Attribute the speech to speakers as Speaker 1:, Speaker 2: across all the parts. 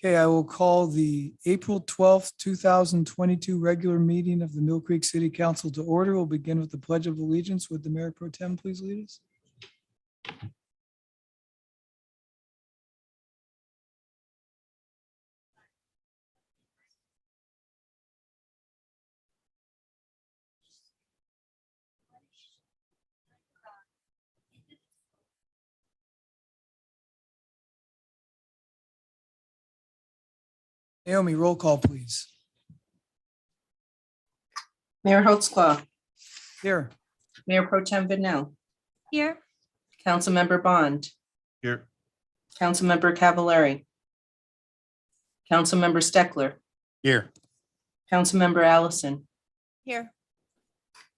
Speaker 1: Okay, I will call the April 12th, 2022 regular meeting of the Mill Creek City Council to order. We'll begin with the Pledge of Allegiance. Would the Mayor Pro Tem please lead us? Naomi, roll call, please.
Speaker 2: Mayor Holtzclaw,
Speaker 1: Here.
Speaker 2: Mayor Pro Tem Vidnell,
Speaker 3: Here.
Speaker 2: Councilmember Bond,
Speaker 4: Here.
Speaker 2: Councilmember Cavallari, Councilmember Steckler,
Speaker 4: Here.
Speaker 2: Councilmember Allison,
Speaker 3: Here.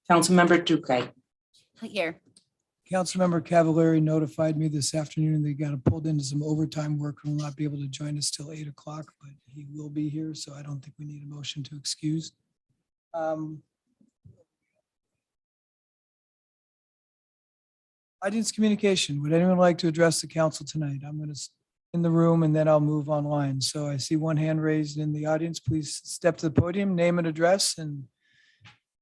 Speaker 2: Councilmember Duque.
Speaker 3: Here.
Speaker 1: Councilmember Cavallari notified me this afternoon they got pulled into some overtime work and will not be able to join us till 8 o'clock, but he will be here, so I don't think we need a motion to excuse. Audience communication. Would anyone like to address the council tonight? I'm going to in the room and then I'll move online. So I see one hand raised in the audience. Please step to the podium, name and address, and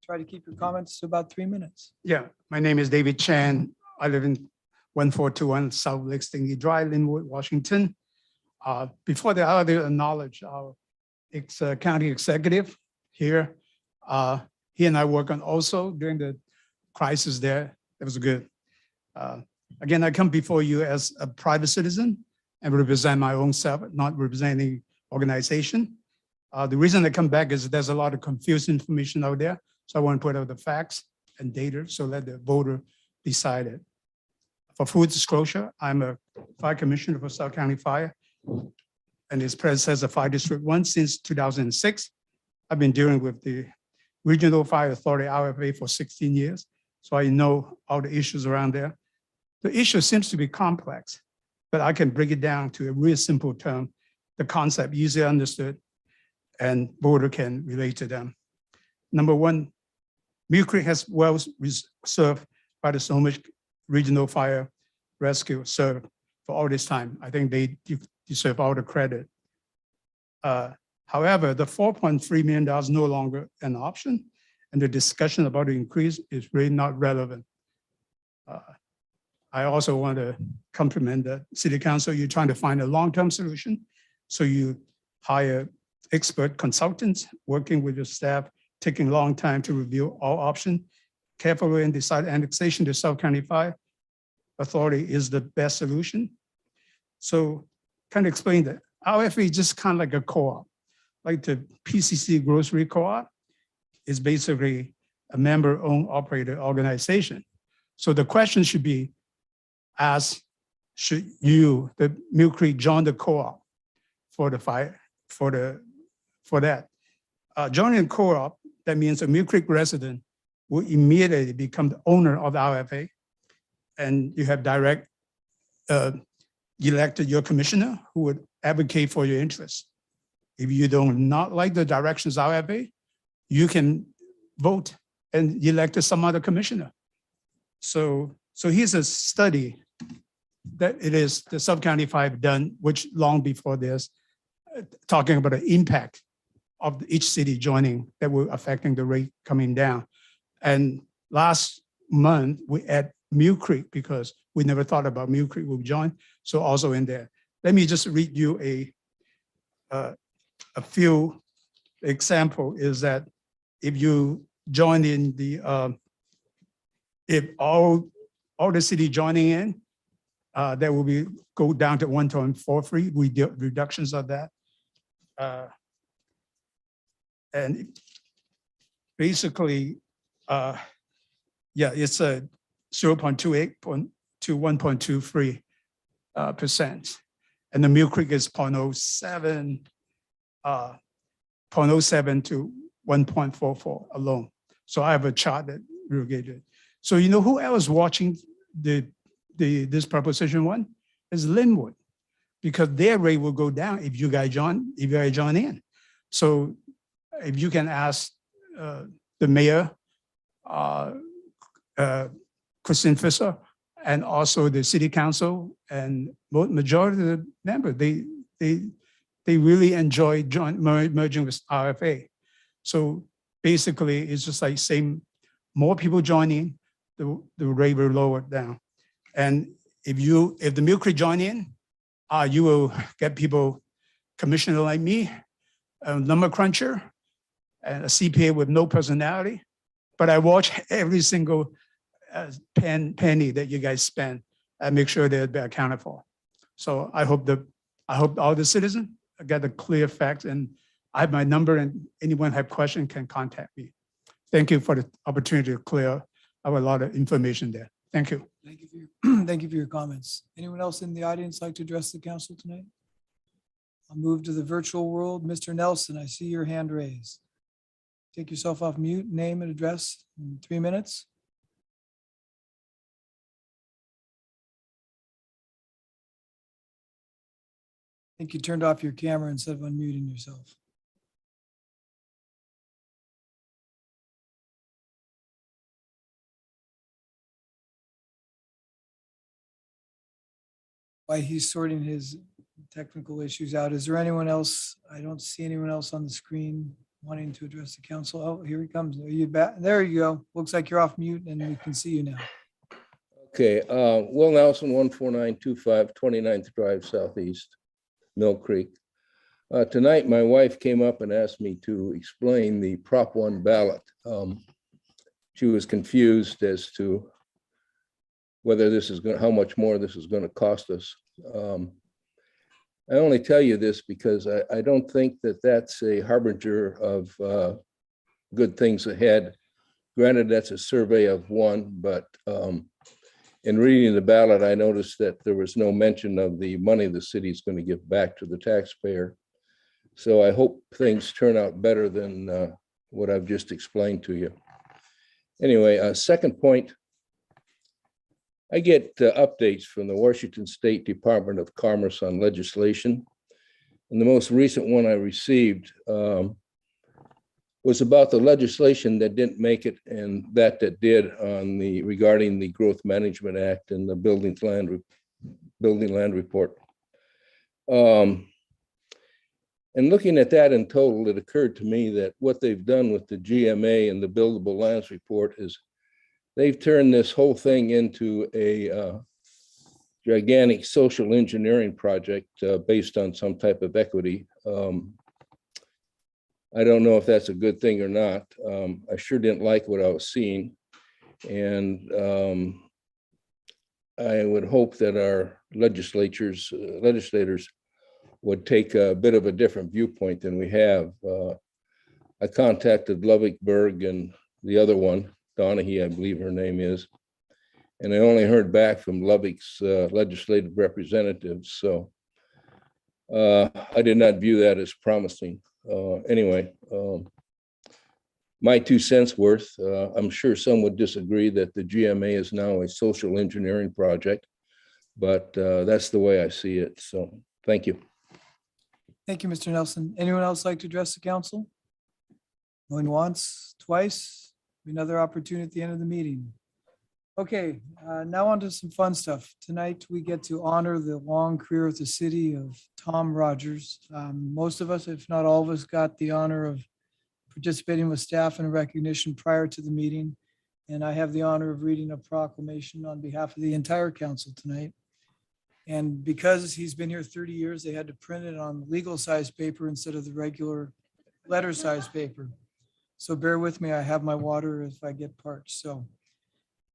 Speaker 1: try to keep your comments to about 3 minutes.
Speaker 5: Yeah, my name is David Chan. I live in 1421 South Lake Stingy Drive, Linwood, Washington. Before that, I would acknowledge our county executive here. He and I work on also during the crisis there. It was good. Again, I come before you as a private citizen and represent my own self, not representing organization. The reason I come back is there's a lot of confused information out there. So I want to put out the facts and data so let the voter decide it. For full disclosure, I'm a fire commissioner for South County Fire and its predecessor Fire District 1 since 2006. I've been dealing with the Regional Fire Authority, RFA, for 16 years. So I know all the issues around there. The issue seems to be complex, but I can break it down to a real simple term, the concept easily understood and voter can relate to them. Number one, Mill Creek has wells served by the Snohomish Regional Fire Rescue served for all this time. I think they deserve all the credit. However, the $4.3 million is no longer an option, and the discussion about the increase is really not relevant. I also want to compliment the City Council. You're trying to find a long-term solution. So you hire expert consultants working with your staff, taking a long time to review all options, carefully and decide annexation to South County Fire Authority is the best solution. So kind of explain that. RFA is just kind of like a co-op, like the PCC grocery co-op is basically a member-owned operator organization. So the question should be asked, should you, the Mill Creek, join the co-op for the fire, for that? Joining co-op, that means a Mill Creek resident will immediately become the owner of the RFA, and you have direct elected your commissioner who would advocate for your interests. If you don't not like the directions of RFA, you can vote and elect some other commissioner. So here's a study that it is the South County Fire done, which long before this, talking about the impact of each city joining that were affecting the rate coming down. And last month we add Mill Creek because we never thought about Mill Creek would join. So also in there, let me just read you a few example is that if you join in the, if all the city joining in, that will be go down to 1.43. We did reductions of that. And basically, yeah, it's a 0.28 to 1.23%. And the Mill Creek is 0.07 to 1.44 alone. So I have a chart that aggregated. So you know who else watching this proposition one is Linwood, because their rate will go down if you guys join in. So if you can ask the mayor, Christine Fisher, and also the city council and majority of the members, they they really enjoy merging with RFA. So basically, it's just like same, more people joining, the rate will lower down. And if the Mill Creek join in, you will get people, commissioner like me, a number cruncher, and a CPA with no personality. But I watch every single penny that you guys spend and make sure they're accounted for. So I hope all the citizens get the clear facts, and I have my number, and anyone have question can contact me. Thank you for the opportunity to clear up a lot of information there. Thank you.
Speaker 1: Thank you for your, thank you for your comments. Anyone else in the audience like to address the council tonight? I'll move to the virtual world. Mr. Nelson, I see your hand raised. Take yourself off mute, name and address in 3 minutes. I think you turned off your camera instead of unmuting yourself. While he's sorting his technical issues out, is there anyone else? I don't see anyone else on the screen wanting to address the council. Oh, here he comes. Are you back? There you go. Looks like you're off mute and we can see you now.
Speaker 4: Okay, Will Nelson, 14925 29th Drive Southeast, Mill Creek. Tonight, my wife came up and asked me to explain the Prop 1 ballot. She was confused as to whether this is going, how much more this is going to cost us. I only tell you this because I don't think that that's a harbinger of good things ahead. Granted, that's a survey of one, but in reading the ballot, I noticed that there was no mention of the money the city is going to give back to the taxpayer. So I hope things turn out better than what I've just explained to you. Anyway, second point, I get updates from the Washington State Department of Commerce on legislation. And the most recent one I received was about the legislation that didn't make it and that did on the regarding the Growth Management Act and the building land report. And looking at that in total, it occurred to me that what they've done with the GMA and the buildable lands report is they've turned this whole thing into a gigantic social engineering project based on some type of equity. I don't know if that's a good thing or not. I sure didn't like what I was seeing. And I would hope that our legislators would take a bit of a different viewpoint than we have. I contacted Lovickberg and the other one, Donahue, I believe her name is, and I only heard back from Lovick's legislative representatives. So I did not view that as promising. Anyway, my 2 cents worth. I'm sure some would disagree that the GMA is now a social engineering project, but that's the way I see it. So thank you.
Speaker 1: Thank you, Mr. Nelson. Anyone else like to address the council? Going once, twice, another opportunity at the end of the meeting. Okay, now on to some fun stuff. Tonight, we get to honor the long career of the city of Tom Rogers. Most of us, if not all of us, got the honor of participating with staff in a recognition prior to the meeting. And I have the honor of reading a proclamation on behalf of the entire council tonight. And because he's been here 30 years, they had to print it on legal size paper instead of the regular letter size paper. So bear with me, I have my water if I get parched. So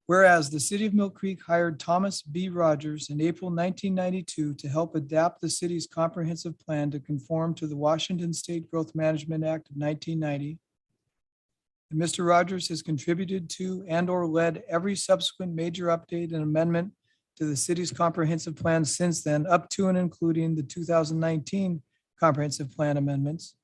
Speaker 1: whereas the city of Mill Creek hired Thomas B. Rogers in April 1992 to help adapt the city's comprehensive plan to conform to the Washington State Growth Management Act of 1990. And Mr. Rogers has contributed to and/or led every subsequent major update and amendment to the city's comprehensive plan since then, up to and including the 2019 comprehensive plan amendments.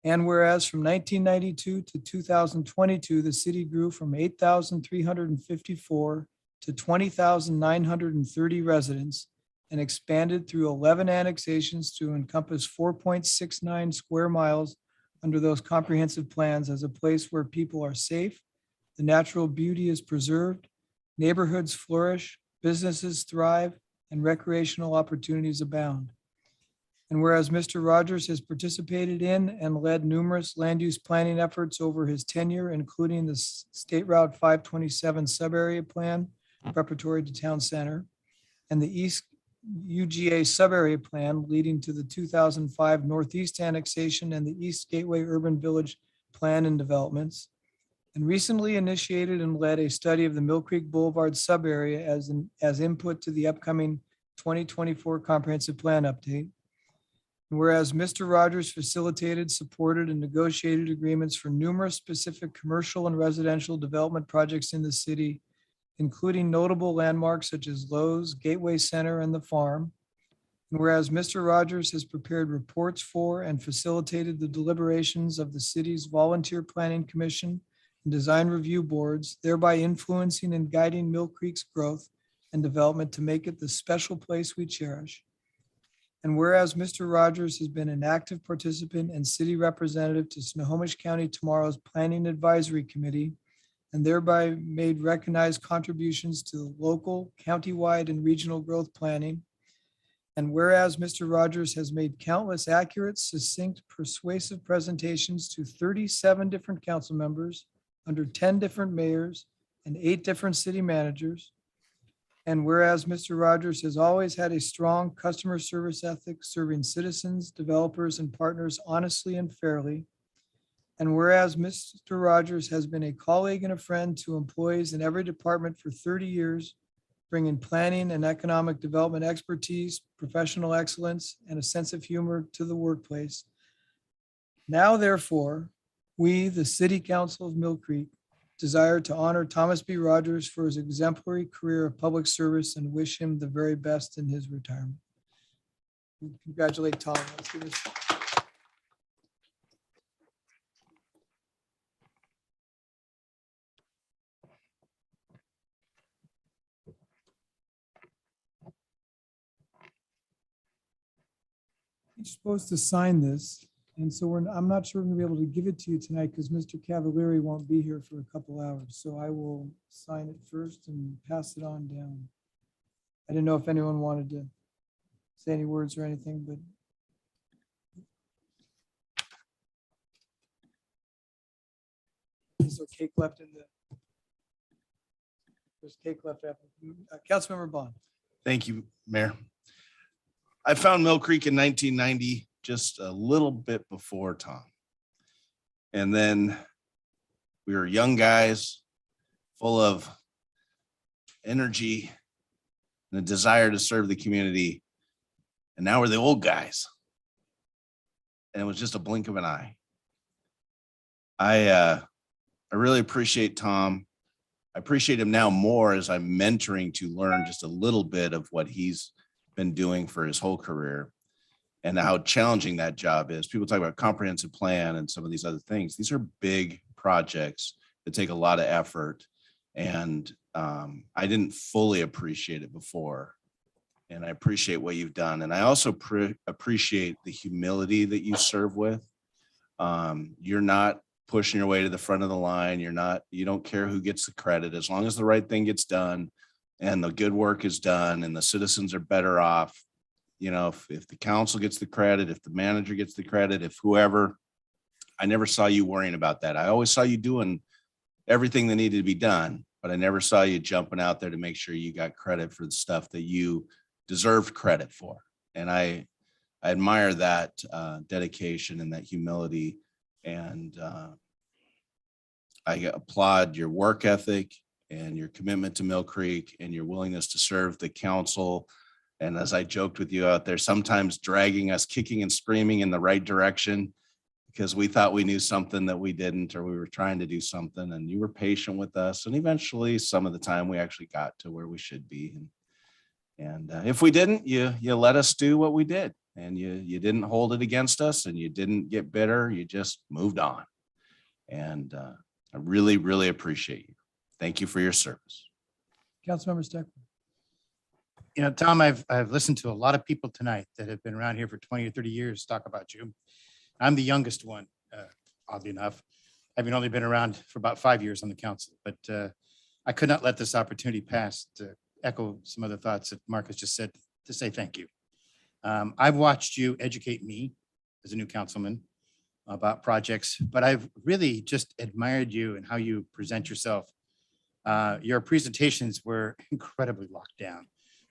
Speaker 1: And whereas from 1992 to 2022, the city grew from 8,354 to 20,930 residents and expanded through 11 annexations to encompass 4.69 square miles under those comprehensive plans as a place where people are safe, the natural beauty is preserved, neighborhoods flourish, businesses thrive, and recreational opportunities abound. And whereas Mr. Rogers has participated in and led numerous land use planning efforts over his tenure, including the State Route 527 subarea plan preparatory to town center and the East UGA subarea plan leading to the 2005 Northeast annexation and the East Gateway Urban Village plan and developments, and recently initiated and led a study of the Mill Creek Boulevard subarea as input to the upcoming 2024 comprehensive plan update. And whereas Mr. Rogers facilitated, supported, and negotiated agreements for numerous specific commercial and residential development projects in the city, including notable landmarks such as Lowe's, Gateway Center, and the Farm. And whereas Mr. Rogers has prepared reports for and facilitated the deliberations of the city's Volunteer Planning Commission and Design Review Boards, thereby influencing and guiding Mill Creek's growth and development to make it the special place we cherish. And whereas Mr. Rogers has been an active participant and city representative to Snohomish County Tomorrow's Planning Advisory Committee, and thereby made recognized contributions to the local, countywide, and regional growth planning. And whereas Mr. Rogers has made countless accurate, succinct, persuasive presentations to 37 different council members under 10 different mayors and 8 different city managers. And whereas Mr. Rogers has always had a strong customer service ethic, serving citizens, developers, and partners honestly and fairly. And whereas Mr. Rogers has been a colleague and a friend to employees in every department for 30 years, bringing planning and economic development expertise, professional excellence, and a sense of humor to the workplace. Now, therefore, we, the City Council of Mill Creek, desire to honor Thomas B. Rogers for his exemplary career of public service and wish him the very best in his retirement. We congratulate Tom. Let's give us- You're supposed to sign this, and so I'm not sure we're gonna be able to give it to you tonight because Mr. Cavalieri won't be here for a couple hours, so I will sign it first and pass it on down. I didn't know if anyone wanted to say any words or anything, but is there cake left in the? There's cake left after. Councilmember Bond.
Speaker 6: Thank you, Mayor. I found Mill Creek in 1990, just a little bit before Tom. And then we were young guys, full of energy and a desire to serve the community. And now we're the old guys. And it was just a blink of an eye. I really appreciate Tom. I appreciate him now more as I'm mentoring to learn just a little bit of what he's been doing for his whole career and how challenging that job is. People talk about comprehensive plan and some of these other things. These are big projects that take a lot of effort. And I didn't fully appreciate it before. And I appreciate what you've done. And I also appreciate the humility that you serve with. You're not pushing your way to the front of the line. You don't care who gets the credit, as long as the right thing gets done and the good work is done and the citizens are better off. You know, if the council gets the credit, if the manager gets the credit, if whoever, I never saw you worrying about that. I always saw you doing everything that needed to be done, but I never saw you jumping out there to make sure you got credit for the stuff that you deserved credit for. And I admire that dedication and that humility. And I applaud your work ethic and your commitment to Mill Creek and your willingness to serve the council. And as I joked with you out there, sometimes dragging us kicking and screaming in the right direction because we thought we knew something that we didn't, or we were trying to do something, and you were patient with us. And eventually some of the time we actually got to where we should be. And if we didn't, you let us do what we did, and you didn't hold it against us, and you didn't get bitter. You just moved on. And I really, really appreciate you. Thank you for your service.
Speaker 1: Councilmember Stecker.
Speaker 7: You know, Tom, I've listened to a lot of people tonight that have been around here for 20 or 30 years talk about you. I'm the youngest one, oddly enough, having only been around for about 5 years on the council, but I could not let this opportunity pass to echo some of the thoughts that Mark has just said, to say thank you. I've watched you educate me as a new councilman about projects, but I've really just admired you and how you present yourself. Your presentations were incredibly locked down,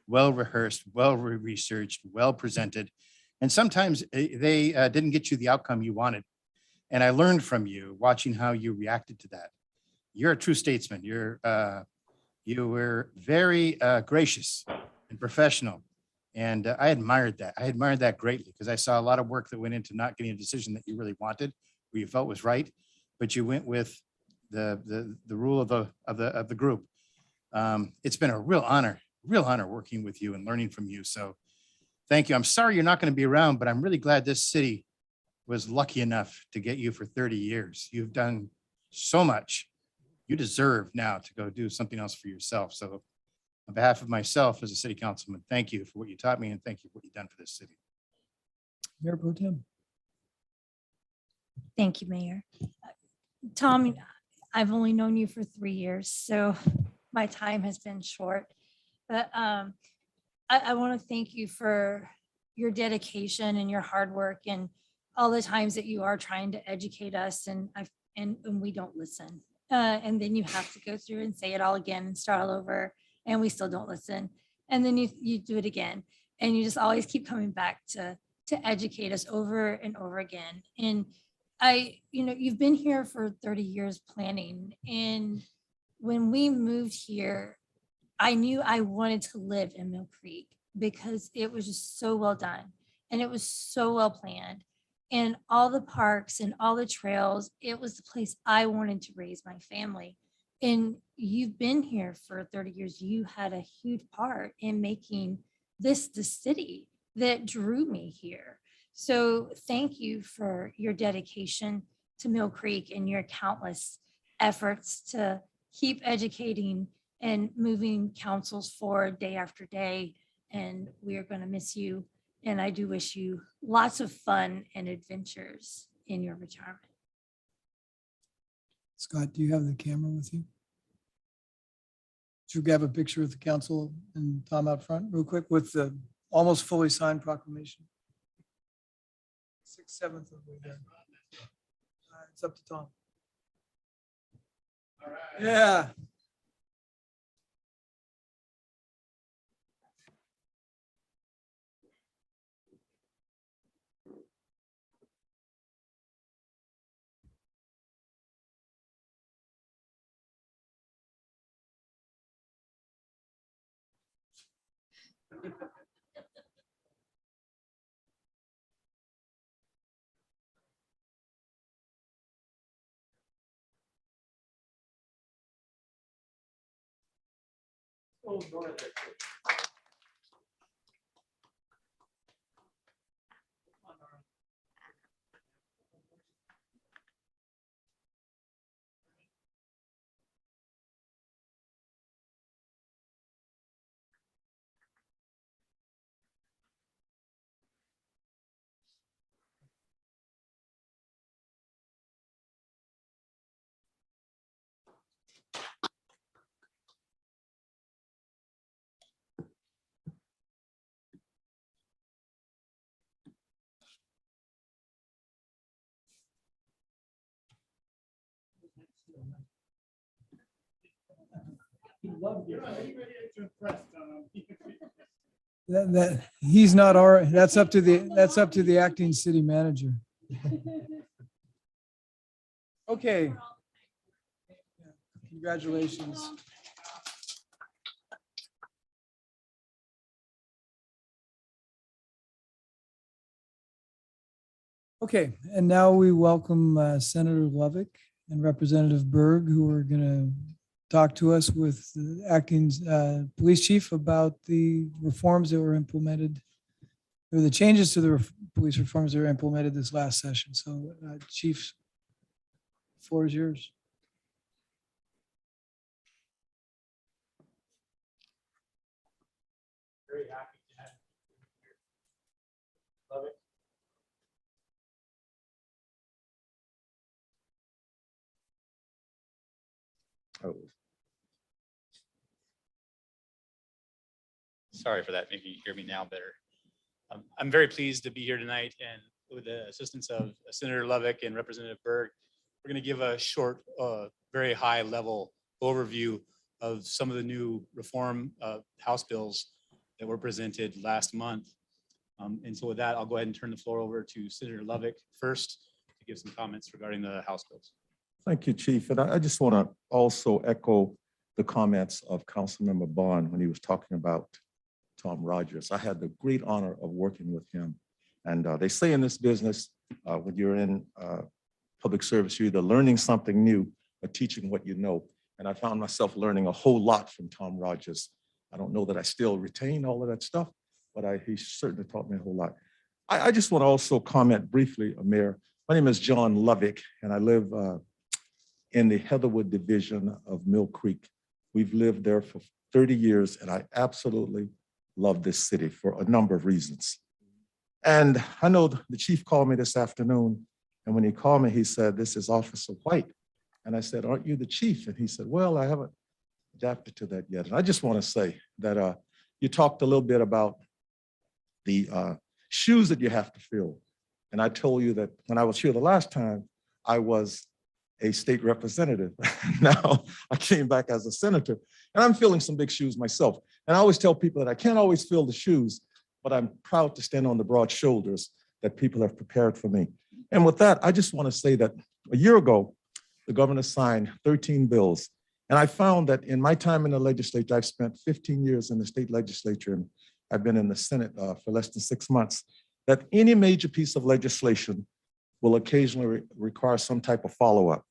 Speaker 7: well rehearsed, well researched, well presented. And sometimes they didn't get you the outcome you wanted. And I learned from you watching how you reacted to that. You're a true statesman. You were very gracious and professional. And I admired that. I admired that greatly because I saw a lot of work that went into not getting a decision that you really wanted, or you felt was right, but you went with the rule of the group. It's been a real honor working with you and learning from you. So thank you. I'm sorry you're not going to be around, but I'm really glad this city was lucky enough to get you for 30 years. You've done so much. You deserve now to go do something else for yourself. So on behalf of myself as a city councilman, thank you for what you taught me and thank you for what you've done for this city.
Speaker 1: Mayor Pro Tem.
Speaker 8: Thank you, Mayor. Tom, I've only known you for 3 years, so my time has been short. But I want to thank you for your dedication and your hard work and all the times that you are trying to educate us and we don't listen. And then you have to go through and say it all again and start all over, and we still don't listen. And then you do it again, and you just always keep coming back to educate us over and over again. And you've been here for 30 years planning. And when we moved here, I knew I wanted to live in Mill Creek because it was just so well done and it was so well planned. And all the parks and all the trails, it was the place I wanted to raise my family. And you've been here for 30 years. You had a huge part in making this the city that drew me here. So thank you for your dedication to Mill Creek and your countless efforts to keep educating and moving councils forward day after day. And we are going to miss you. And I do wish you lots of fun and adventures in your retirement.
Speaker 1: Scott, do you have the camera with you? Should we have a picture of the council and Tom out front real quick with the almost fully signed proclamation? 6/7 of the way there. It's up to Tom.
Speaker 6: All right.
Speaker 1: Yeah. That he's not our, that's up to the acting city manager. Okay. Congratulations. Okay, and now we welcome Senator Lovick and Representative Berg, who are going to talk to us with the acting police chief about the reforms that were implemented, or the changes to the police reforms that were implemented this last session. So, Chief, floor is yours.
Speaker 9: Very happy to have you here. Love it.
Speaker 4: Oh,
Speaker 9: Sorry for that. Maybe you hear me now better. I'm very pleased to be here tonight, and with the assistance of Senator Lovick and Representative Berg, we're going to give a short, very high level overview of some of the new reform House bills that were presented last month. And so with that, I'll go ahead and turn the floor over to Senator Lovick first to give some comments regarding the House bills.
Speaker 10: Thank you, Chief. And I just want to also echo the comments of Councilmember Bond when he was talking about Tom Rogers. I had the great honor of working with him. And they say in this business, when you're in public service, you're either learning something new or teaching what you know. And I found myself learning a whole lot from Tom Rogers. I don't know that I still retain all of that stuff, but he certainly taught me a whole lot. I just want to also comment briefly, Mayor. My name is John Lovick, and I live in the Heatherwood division of Mill Creek. We've lived there for 30 years, and I absolutely love this city for a number of reasons. And I know the chief called me this afternoon, and when he called me, he said, "This is Officer White." And I said, "Aren't you the chief?" And he said, "Well, I haven't adapted to that yet." And I just want to say that you talked a little bit about the shoes that you have to fill. And I told you that when I was here the last time, I was a state representative. Now I came back as a senator, and I'm filling some big shoes myself. And I always tell people that I can't always fill the shoes, but I'm proud to stand on the broad shoulders that people have prepared for me. And with that, I just want to say that a year ago, the governor signed 13 bills. And I found that in my time in the legislature, I've spent 15 years in the state legislature, and I've been in the Senate for less than 6 months, that any major piece of legislation will occasionally require some type of follow-up.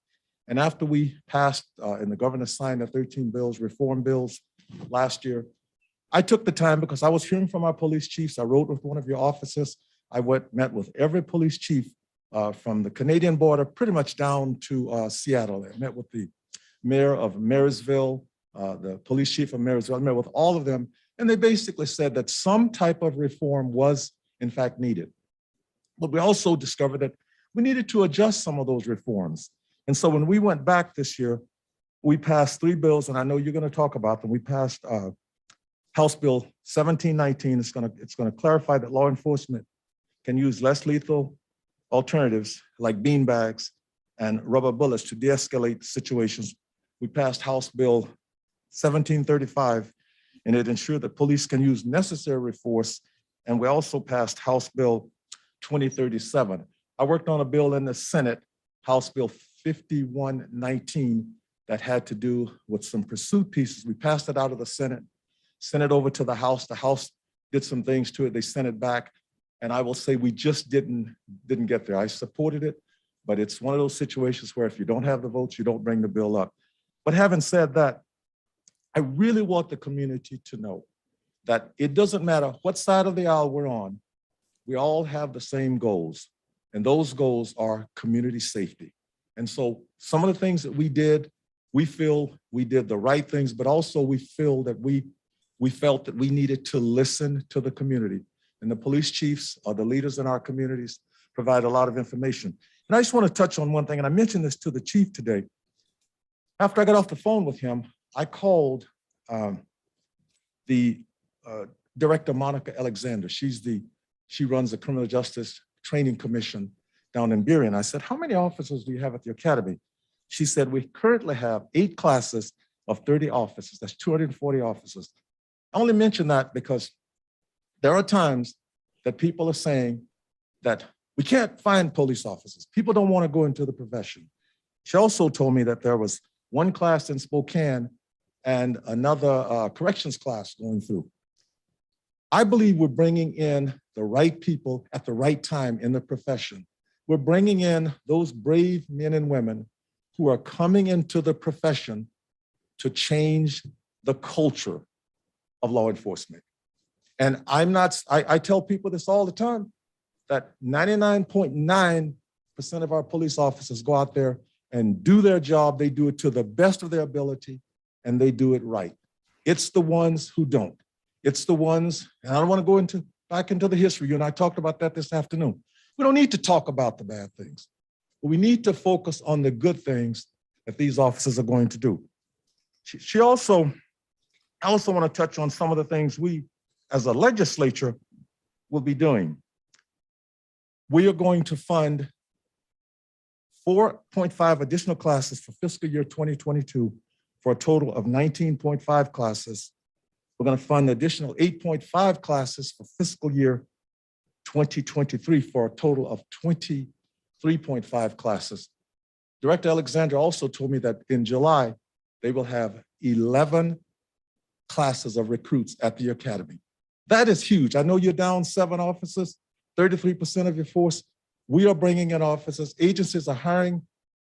Speaker 10: And after we passed and the governor signed the 13 bills, reform bills last year, I took the time because I was hearing from our police chiefs. I wrote with one of your officers. I met with every police chief from the Canadian border, pretty much down to Seattle. I met with the mayor of Marysville, the police chief of Marysville. I met with all of them, and they basically said that some type of reform was in fact needed. But we also discovered that we needed to adjust some of those reforms. And so when we went back this year, we passed 3 bills, and I know you're going to talk about them. We passed House Bill 1719. It's going to clarify that law enforcement can use less lethal alternatives like beanbags and rubber bullets to de-escalate situations. We passed House Bill 1735, and it ensured that police can use necessary force. And we also passed House Bill 2037. I worked on a bill in the Senate, House Bill 5119, that had to do with some pursuit pieces. We passed it out of the Senate, sent it over to the House. The House did some things to it. They sent it back. And I will say we just didn't get there. I supported it, but it's one of those situations where if you don't have the votes, you don't bring the bill up. But having said that, I really want the community to know that it doesn't matter what side of the aisle we're on, we all have the same goals. And those goals are community safety. And so some of the things that we did, we feel we did the right things, but also we feel that we felt that we needed to listen to the community. And the police chiefs are the leaders in our communities, provide a lot of information. And I just want to touch on one thing, and I mentioned this to the chief today. After I got off the phone with him, I called the director, Monica Alexander. She runs the Criminal Justice Training Commission down in Burien. I said, "How many officers do you have at the academy?" She said, "We currently have 8 classes of 30 officers. That's 240 officers." I only mention that because there are times that people are saying that we can't find police officers. People don't want to go into the profession. She also told me that there was one class in Spokane and another corrections class going through. I believe we're bringing in the right people at the right time in the profession. We're bringing in those brave men and women who are coming into the profession to change the culture of law enforcement. And I tell people this all the time, that 99.9% of our police officers go out there and do their job. They do it to the best of their ability, and they do it right. It's the ones who don't. It's the ones, and I don't want to go back into the history. You and I talked about that this afternoon. We don't need to talk about the bad things, but we need to focus on the good things that these officers are going to do. I also want to touch on some of the things we, as a legislature, will be doing. We are going to fund 4.5 additional classes for fiscal year 2022 for a total of 19.5 classes. We're going to fund an additional 8.5 classes for fiscal year 2023 for a total of 23.5 classes. Director Alexander also told me that in July, they will have 11 classes of recruits at the academy. That is huge. I know you're down 7 officers, 33% of your force. We are bringing in officers. Agencies are hiring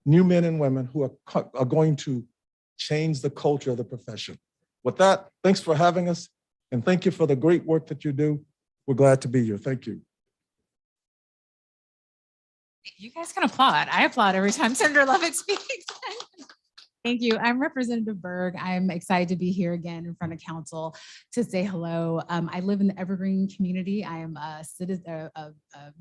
Speaker 10: new men and women who are going to change the culture of the profession. With that, thanks for having us, and thank you for the great work that you do. We're glad to be here. Thank you.
Speaker 11: You guys can applaud. I applaud every time Senator Lovick speaks. Thank you. I'm Representative Berg. I'm excited to be here again in front of council to say hello. I live in the Evergreen community. I am a citizen, a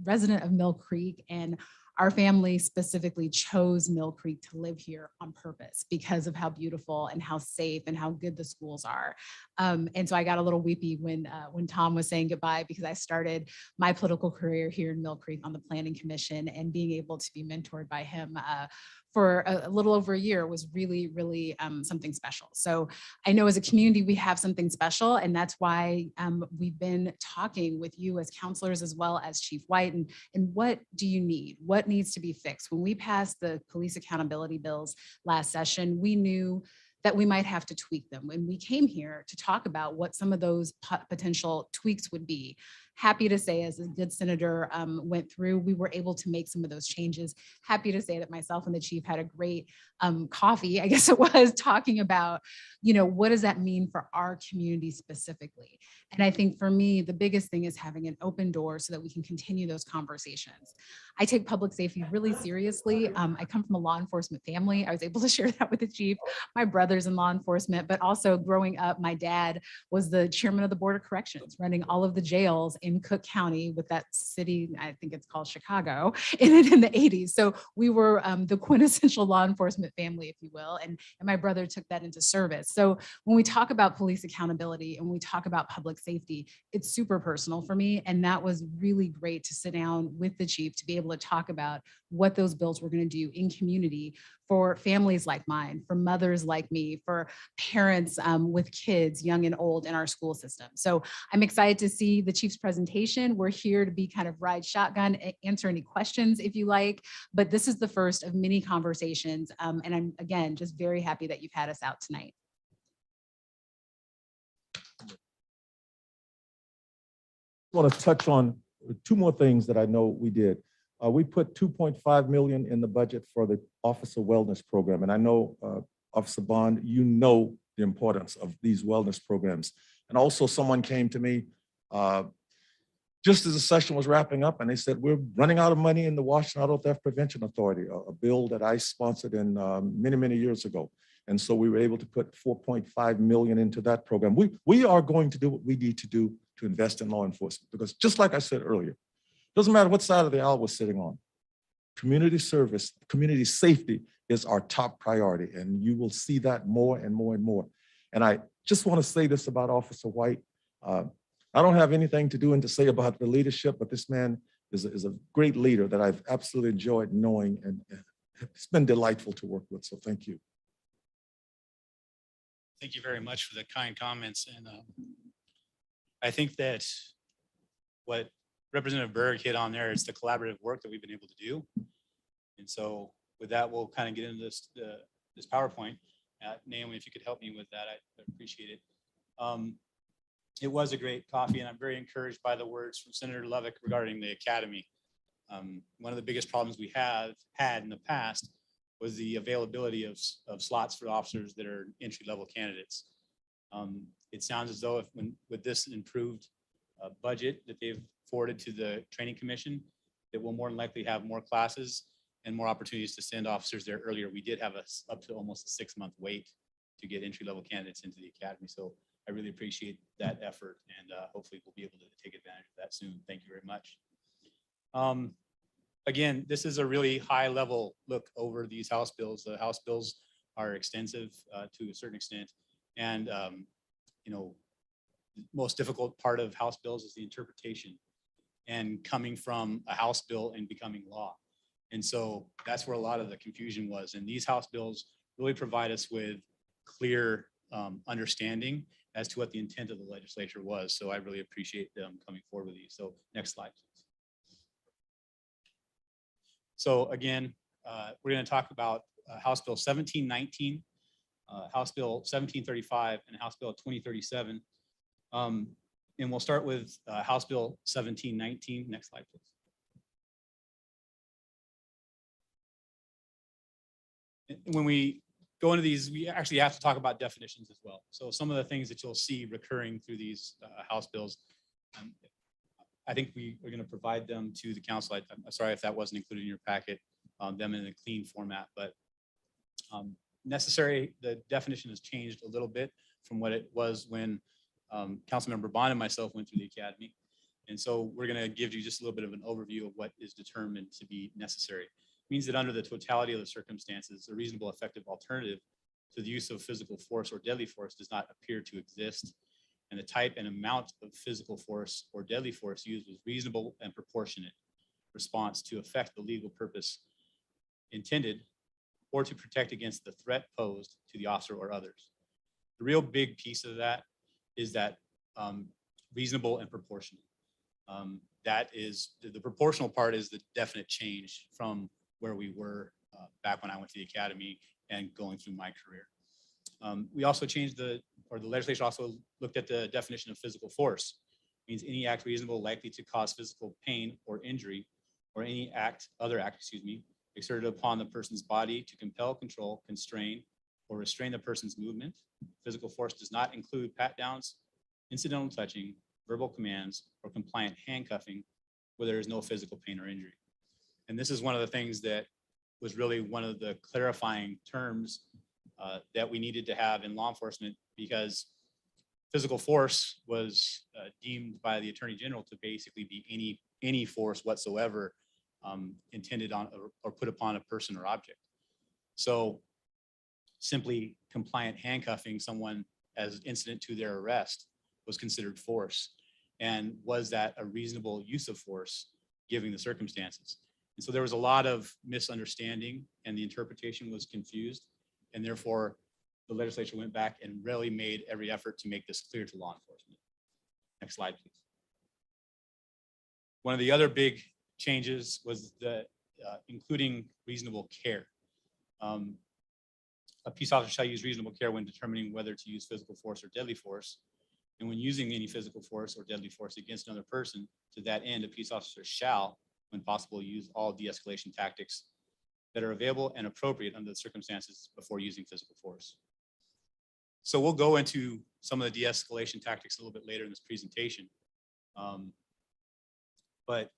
Speaker 11: resident of Mill Creek, and our family specifically chose Mill Creek to live here on purpose because of how beautiful and how safe and how good the schools are. And so I got a little weepy when Tom was saying goodbye, because I started my political career here in Mill Creek on the Planning Commission, and being able to be mentored by him for a little over a year was really, really something special. So I know as a community, we have something special, and that's why we've been talking with you as counselors as well as Chief White, and what do you need? What needs to be fixed? When we passed the police accountability bills last session, we knew that we might have to tweak them. When we came here to talk about what some of those potential tweaks would be, happy to say, as a good senator went through, we were able to make some of those changes. Happy to say that myself and the chief had a great coffee, I guess it was, talking about, you know, what does that mean for our community specifically? And I think for me, the biggest thing is having an open door so that we can continue those conversations. I take public safety really seriously. I come from a law enforcement family. I was able to share that with the chief. My brother's in law enforcement, but also growing up, my dad was the chairman of the Board of Corrections, running all of the jails in Cook County with that city, I think it's called Chicago, in the 80s. So we were the quintessential law enforcement family, if you will, and my brother took that into service. So when we talk about police accountability and we talk about public safety, it's super personal for me. And that was really great to sit down with the chief to be able to talk about what those bills were going to do in community for families like mine, for mothers like me, for parents with kids, young and old, in our school system. So I'm excited to see the chief's presentation. We're here to be kind of ride shotgun, answer any questions if you like, but this is the first of many conversations. And I'm, again, just very happy that you've had us out tonight.
Speaker 10: I want to touch on 2 more things that I know we did. We put $2.5 million in the budget for the Officer Wellness Program. And I know, Officer Bond, you know the importance of these wellness programs. And also someone came to me just as the session was wrapping up, and they said, we're running out of money in the Washington Auto Theft Prevention Authority, a bill that I sponsored in many, many years ago. And so we were able to put $4.5 million into that program. We are going to do what we need to do to invest in law enforcement, because just like I said earlier, doesn't matter what side of the aisle we're sitting on, community service, community safety is our top priority. And you will see that more and more and more. And I just want to say this about Officer White. I don't have anything to do and to say about the leadership, but this man is a great leader that I've absolutely enjoyed knowing, and it's been delightful to work with. So thank you.
Speaker 9: Thank you very much for the kind comments. And I think that what Representative Berg hit on there is the collaborative work that we've been able to do. And so with that, we'll kind of get into this PowerPoint. Naomi, if you could help me with that, I'd appreciate it. It was a great coffee, and I'm very encouraged by the words from Senator Lovick regarding the academy. One of the biggest problems we have had in the past was the availability of slots for officers that are entry-level candidates. It sounds as though with this improved budget that they've forwarded to the Training Commission, that we'll more than likely have more classes and more opportunities to send officers there earlier. We did have up to almost a 6-month wait to get entry-level candidates into the academy. So I really appreciate that effort, and hopefully we'll be able to take advantage of that soon. Thank you very much. Again, this is a really high-level look over these House bills. The House bills are extensive to a certain extent, and you know, the most difficult part of House bills is the interpretation and coming from a House bill and becoming law. And so that's where a lot of the confusion was. And these House bills really provide us with clear understanding as to what the intent of the legislature was. So I really appreciate them coming forward with these. So next slide, please. So again, we're going to talk about House Bill 1719, House Bill 1735, and House Bill 2037. And we'll start with House Bill 1719. Next slide, please. When we go into these, we actually have to talk about definitions as well. So some of the things that you'll see recurring through these House bills, I think we are going to provide them to the council. I'm sorry if that wasn't included in your packet, them in a clean format, but necessary, the definition has changed a little bit from what it was when Councilmember Bond and myself went through the academy. And so we're going to give you just a little bit of an overview of what is determined to be necessary. It means that under the totality of the circumstances, a reasonable effective alternative to the use of physical force or deadly force does not appear to exist. And the type and amount of physical force or deadly force used was reasonable and proportionate response to affect the legal purpose intended or to protect against the threat posed to the officer or others. The real big piece of that is that reasonable and proportionate. That is, the proportional part is the definite change from where we were back when I went to the academy and going through my career. We also changed the legislation also looked at the definition of physical force. It means any act reasonable likely to cause physical pain or injury, or any other act, exerted upon the person's body to compel, control, constrain, or restrain the person's movement. Physical force does not include pat downs, incidental touching, verbal commands, or compliant handcuffing where there is no physical pain or injury. And this is one of the things that was really one of the clarifying terms that we needed to have in law enforcement, because physical force was deemed by the Attorney General to basically be any force whatsoever intended on or put upon a person or object. So simply compliant handcuffing someone as incident to their arrest was considered force. And was that a reasonable use of force given the circumstances? And so there was a lot of misunderstanding and the interpretation was confused. And therefore the legislature went back and really made every effort to make this clear to law enforcement. Next slide, please. One of the other big changes was the including reasonable care. A peace officer shall use reasonable care when determining whether to use physical force or deadly force. And when using any physical force or deadly force against another person, to that end, a peace officer shall, when possible, use all de-escalation tactics that are available and appropriate under the circumstances before using physical force. So we'll go into some of the de-escalation tactics a little bit later in this presentation. But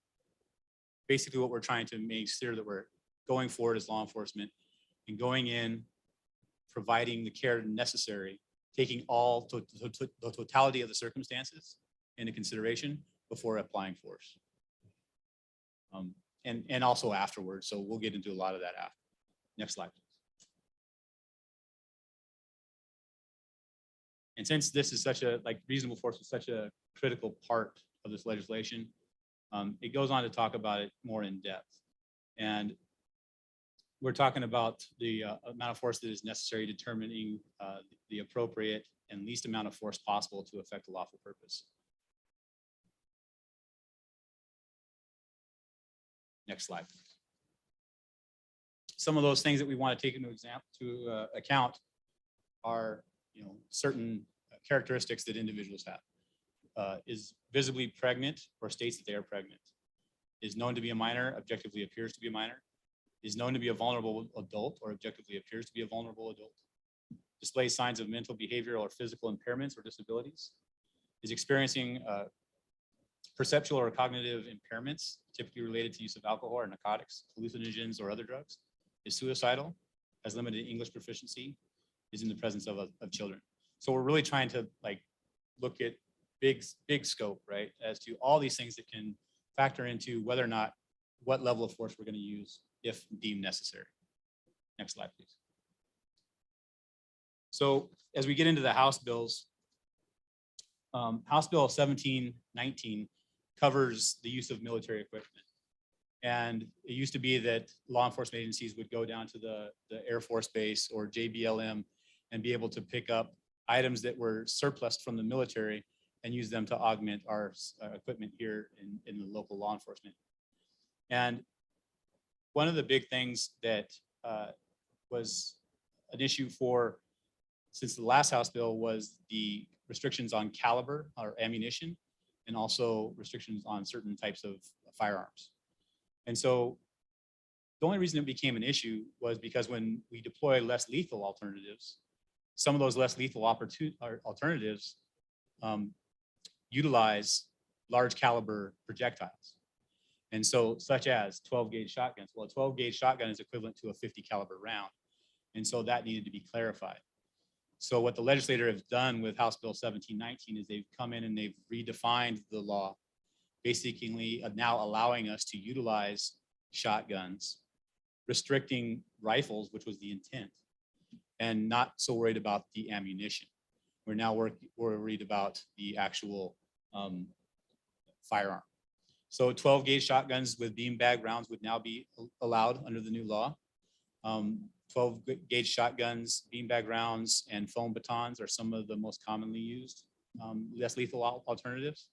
Speaker 9: basically what we're trying to make clear that we're going forward as law enforcement and going in, providing the care necessary, taking all the totality of the circumstances into consideration before applying force. And also afterwards. So we'll get into a lot of that after. Next slide, please. And since this is such a, reasonable force is such a critical part of this legislation, it goes on to talk about it more in depth. And we're talking about the amount of force that is necessary, determining the appropriate and least amount of force possible to effect a lawful purpose. Next slide. Some of those things that we want to take into account are, certain characteristics that individuals have. Is visibly pregnant or states that they are pregnant. Is known to be a minor, objectively appears to be a minor. Is known to be a vulnerable adult or objectively appears to be a vulnerable adult. Displays signs of mental, behavioral, or physical impairments or disabilities. Is experiencing perceptual or cognitive impairments, typically related to use of alcohol or narcotics, hallucinogens, or other drugs. Is suicidal, has limited English proficiency, is in the presence of children. So we're really trying to look at big scope, right? As to all these things that can factor into whether or not, what level of force we're going to use if deemed necessary. Next slide, please. So as we get into the House bills, House Bill 1719 covers the use of military equipment. And it used to be that law enforcement agencies would go down to the Air Force Base or JBLM and be able to pick up items that were surplus from the military and use them to augment our equipment here in the local law enforcement. And one of the big things that was an issue since the last House bill was the restrictions on caliber or ammunition, and also restrictions on certain types of firearms. And so the only reason it became an issue was because when we deploy less lethal alternatives, some of those less lethal alternatives utilize large caliber projectiles. And so such as 12 gauge shotguns. Well, a 12 gauge shotgun is equivalent to a 50 caliber round. And so that needed to be clarified. So what the legislator has done with House Bill 1719 is they've come in and they've redefined the law, basically now allowing us to utilize shotguns, restricting rifles, which was the intent, and not so worried about the ammunition. We're now worried about the actual firearm. So 12 gauge shotguns with beanbag rounds would now be allowed under the new law. 12 gauge shotguns, beanbag rounds, and foam batons are some of the most commonly used less lethal alternatives.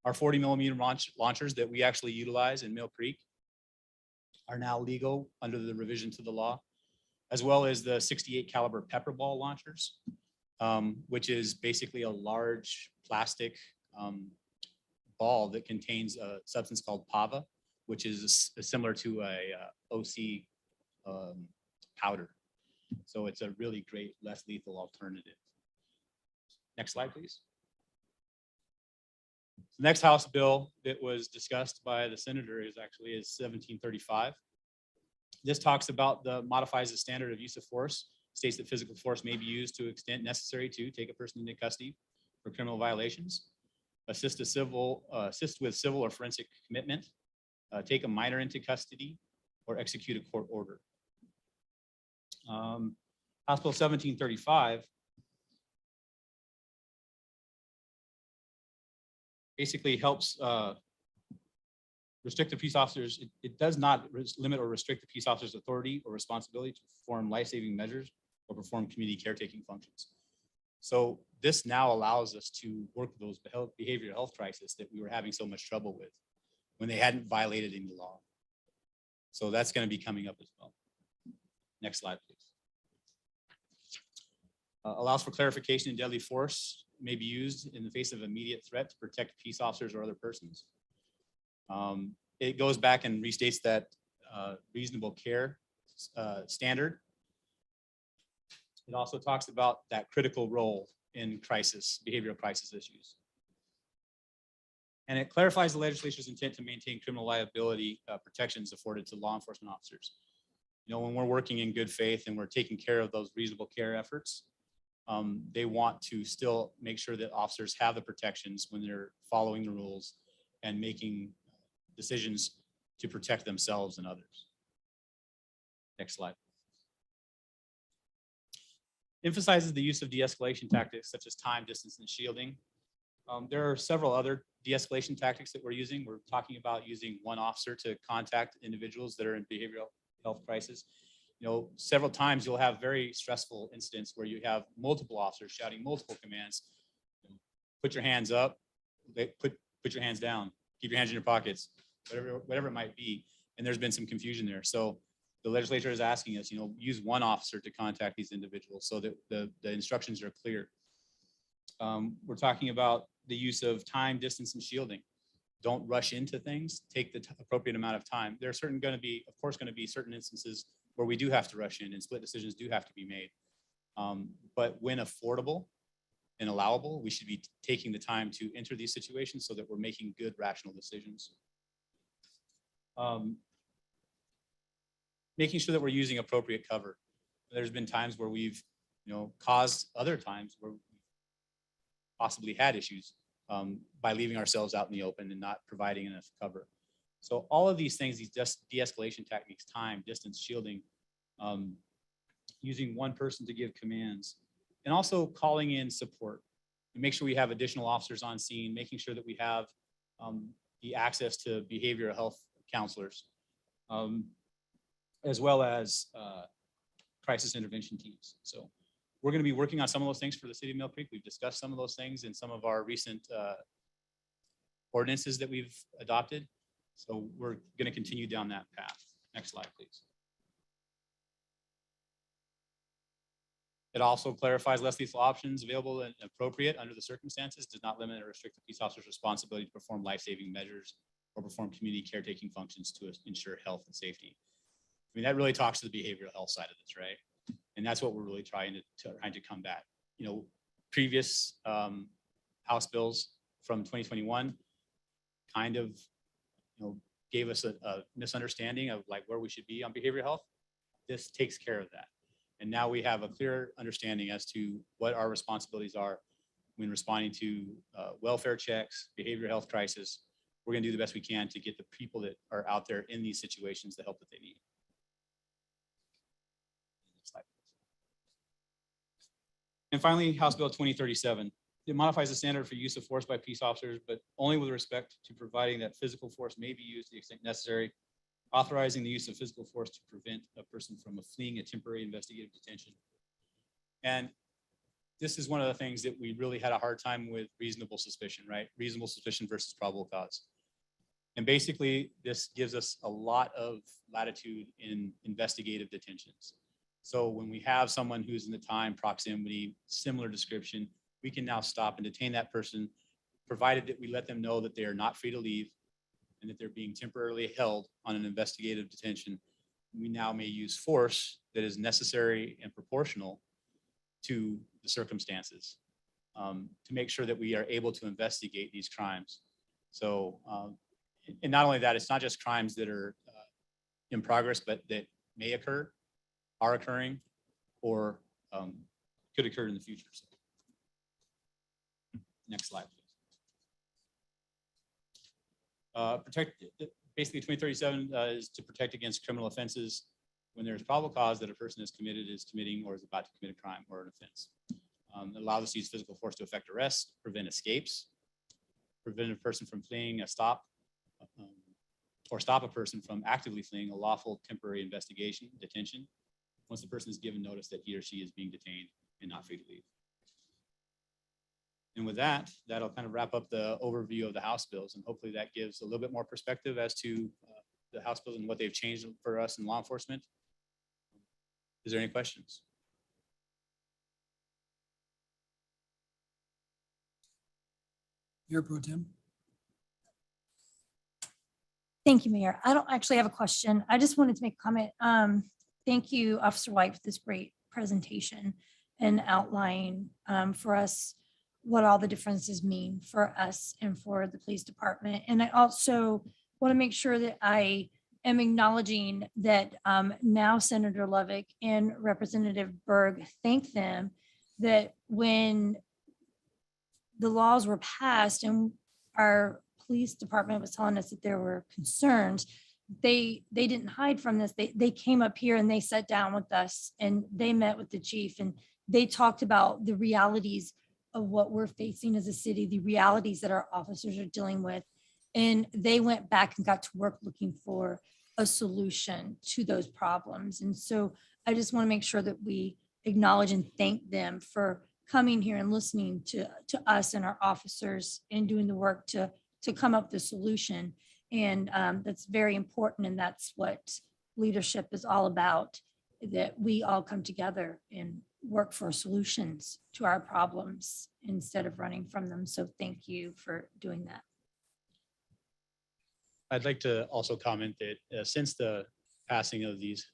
Speaker 9: Our 40 millimeter launchers that we actually utilize in Mill Creek are now legal under the revision to the law, as well as the 68 caliber pepper ball launchers, which is basically a large plastic ball that contains a substance called PAVA, which is similar to a OC powder. So it's a really great, less lethal alternative. Next slide, please. The next House bill that was discussed by the senator is 1735. This talks about modifies the standard of use of force, states that physical force may be used to extent necessary to take a person into custody for criminal violations, assist with civil or forensic commitment, take a minor into custody, or execute a court order. House Bill 1735 basically helps restrict the peace officers. It does not limit or restrict the peace officer's authority or responsibility to perform life-saving measures or perform community caretaking functions. So this now allows us to work those behavioral health crises that we were having so much trouble with when they hadn't violated any law. So that's going to be coming up as well. Next slide, please. Allows for clarification in deadly force may be used in the face of immediate threat to protect peace officers or other persons. It goes back and restates that reasonable care standard. It also talks about that critical role in behavioral crisis issues. And it clarifies the legislature's intent to maintain criminal liability protections afforded to law enforcement officers. You know, when we're working in good faith and we're taking care of those reasonable care efforts, they want to still make sure that officers have the protections when they're following the rules and making decisions to protect themselves and others. Next slide. Emphasizes the use of de-escalation tactics such as time, distance, and shielding. There are several other de-escalation tactics that we're using. We're talking about using one officer to contact individuals that are in behavioral health crisis. You know, several times you'll have very stressful incidents where you have multiple officers shouting multiple commands. Put your hands up, put your hands down, keep your hands in your pockets, whatever it might be. And there's been some confusion there. So the legislature is asking us, you know, use one officer to contact these individuals so that the instructions are clear. We're talking about the use of time, distance, and shielding. Don't rush into things. Take the appropriate amount of time. There are going to be certain instances where we do have to rush in and split decisions do have to be made. But when affordable and allowable, we should be taking the time to enter these situations so that we're making good, rational decisions. Making sure that we're using appropriate cover. There's been times where we've, caused other times where we possibly had issues by leaving ourselves out in the open and not providing enough cover. So all of these things, these de-escalation techniques, time, distance, shielding, using one person to give commands, and also calling in support and make sure we have additional officers on scene, making sure that we have the access to behavioral health counselors, as well as crisis intervention teams. So we're going to be working on some of those things for the city of Mill Creek. We've discussed some of those things in some of our recent ordinances that we've adopted. So we're going to continue down that path. Next slide, please. It also clarifies less lethal options available and appropriate under the circumstances, does not limit or restrict the police officer's responsibility to perform life-saving measures or perform community caretaking functions to ensure health and safety. I mean, that really talks to the behavioral health side of this, right? And that's what we're really trying to combat. You know, previous House bills from 2021 kind of, gave us a misunderstanding of like where we should be on behavioral health. This takes care of that. And now we have a clear understanding as to what our responsibilities are when responding to welfare checks, behavioral health crisis. We're gonna do the best we can to get the people that are out there in these situations the help that they need. And finally, House Bill 2037. It modifies the standard for use of force by peace officers, but only with respect to providing that physical force may be used to the extent necessary, authorizing the use of physical force to prevent a person from fleeing a temporary investigative detention. And this is one of the things that we really had a hard time with reasonable suspicion, right? Reasonable suspicion versus probable cause. And basically, this gives us a lot of latitude in investigative detentions. So when we have someone who's in the time, proximity, similar description, we can now stop and detain that person, provided that we let them know that they are not free to leave and that they're being temporarily held on an investigative detention. We now may use force that is necessary and proportional to the circumstances to make sure that we are able to investigate these crimes. So, and not only that, it's not just crimes that are in progress, but that may occur, are occurring, or could occur in the future. So, next slide, please. Basically 2037 is to protect against criminal offenses when there's probable cause that a person is committing or is about to commit a crime or an offense. It allows us to use physical force to effect arrests, prevent escapes, prevent a person from fleeing a stop, or stop a person from actively fleeing a lawful temporary detention, once the person is given notice that he or she is being detained and not free to leave. And with that, that'll kind of wrap up the overview of the House bills, and hopefully that gives a little bit more perspective as to the House bills and what they've changed for us in law enforcement. Is there any questions?
Speaker 1: Mayor Pro Tem.
Speaker 8: Thank you, Mayor. I don't actually have a question. I just wanted to make a comment. Thank you, Officer White, for this great presentation and outlining for us what all the differences mean for us and for the police department. And I also want to make sure that I am acknowledging that now Senator Lovick and Representative Berg thank them that when the laws were passed and our police department was telling us that there were concerns, they didn't hide from this. They came up here and they sat down with us and they met with the chief and they talked about the realities of what we're facing as a city, the realities that our officers are dealing with. And they went back and got to work looking for a solution to those problems. And so I just want to make sure that we acknowledge and thank them for coming here and listening to us and our officers and doing the work to come up with a solution. And that's very important. And that's what leadership is all about, that we all come together and work for solutions to our problems instead of running from them. So thank you for doing that.
Speaker 9: I'd like to also comment that since the passing of these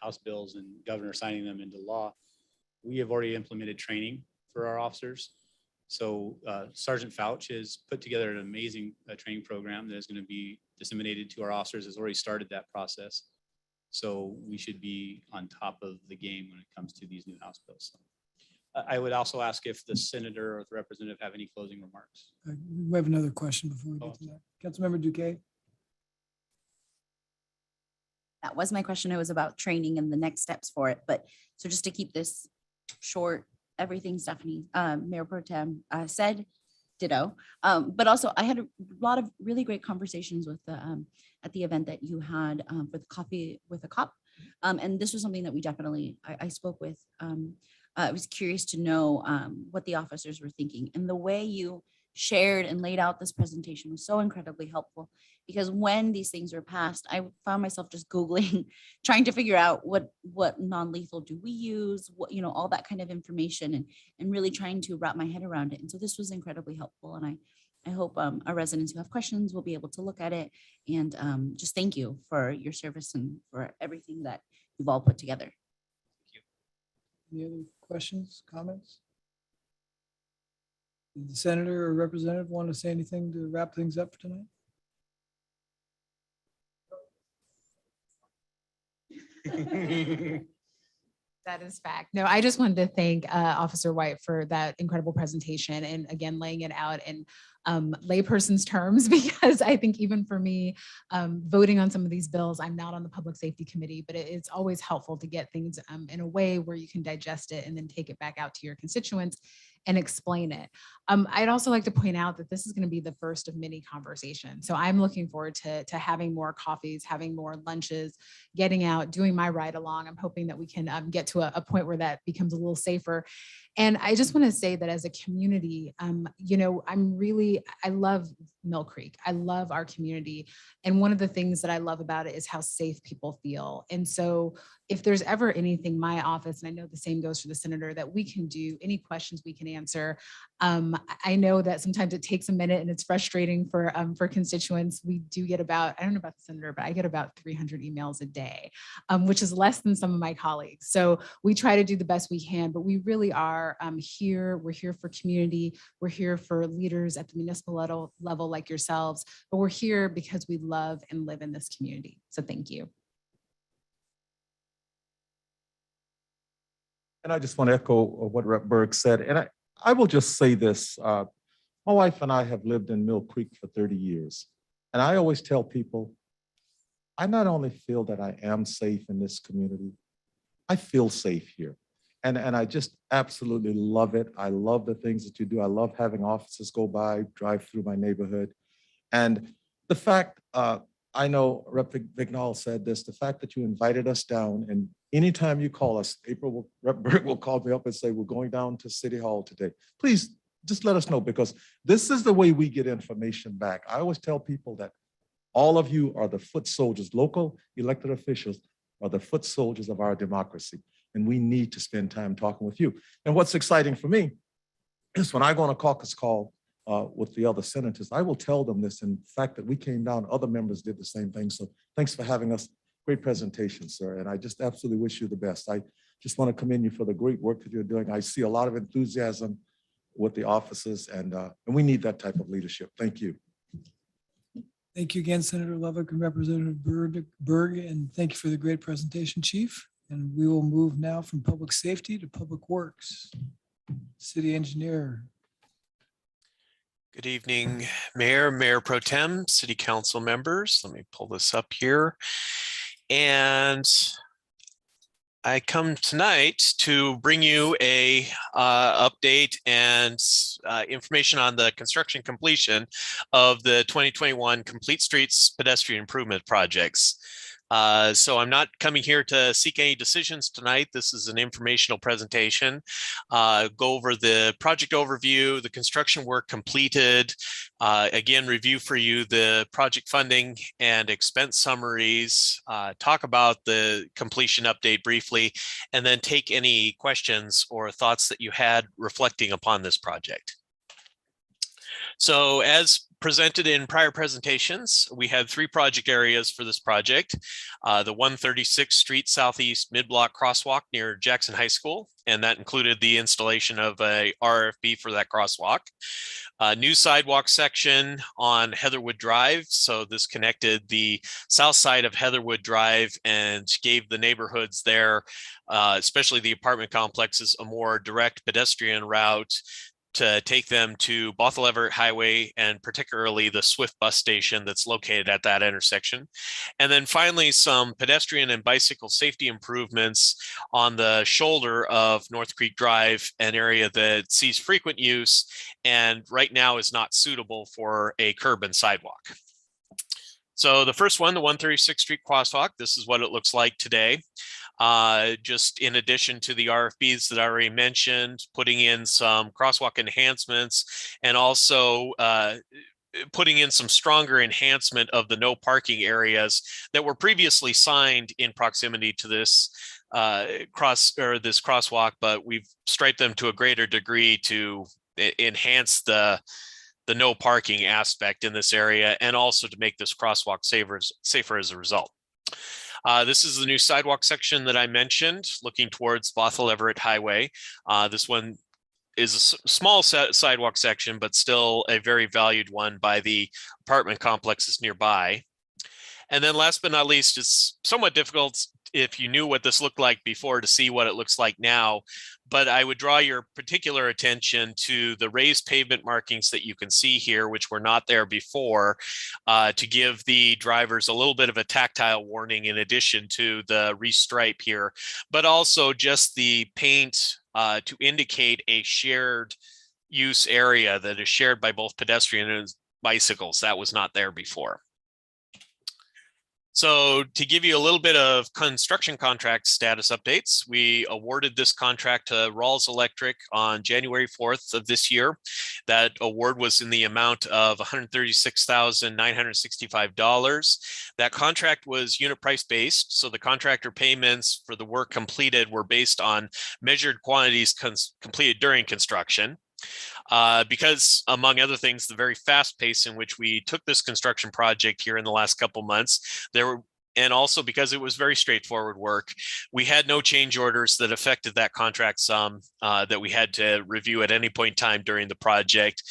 Speaker 9: House bills and governor signing them into law, we have already implemented training for our officers. So Sergeant Fouch has put together an amazing training program that is going to be disseminated to our officers, has already started that process. So we should be on top of the game when it comes to these new House bills. So, I would also ask if the senator or the representative have any closing remarks.
Speaker 1: We have another question before we get to that. Councilmember Duque.
Speaker 3: That was my question. It was about training and the next steps for it. But so just to keep this short, everything Stephanie, Mayor Pro Tem said, ditto. But also I had a lot of really great conversations with the, at the event that you had for the Coffee with a Cop. And this was something that we definitely, I spoke with. I was curious to know what the officers were thinking, and the way you shared and laid out this presentation was so incredibly helpful, because when these things were passed, I found myself just Googling, trying to figure out what non-lethal do we use, what, you know, all that kind of information, and really trying to wrap my head around it. And so this was incredibly helpful. And I hope our residents who have questions will be able to look at it. And just thank you for your service and for everything that you've all put together.
Speaker 1: Any other questions, comments? Did the senator or representative want to say anything to wrap things up for tonight?
Speaker 11: That is fact. No, I just wanted to thank Officer White for that incredible presentation, and again, laying it out in layperson's terms, because I think even for me, voting on some of these bills, I'm not on the Public Safety Committee, but it's always helpful to get things in a way where you can digest it and then take it back out to your constituents and explain it. I'd also like to point out that this is going to be the first of many conversations. So I'm looking forward to having more coffees, having more lunches, getting out, doing my ride along. I'm hoping that we can get to a point where that becomes a little safer. And I just want to say that as a community, you know, I love Mill Creek. I love our community. And one of the things that I love about it is how safe people feel. And so if there's ever anything my office, and I know the same goes for the senator, that we can do, any questions we can answer. I know that sometimes it takes a minute and it's frustrating for constituents. We do get about, I don't know about the senator, but I get about 300 emails a day, which is less than some of my colleagues. So we try to do the best we can, but we really are here. We're here for community. We're here for leaders at the municipal level like yourselves, but we're here because we love and live in this community. So thank you.
Speaker 10: And I just want to echo what Rep. Berg said. And I will just say this. My wife and I have lived in Mill Creek for 30 years. And I always tell people, I not only feel that I am safe in this community, I feel safe here. And I just absolutely love it. I love the things that you do. I love having officers go by, drive through my neighborhood. And the fact, I know Rep. Vignal said this, the fact that you invited us down, and anytime you call us, Rep. Berg will call me up and say, we're going down to City Hall today. Please just let us know, because this is the way we get information back. I always tell people that all of you are the foot soldiers. Local elected officials are the foot soldiers of our democracy. And we need to spend time talking with you. And what's exciting for me is when I go on a caucus call with the other senators, I will tell them this. In fact, that we came down, other members did the same thing. So thanks for having us. Great presentation, sir. And I just absolutely wish you the best. I just want to commend you for the great work that you're doing. I see a lot of enthusiasm with the officers, and we need that type of leadership. Thank you.
Speaker 1: Thank you again, Senator Lovick and Representative Berg, and thank you for the great presentation, Chief. And we will move now from Public Safety to Public Works. City Engineer.
Speaker 12: Good evening, Mayor Pro Tem, City Council members. Let me pull this up here. And I come tonight to bring you a update and information on the construction completion of the 2021 Complete Streets Pedestrian Improvement projects. So I'm not coming here to seek any decisions tonight. This is an informational presentation. Go over the project overview, the construction work completed, again, review for you the project funding and expense summaries, talk about the completion update briefly, and then take any questions or thoughts that you had reflecting upon this project. So as presented in prior presentations, we had 3 project areas for this project. The 136th Street Southeast Mid-Block Crosswalk near Jackson High School, and that included the installation of a RFB for that crosswalk. A new sidewalk section on Heatherwood Drive. So this connected the south side of Heatherwood Drive and gave the neighborhoods there, especially the apartment complexes, a more direct pedestrian route to take them to Bothell Everett Highway and particularly the Swift bus station that's located at that intersection. And then finally, some pedestrian and bicycle safety improvements on the shoulder of North Creek Drive, an area that sees frequent use and right now is not suitable for a curb and sidewalk. So the first one, the 136th Street crosswalk, this is what it looks like today. Just in addition to the RFBs that I already mentioned, putting in some crosswalk enhancements and also putting in some stronger enhancement of the no parking areas that were previously signed in proximity to this this crosswalk, but we've striped them to a greater degree to enhance the no parking aspect in this area and also to make this crosswalk safer as a result. This is the new sidewalk section that I mentioned, looking towards Bothell Everett Highway. This one is a small sidewalk section, but still a very valued one by the apartment complexes nearby. And then last but not least, it's somewhat difficult if you knew what this looked like before to see what it looks like now. But I would draw your particular attention to the raised pavement markings that you can see here, which were not there before, to give the drivers a little bit of a tactile warning in addition to the restripe here, but also just the paint to indicate a shared use area that is shared by both pedestrian and bicycles. That was not there before. So to give you a little bit of construction contract status updates, we awarded this contract to Rawls Electric on January 4th of this year. That award was in the amount of $136,965. That contract was unit price based. So the contractor payments for the work completed were based on measured quantities completed during construction. Because among other things, the very fast pace in which we took this construction project here in the last couple months, and also because it was very straightforward work, we had no change orders that affected that contract sum that we had to review at any point in time during the project.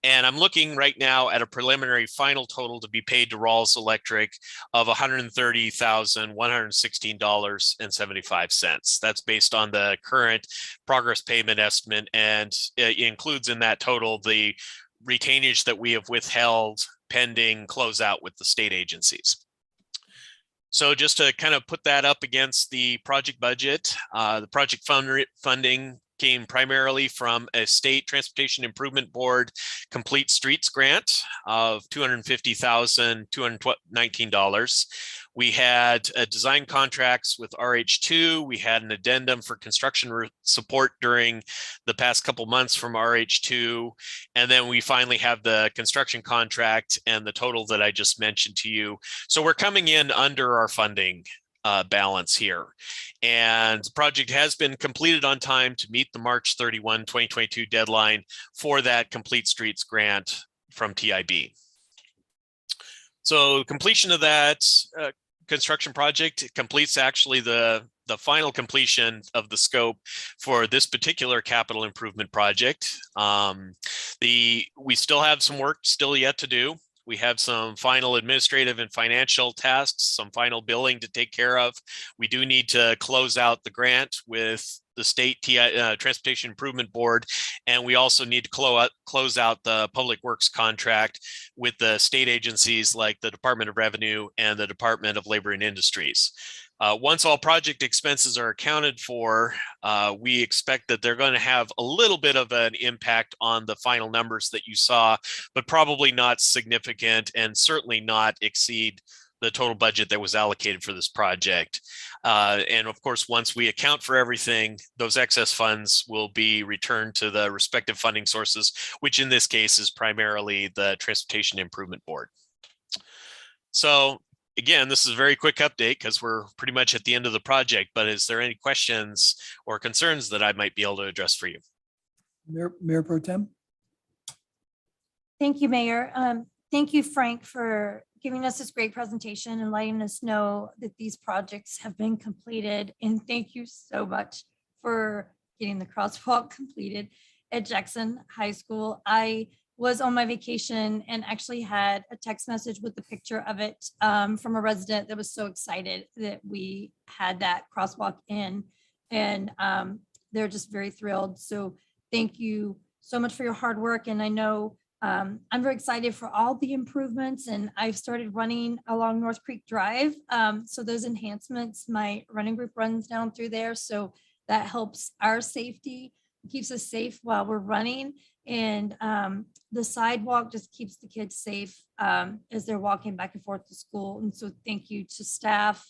Speaker 12: And I'm looking right now at a preliminary final total to be paid to Rawls Electric of $130,116.75. That's based on the current progress payment estimate, and it includes in that total the retainage that we have withheld pending closeout with the state agencies. So just to kind of put that up against the project budget, the project funding came primarily from a state transportation improvement board complete streets grant of $250,219. We had design contracts with RH2. We had an addendum for construction support during the past couple months from RH2. And then we finally have the construction contract and the total that I just mentioned to you. So we're coming in under our funding balance here. And the project has been completed on time to meet the March 31, 2022 deadline for that Complete Streets grant from TIB. So completion of that construction project completes actually the final completion of the scope for this particular capital improvement project. We still have some work still yet to do. We have some final administrative and financial tasks, some final billing to take care of. We do need to close out the grant with the state Transportation Improvement Board, and we also need to close out the public works contract with the state agencies like the Department of Revenue and the Department of Labor and Industries. Once all project expenses are accounted for, we expect that they're going to have a little bit of an impact on the final numbers that you saw, but probably not significant and certainly not exceed the total budget that was allocated for this project. And of course, once we account for everything, those excess funds will be returned to the respective funding sources, which in this case is primarily the Transportation Improvement Board. So again, this is a very quick update because we're pretty much at the end of the project, but is there any questions or concerns that I might be able to address for you?
Speaker 1: Mayor Pro Tem?
Speaker 8: Thank you, Mayor. Thank you, Frank, for giving us this great presentation and letting us know that these projects have been completed. And thank you so much for getting the crosswalk completed at Jackson High School. I was on my vacation and actually had a text message with the picture of it from a resident that was so excited that we had that crosswalk in, and they're just very thrilled. So thank you so much for your hard work. And I know I'm very excited for all the improvements, and I've started running along North Creek Drive. So those enhancements, my running group runs down through there. So that helps our safety, keeps us safe while we're running. And the sidewalk just keeps the kids safe as they're walking back and forth to school. And so thank you to staff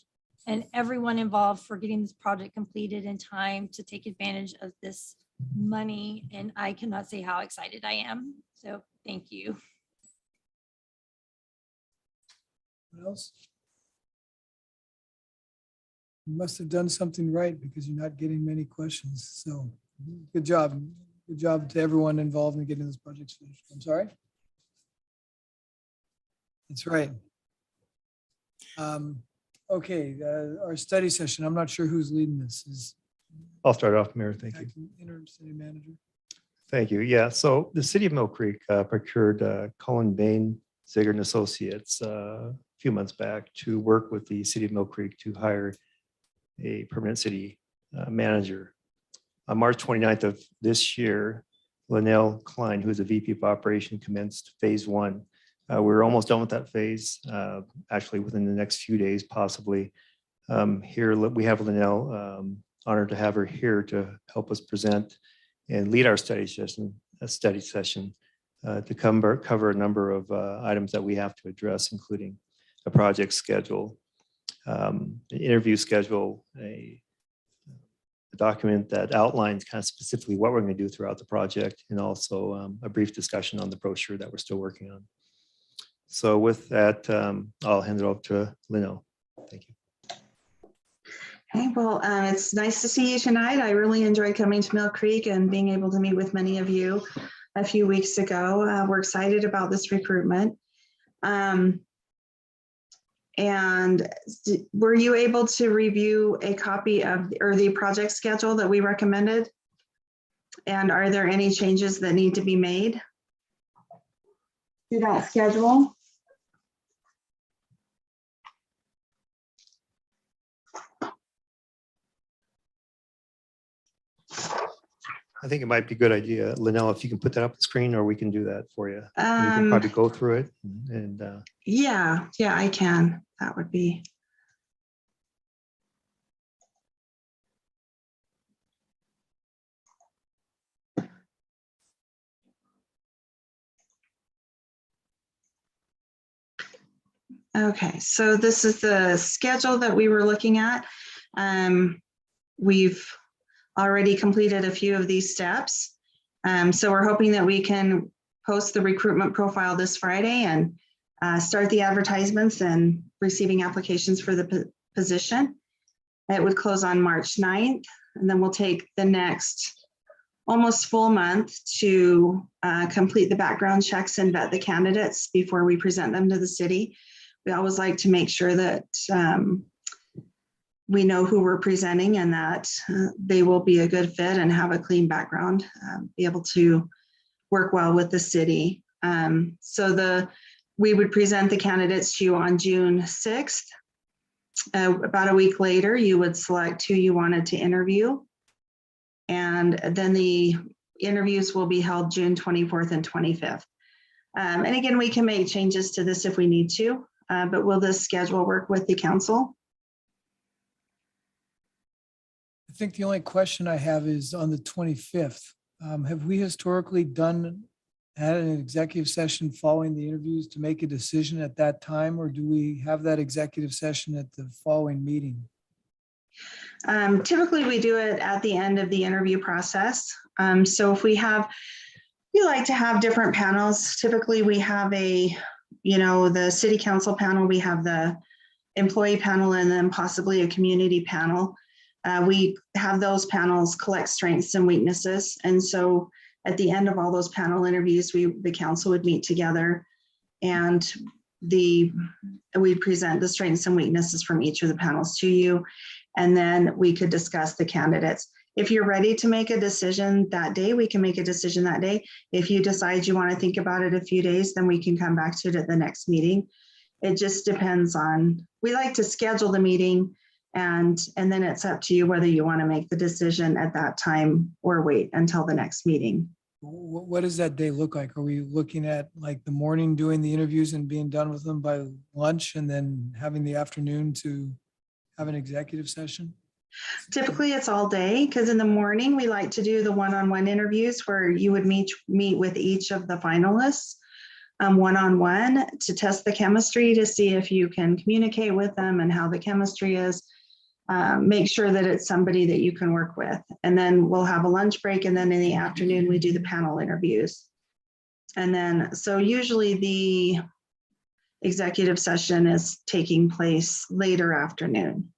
Speaker 8: and everyone involved for getting this project completed in time to take advantage of this money. And I cannot say how excited I am. So thank you.
Speaker 1: What else? You must have done something right because you're not getting many questions. So good job. Good job to everyone involved in getting this project finished. I'm sorry. That's right. Okay, our study session. I'm not sure who's leading this. Is
Speaker 13: I'll start off, Mayor. Thank you.
Speaker 1: acting interim city manager?
Speaker 13: Thank you. Yeah, so the city of Mill Creek procured Cullen Bain, Ziegler and Associates a few months back to work with the city of Mill Creek to hire a permanent city manager. On March 29th of this year, Linnell Klein, who is a VP of Operation, commenced phase 1. We're almost done with that phase, actually within the next few days, possibly. Here we have Linnell, honored to have her here to help us present and lead our study session to cover a number of items that we have to address, including a project schedule, an interview schedule, a document that outlines kind of specifically what we're going to do throughout the project, and also a brief discussion on the brochure that we're still working on. So with that, I'll hand it over to Linnell. Thank you.
Speaker 14: Hey, well, it's nice to see you tonight. I really enjoyed coming to Mill Creek and being able to meet with many of you a few weeks ago. We're excited about this recruitment. And were you able to review a copy of the project schedule that we recommended? And are there any changes that need to be made to that schedule?
Speaker 13: I think it might be a good idea, Linnell, if you can put that up on the screen, or we can do that for you. You can probably go through it and
Speaker 14: Yeah, I can. That would be. Okay, so this is the schedule that we were looking at. We've already completed a few of these steps. So we're hoping that we can post the recruitment profile this Friday and start the advertisements and receiving applications for the position. It would close on March 9th, and then we'll take the next almost full month to complete the background checks and vet the candidates before we present them to the city. We always like to make sure that we know who we're presenting and that they will be a good fit and have a clean background, be able to work well with the city. We would present the candidates to you on June 6th. About a week later, you would select who you wanted to interview. And then the interviews will be held June 24th and 25th. And again, we can make changes to this if we need to, but will this schedule work with the council?
Speaker 1: I think the only question I have is on the 25th. Have we historically had an executive session following the interviews to make a decision at that time, or do we have that executive session at the following meeting?
Speaker 14: Typically, we do it at the end of the interview process. So if we like to have different panels. Typically, we have the city council panel, we have the employee panel, and then possibly a community panel. We have those panels collect strengths and weaknesses. And so at the end of all those panel interviews, the council would meet together and we'd present the strengths and weaknesses from each of the panels to you. And then we could discuss the candidates. If you're ready to make a decision that day, we can make a decision that day. If you decide you want to think about it a few days, then we can come back to it at the next meeting. It just depends on, we like to schedule the meeting and then it's up to you whether you want to make the decision at that time or wait until the next meeting.
Speaker 1: What does that day look like? Are we looking at like the morning doing the interviews and being done with them by lunch and then having the afternoon to have an executive session?
Speaker 14: Typically, it's all day because in the morning, we like to do the one-on-one interviews where you would meet with each of the finalists one-on-one to test the chemistry to see if you can communicate with them and how the chemistry is. Make sure that it's somebody that you can work with. And then we'll have a lunch break. And then in the afternoon, we do the panel interviews. And then, so usually the executive session is taking place later afternoon.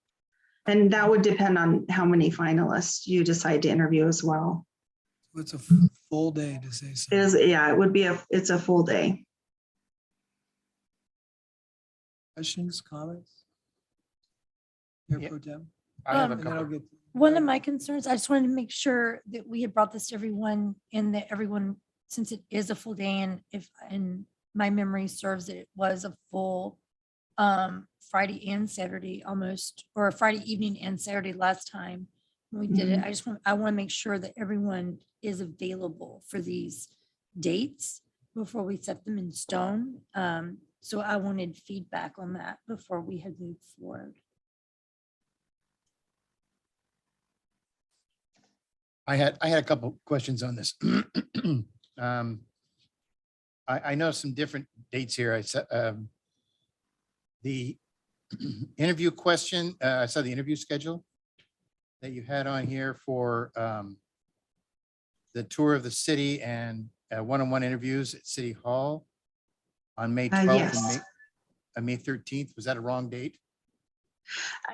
Speaker 14: And that would depend on how many finalists you decide to interview as well.
Speaker 1: It's a full day to say so.
Speaker 14: It is, yeah, it would be it's a full day.
Speaker 1: Questions, comments? Mayor
Speaker 7: Yeah.
Speaker 1: Pro Tem?
Speaker 7: I have a
Speaker 1: And then I'll
Speaker 7: couple.
Speaker 1: get.
Speaker 8: One of my concerns, I just wanted to make sure that we had brought this to everyone and that everyone, since it is a full day and if, and my memory serves that it was a full Friday and Saturday almost, or Friday evening and Saturday last time when we did it. I want to make sure that everyone is available for these dates before we set them in stone. So I wanted feedback on that before we had moved forward.
Speaker 7: I had a couple questions on this. I know some different dates here. I said the interview question. I saw the interview schedule that you had on here for the tour of the city and one-on-one interviews at City Hall on May 12th
Speaker 14: Yes.
Speaker 7: and May 13th. Was that a wrong date?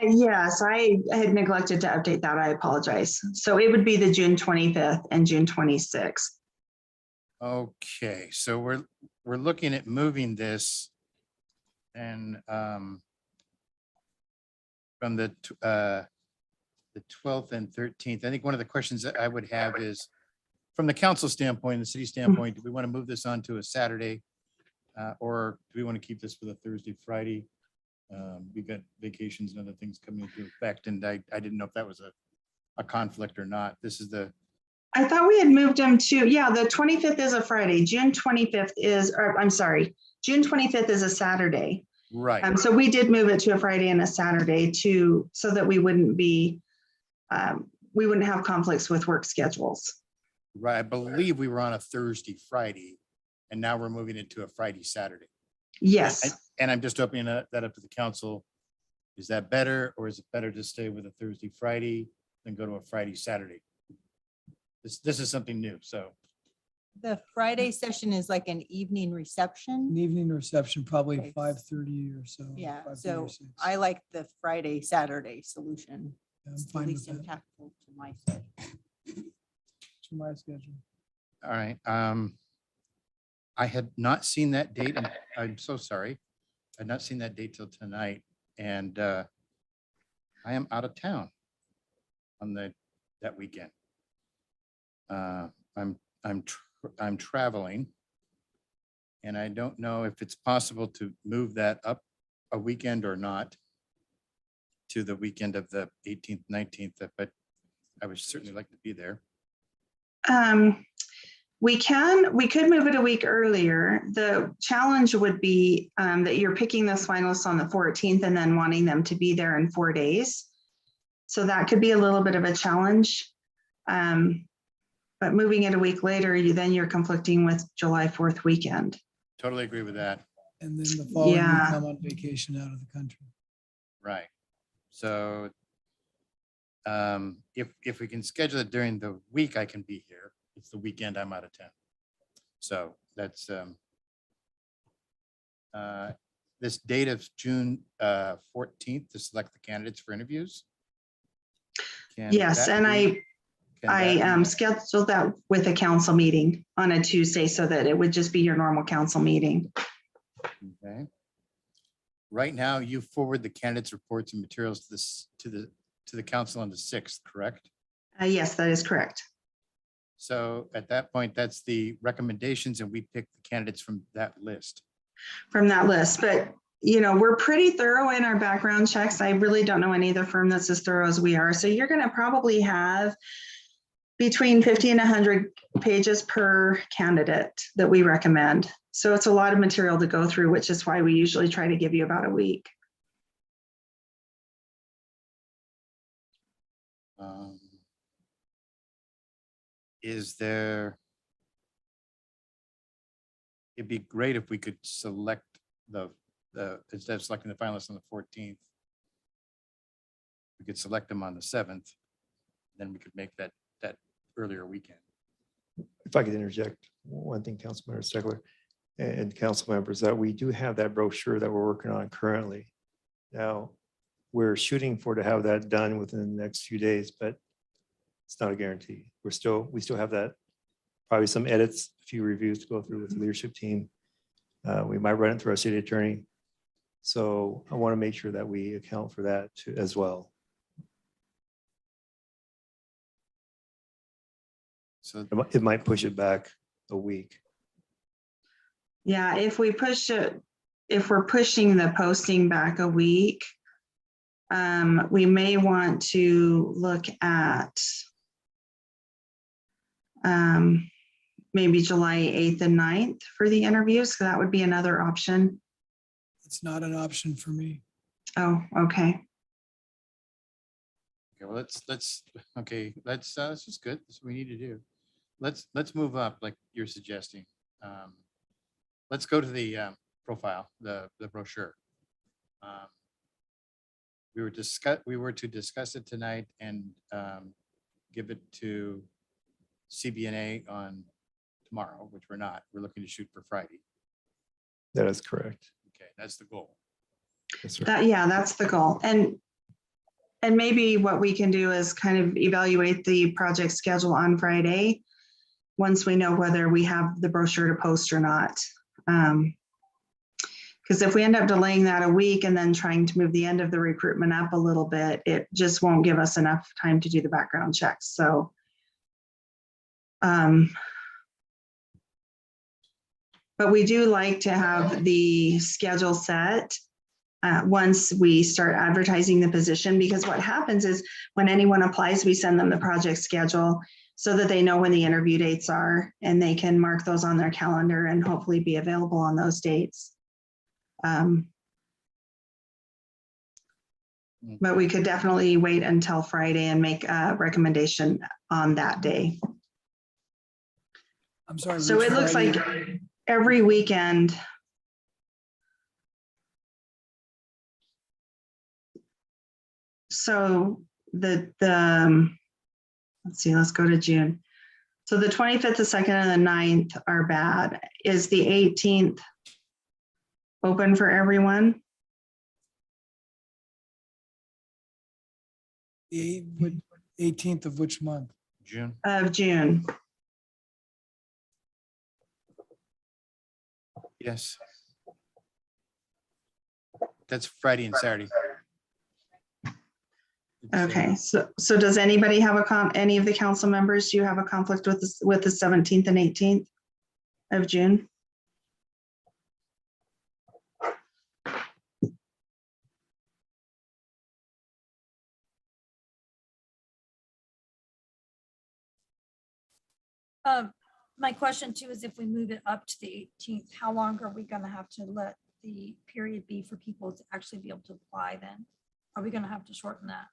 Speaker 14: Yes, I had neglected to update that. I apologize. So it would be the June 25th and June 26th.
Speaker 7: Okay, so we're looking at moving this and from the 12th and 13th. I think one of the questions that I would have is from the council standpoint, the city standpoint, do we want to move this on to a Saturday? Or do we want to keep this for the Thursday, Friday? We've got vacations and other things coming into effect, and I didn't know if that was a conflict or not. This is the,
Speaker 14: I thought we had moved them to, yeah, the 25th is a Friday. June 25th is, or I'm sorry, June 25th is a Saturday.
Speaker 7: right.
Speaker 14: So we did move it to a Friday and a Saturday so that we wouldn't have conflicts with work schedules.
Speaker 7: Right, I believe we were on a Thursday, Friday, and now we're moving it to a Friday, Saturday.
Speaker 14: Yes.
Speaker 7: And I'm just opening that up to the council. Is that better, or is it better to stay with a Thursday, Friday, than go to a Friday, Saturday? This is something new, so.
Speaker 15: The Friday session is like an evening
Speaker 1: An
Speaker 15: reception.
Speaker 1: evening reception, probably
Speaker 15: Okay.
Speaker 1: 5:30 or so.
Speaker 15: Yeah,
Speaker 1: 5:30
Speaker 15: so
Speaker 1: or 6.
Speaker 15: I like the Friday, Saturday solution.
Speaker 1: I'm
Speaker 15: It's the
Speaker 1: fine with
Speaker 15: least
Speaker 1: that.
Speaker 15: impactful to my schedule.
Speaker 1: To my schedule.
Speaker 7: All right. I had not seen that date, and I'm so sorry. I'd not seen that date till tonight, and I am out of town on that weekend. I'm traveling, and I don't know if it's possible to move that up a weekend or not to the weekend of the 18th, 19th, but I would certainly like to be there.
Speaker 14: We could move it a week earlier. The challenge would be that you're picking those finalists on the 14th and then wanting them to be there in 4 days. So that could be a little bit of a challenge. But moving it a week later, you're conflicting with July 4th weekend.
Speaker 7: Totally agree with that.
Speaker 1: And then the following week,
Speaker 14: Yeah.
Speaker 1: I'm on vacation out of the country.
Speaker 7: Right. So if we can schedule it during the week, I can be here. It's the weekend I'm out of town. So that's this date of June 14th to select the candidates for interviews. Can
Speaker 14: Yes,
Speaker 7: that
Speaker 14: and
Speaker 7: be- can that be-
Speaker 14: scheduled that with a council meeting on a Tuesday so that it would just be your normal council meeting.
Speaker 7: Okay. Right now, you forward the candidates' reports and materials to the council on the 6th, correct?
Speaker 14: Yes, that is correct.
Speaker 7: So at that point, that's the recommendations, and we pick the candidates from that list.
Speaker 14: From that list, but we're pretty thorough in our background checks. I really don't know any other firm that's as thorough as we are. So you're going to probably have between 50 and 100 pages per candidate that we recommend. So it's a lot of material to go through, which is why we usually try to give you about a week.
Speaker 7: Is there? It'd be great if we could select instead of selecting the finalists on the 14th. We could select them on the 7th. Then we could make that earlier weekend.
Speaker 13: If I could interject one thing, Councilmember Segler and council members, that we do have that brochure that we're working on currently. Now, we're shooting for to have that done within the next few days, but it's not a guarantee. We still have that, probably some edits, a few reviews to go through with the leadership team. We might run it through our city attorney. So I want to make sure that we account for that too, as well.
Speaker 7: So
Speaker 13: It might push it back a week.
Speaker 14: Yeah, if we push it, if we're pushing the posting back a week, we may want to look at maybe July 8th and 9th for the interviews. So that would be another option.
Speaker 1: It's not an option for me.
Speaker 14: Oh, okay.
Speaker 7: Okay, well, that's just good. That's what we need to do. Let's move up like you're suggesting. Let's go to the profile, the brochure. We were to discuss it tonight and give it to CBNA on tomorrow, which we're not. We're looking to shoot for Friday.
Speaker 13: That is correct.
Speaker 7: Okay, that's the goal.
Speaker 13: That's right.
Speaker 14: Yeah, that's the goal. And maybe what we can do is kind of evaluate the project schedule on Friday once we know whether we have the brochure to post or not. Because if we end up delaying that a week and then trying to move the end of the recruitment up a little bit, it just won't give us enough time to do the background checks. So but we do like to have the schedule set once we start advertising the position, because what happens is when anyone applies, we send them the project schedule so that they know when the interview dates are and they can mark those on their calendar and hopefully be available on those dates. But we could definitely wait until Friday and make a recommendation on that day.
Speaker 1: I'm sorry.
Speaker 14: So
Speaker 1: which
Speaker 14: it looks
Speaker 1: Friday?
Speaker 14: like every weekend. So let's see, let's go to June. So the 25th, the 2nd, and the 9th are bad. Is the 18th open for everyone?
Speaker 1: The 18th of which month?
Speaker 7: June.
Speaker 14: Of June.
Speaker 7: Yes. That's Friday and Saturday.
Speaker 14: Okay, so does anybody have any of the council members, do you have a conflict with the 17th and 18th of June?
Speaker 8: My question too is if we move it up to the 18th, how long are we gonna have to let the period be for people to actually be able to apply then? Are we gonna have to shorten that?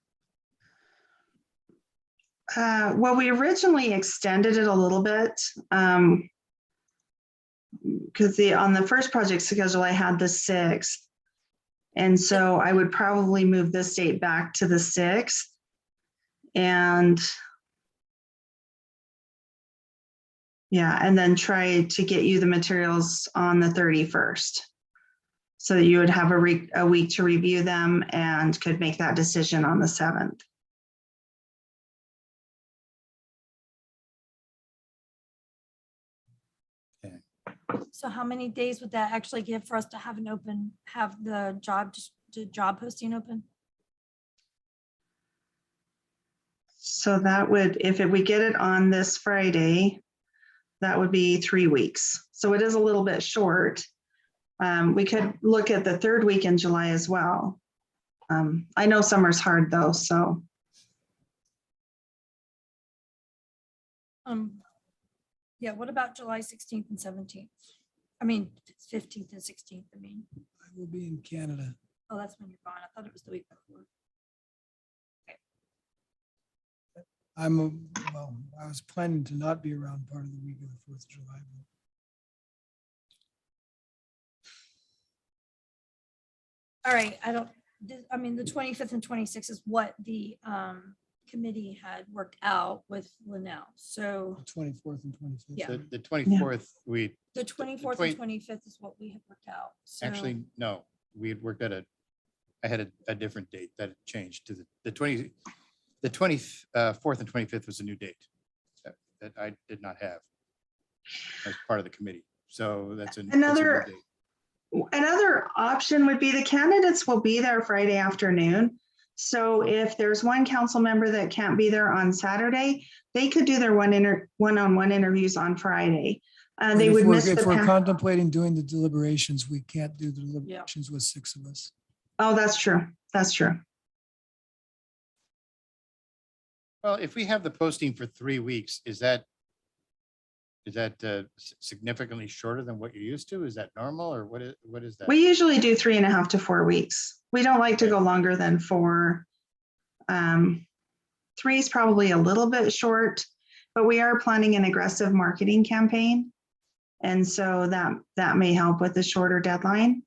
Speaker 14: Well, we originally extended it a little bit because on the first project schedule, I had the 6th. And so I would probably move this date back to the 6th. And yeah, and then try to get you the materials on the 31st. So that you would have a week to review them and could make that decision on the 7th.
Speaker 8: So how many days would that actually give for us to have the job posting open?
Speaker 14: So that would, we get it on this Friday, that would be 3 weeks. So it is a little bit short. We could look at the 3rd week in July as well. I know summer's hard though, so.
Speaker 8: Yeah, what about July 16th and 17th? I mean, 15th and 16th, I mean.
Speaker 1: I will be in Canada.
Speaker 8: Oh, that's when you're gone. I thought it was the week before.
Speaker 1: Well, I was planning to not be around part of the week of the 4th of July.
Speaker 8: All right, I mean, the 25th and 26th is what the committee had worked out with Linnell. So
Speaker 1: The 24th and 25th.
Speaker 8: Yeah.
Speaker 7: The 24th, we,
Speaker 8: the 24th and 25th is what we had worked out. So
Speaker 7: actually, no, we had worked at I had a different date that had changed to the 24th and 25th was a new date that I did not have as part of the committee. So that's a new
Speaker 14: Another
Speaker 7: date.
Speaker 14: Another option would be the candidates will be there Friday afternoon. So if there's one council member that can't be there on Saturday, they could do their one-on-one interviews on Friday. They
Speaker 1: If
Speaker 14: would
Speaker 1: we're-
Speaker 14: miss
Speaker 1: If
Speaker 14: the.
Speaker 1: we're contemplating doing the deliberations, we can't do the deliberations with 6 of us.
Speaker 14: Oh, that's true. That's true.
Speaker 7: Well, if we have the posting for 3 weeks, is that significantly shorter than what you're used to? Is that normal or what is that?
Speaker 14: We usually do 3.5 to 4 weeks. We don't like to go longer than 4. 3 is probably a little bit short, but we are planning an aggressive marketing campaign. And so that may help with the shorter deadline.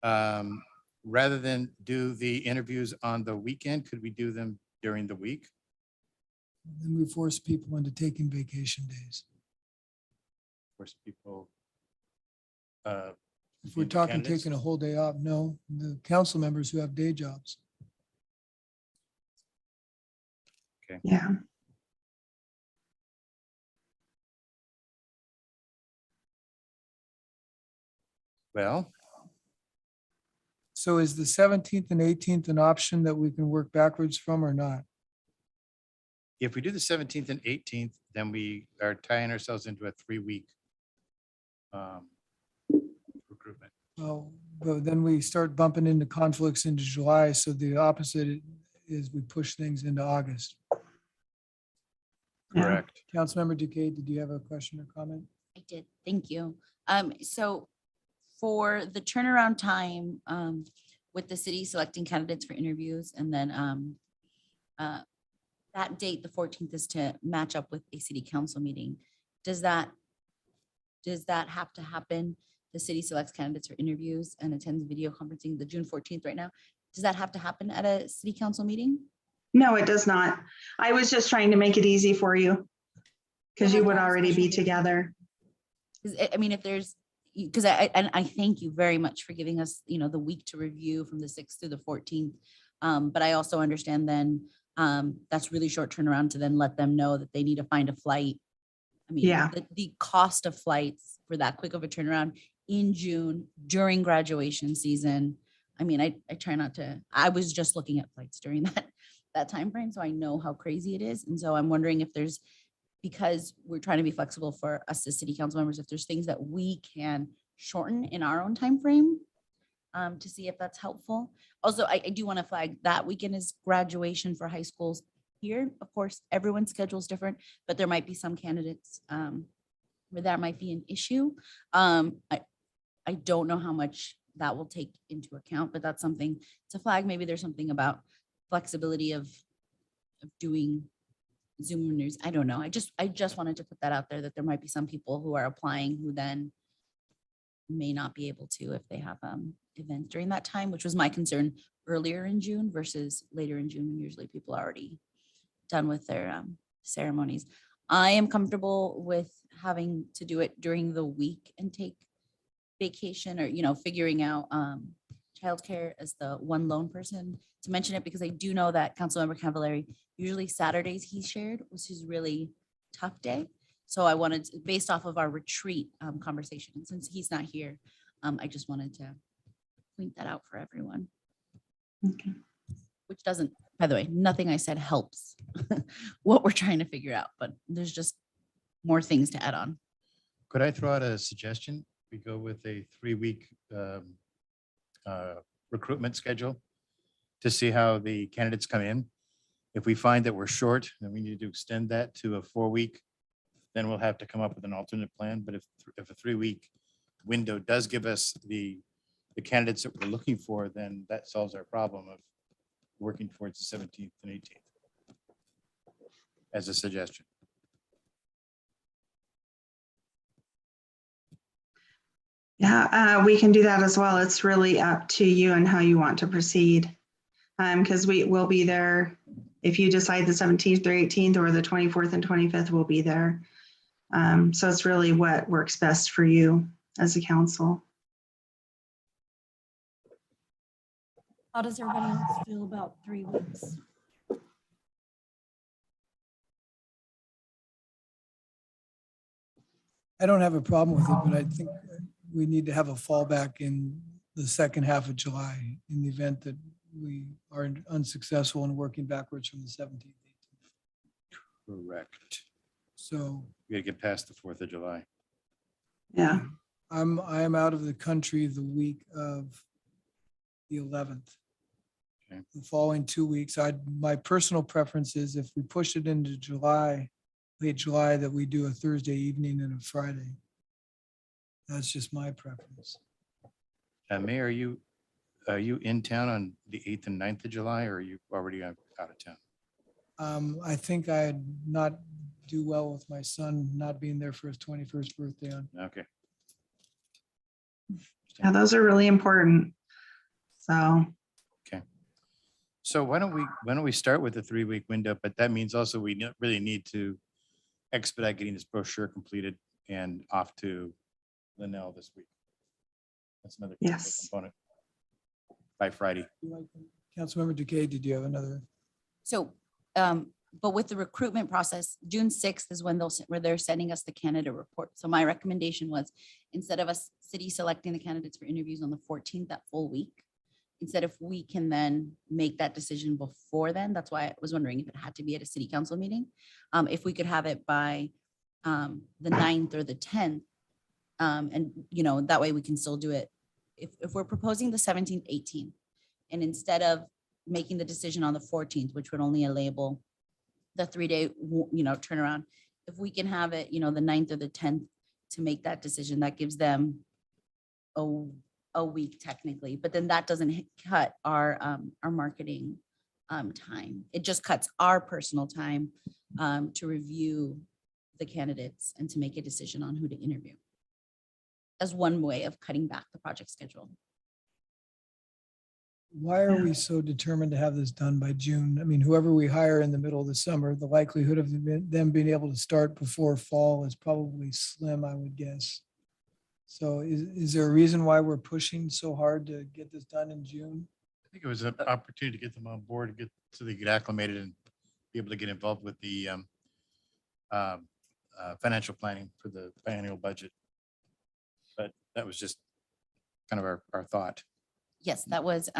Speaker 7: Rather than do the interviews on the weekend, could we do them during the week?
Speaker 1: Then we force people into taking vacation days.
Speaker 7: Force people.
Speaker 1: If we're
Speaker 7: into
Speaker 1: talking
Speaker 7: candidates?
Speaker 1: taking a whole day off, no, the council members who have day jobs.
Speaker 14: Yeah.
Speaker 7: Well,
Speaker 1: So is the 17th and 18th an option that we can work backwards from or not?
Speaker 7: if we do the 17th and 18th, then we are tying ourselves into a 3-week recruitment.
Speaker 1: Well, but then we start bumping into conflicts into July. So the opposite is we push things into August.
Speaker 14: Yeah.
Speaker 7: Correct.
Speaker 1: Councilmember Duque, did you have a question or comment?
Speaker 3: I did, thank you. So for the turnaround time, with the city selecting candidates for interviews and then, that date, the 14th, is to match up with a city council meeting. Does that have to happen? The city selects candidates for interviews and attends video conferencing, the June 14th right now. Does that have to happen at a city council meeting?
Speaker 14: No, it does not. I was just trying to make it easy for you because you would already be together.
Speaker 3: 'Cause I mean, if there's, because I thank you very much for giving us, the week to review from the 6th through the 14th. But I also understand then that's really short turnaround to then let them know that they need to find a flight. I mean,
Speaker 14: Yeah.
Speaker 3: the cost of flights for that quick of a turnaround in June during graduation season. I mean, I try not to, I was just looking at flights during that time frame, so I know how crazy it is. And so I'm wondering if there's, because we're trying to be flexible for us as city council members, if there's things that we can shorten in our own time frame, to see if that's helpful. Also, I do want to flag that weekend is graduation for high schools here. Of course, everyone's schedule is different, but there might be some candidates where that might be an issue. I don't know how much that will take into account, but that's something to flag. Maybe there's something about flexibility of doing Zoom news. I don't know. I just wanted to put that out there, that there might be some people who are applying who then may not be able to if they have events during that time, which was my concern earlier in June versus later in June. Usually people are already done with their ceremonies. I am comfortable with having to do it during the week and take vacation or, figuring out childcare as the one lone person to mention it, because I do know that Councilmember Cavallari, usually Saturdays he shared was his really tough day. So I wanted to, based off of our retreat conversation, and since he's not here, I just wanted to point that out for everyone.
Speaker 14: Okay.
Speaker 3: Which doesn't, by the way, nothing I said helps what we're trying to figure out, but there's just more things to add on.
Speaker 7: Could I throw out a suggestion? We go with a 3-week recruitment schedule to see how the candidates come in. If we find that we're short, then we need to extend that to a 4-week. Then we'll have to come up with an alternate plan. But if a 3-week window does give us the candidates that we're looking for, then that solves our problem of working towards the 17th and 18th as a suggestion.
Speaker 14: Yeah, we can do that as well. It's really up to you and how you want to proceed. Because we will be there. If you decide the 17th or 18th or the 24th and 25th, we'll be there. So it's really what works best for you as a council.
Speaker 8: How does everybody else feel about 3 weeks?
Speaker 1: I don't have a problem with it, but I think we need to have a fallback in the second half of July in the event that we are unsuccessful in working backwards from the 17th.
Speaker 7: Correct.
Speaker 1: So
Speaker 7: We gotta get past the 4th of July.
Speaker 14: Yeah.
Speaker 1: I am out of the country the week of the 11th.
Speaker 7: Okay.
Speaker 1: The following 2 weeks, my personal preference is if we push it into July, late July, that we do a Thursday evening and a Friday. That's just my preference.
Speaker 7: May, are you in town on the 8th and 9th of July, or are you already out of town?
Speaker 1: I think I'd not do well with my son not being there for his 21st birthday on.
Speaker 7: Okay.
Speaker 14: Yeah, those are really important. So
Speaker 7: So why don't we start with the 3-week window, but that means also we really need to expedite getting this brochure completed and off to Linnell this week. That's another critical
Speaker 14: Yes.
Speaker 7: component by Friday.
Speaker 1: Councilmember Duque, did you have another?
Speaker 3: So, but with the recruitment process, June 6th is when they're sending us the candidate report. So my recommendation was, instead of us city selecting the candidates for interviews on the 14th, that full week, instead if we can then make that decision before then. That's why I was wondering if it had to be at a city council meeting. If we could have it by the 9th or the 10th. And that way we can still do it. If we're proposing the 17th, 18th, and instead of making the decision on the 14th, which would only enable the 3-day, turnaround, if we can have it, the 9th or the 10th to make that decision, that gives them a week technically, but then that doesn't cut our marketing time. It just cuts our personal time to review the candidates and to make a decision on who to interview, as one way of cutting back the project schedule.
Speaker 1: Why are we so determined to have this done by June? I mean, whoever we hire in the middle of the summer, the likelihood of them being able to start before fall is probably slim, I would guess. So is there a reason why we're pushing so hard to get this done in June?
Speaker 7: I think it was an opportunity to get them on board, so they get acclimated and be able to get involved with the financial planning for the biennial budget. But that was just kind of our thought.
Speaker 3: Yes, that was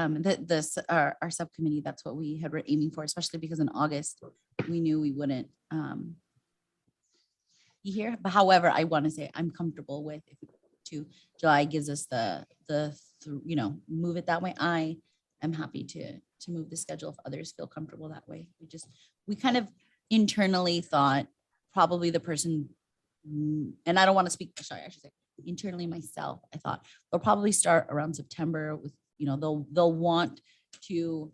Speaker 3: our subcommittee. That's what we had were aiming for, especially because in August, we knew we wouldn't be here. But however, I want to say I'm comfortable with if to July gives us the move it that way. I am happy to move the schedule if others feel comfortable that way. We kind of internally thought probably the person, and I don't want to speak, sorry, I should say internally myself, I thought they'll probably start around September with, they'll want to,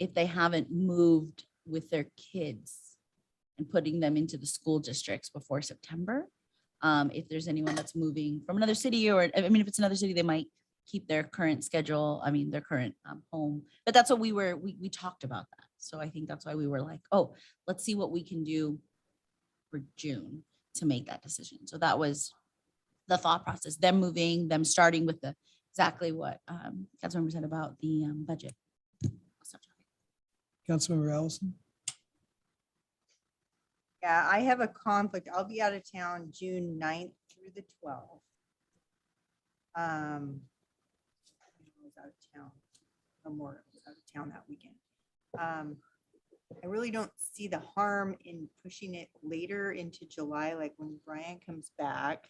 Speaker 3: if they haven't moved with their kids and putting them into the school districts before September. If there's anyone that's moving from another city, or I mean, if it's another city, they might keep their current schedule, their current home. But that's what we talked about that. So I think that's why we were like, oh, let's see what we can do for June to make that decision. So that was the thought process, them moving, them starting with exactly what Councilmember said about the budget.
Speaker 1: Councilmember Allison?
Speaker 15: Yeah, I have a conflict. I'll be out of town June 9th through the 12th. I was out of town. Memorial was out of town that weekend. I really don't see the harm in pushing it later into July, like when Brian comes back.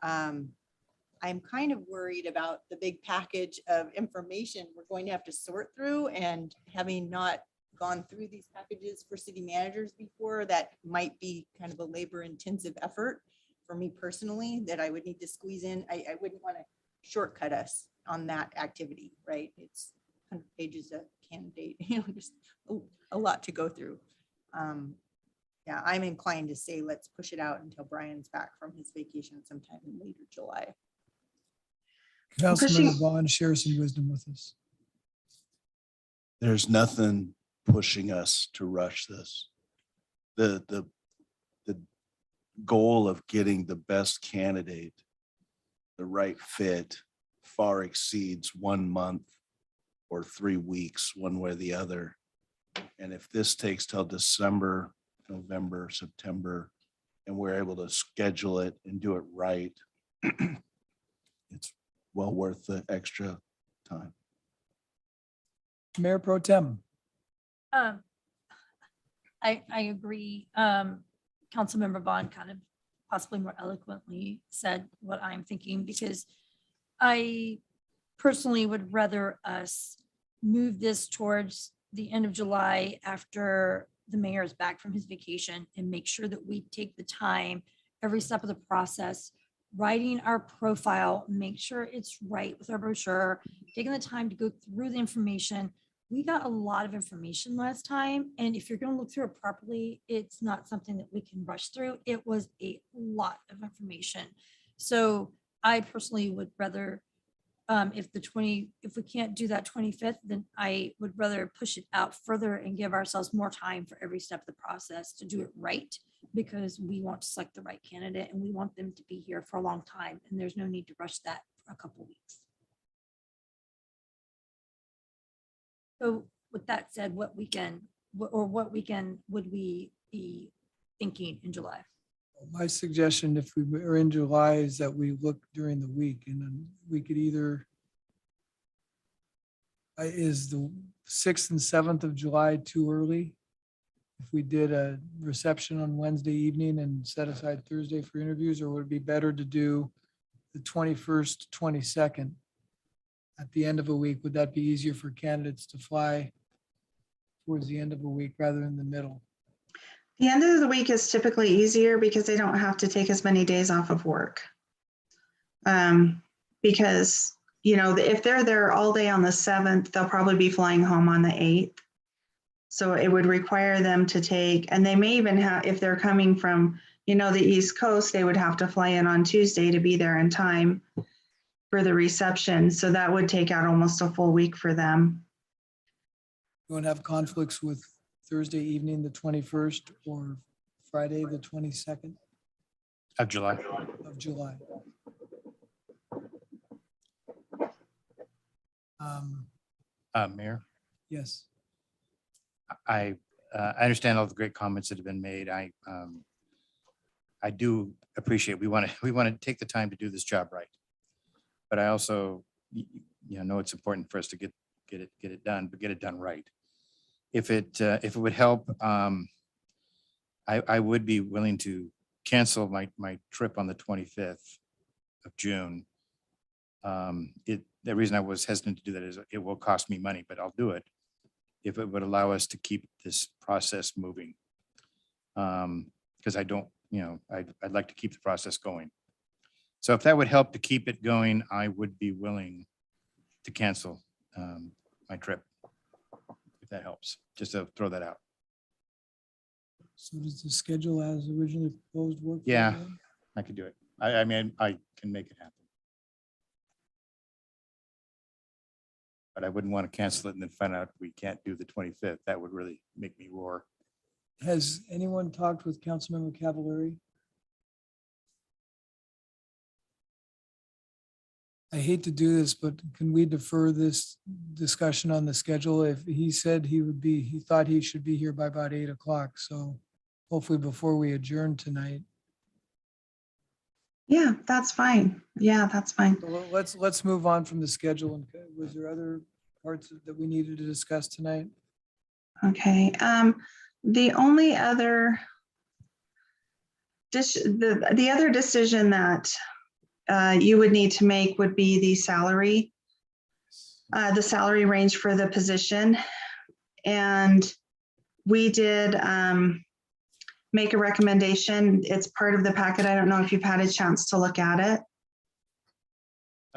Speaker 15: I'm kind of worried about the big package of information we're going to have to sort through, and having not gone through these packages for city managers before, that might be kind of a labor intensive effort for me personally, that I would need to squeeze in. I wouldn't want to shortcut us on that activity, right? It's 100 pages of candidate, just a lot to go through. Yeah, I'm inclined to say, let's push it out until Brian's back from his vacation sometime in later July.
Speaker 1: Councilmember Bond, share some wisdom with us.
Speaker 6: There's nothing pushing us to rush this. The goal of getting the best candidate, the right fit, far exceeds 1 month or 3 weeks, one way or the other. And if this takes till December, November, September, and we're able to schedule it and do it right, it's well worth the extra time.
Speaker 1: Mayor Pro Tem.
Speaker 8: I agree. Councilmember Bond kind of possibly more eloquently said what I'm thinking, because I personally would rather us move this towards the end of July after the mayor is back from his vacation, and make sure that we take the time every step of the process, writing our profile, make sure it's right with our brochure, taking the time to go through the information. We got a lot of information last time, and if you're going to look through it properly, it's not something that we can rush through. It was a lot of information. So I personally would rather, if we can't do that 25th, then I would rather push it out further and give ourselves more time for every step of the process to do it right, because we want to select the right candidate and we want them to be here for a long time, and there's no need to rush that for a couple of weeks. So with that said, what weekend would we be thinking in July?
Speaker 1: My suggestion, if we are in July, is that we look during the week, and then we could either, is the 6th and 7th of July too early? If we did a reception on Wednesday evening and set aside Thursday for interviews, or would it be better to do the 21st, 22nd at the end of a week? Would that be easier for candidates to fly towards the end of a week rather than the middle?
Speaker 14: The end of the week is typically easier because they don't have to take as many days off of work. Because, if they're there all day on the 7th, they'll probably be flying home on the 8th. So it would require them to take, and they may even have, if they're coming from, the East Coast, they would have to fly in on Tuesday to be there in time for the reception. So that would take out almost a full week for them.
Speaker 1: You won't have conflicts with Thursday evening, the 21st, or Friday, the 22nd
Speaker 7: Of July.
Speaker 1: of July.
Speaker 7: Mayor,
Speaker 1: Yes.
Speaker 7: I understand all the great comments that have been made. I do appreciate, we want to take the time to do this job right. But I also, know it's important for us to get it done, but get it done right. If it would help, I would be willing to cancel my trip on the 25th of June. The reason I was hesitant to do that is it will cost me money, but I'll do it if it would allow us to keep this process moving. Because I don't, I'd like to keep the process going. So if that would help to keep it going, I would be willing to cancel my trip, if that helps, just to throw that out.
Speaker 1: So does the schedule as originally proposed work? for
Speaker 7: Yeah.
Speaker 1: everyone?
Speaker 7: I could do it. I mean, I can make it happen. But I wouldn't want to cancel it and then find out we can't do the 25th. That would really make me roar.
Speaker 1: Has anyone talked with Councilmember Cavallari? I hate to do this, but can we defer this discussion on the schedule? If he said he thought he should be here by about 8 o'clock. So hopefully before we adjourn tonight.
Speaker 14: Yeah, that's fine. Yeah, that's fine.
Speaker 1: So let's move on from the schedule. And was there other parts that we needed to discuss tonight?
Speaker 14: Okay. The only other the other decision that you would need to make would be the salary range for the position. And we did make a recommendation. It's part of the packet. I don't know if you've had a chance to look at it.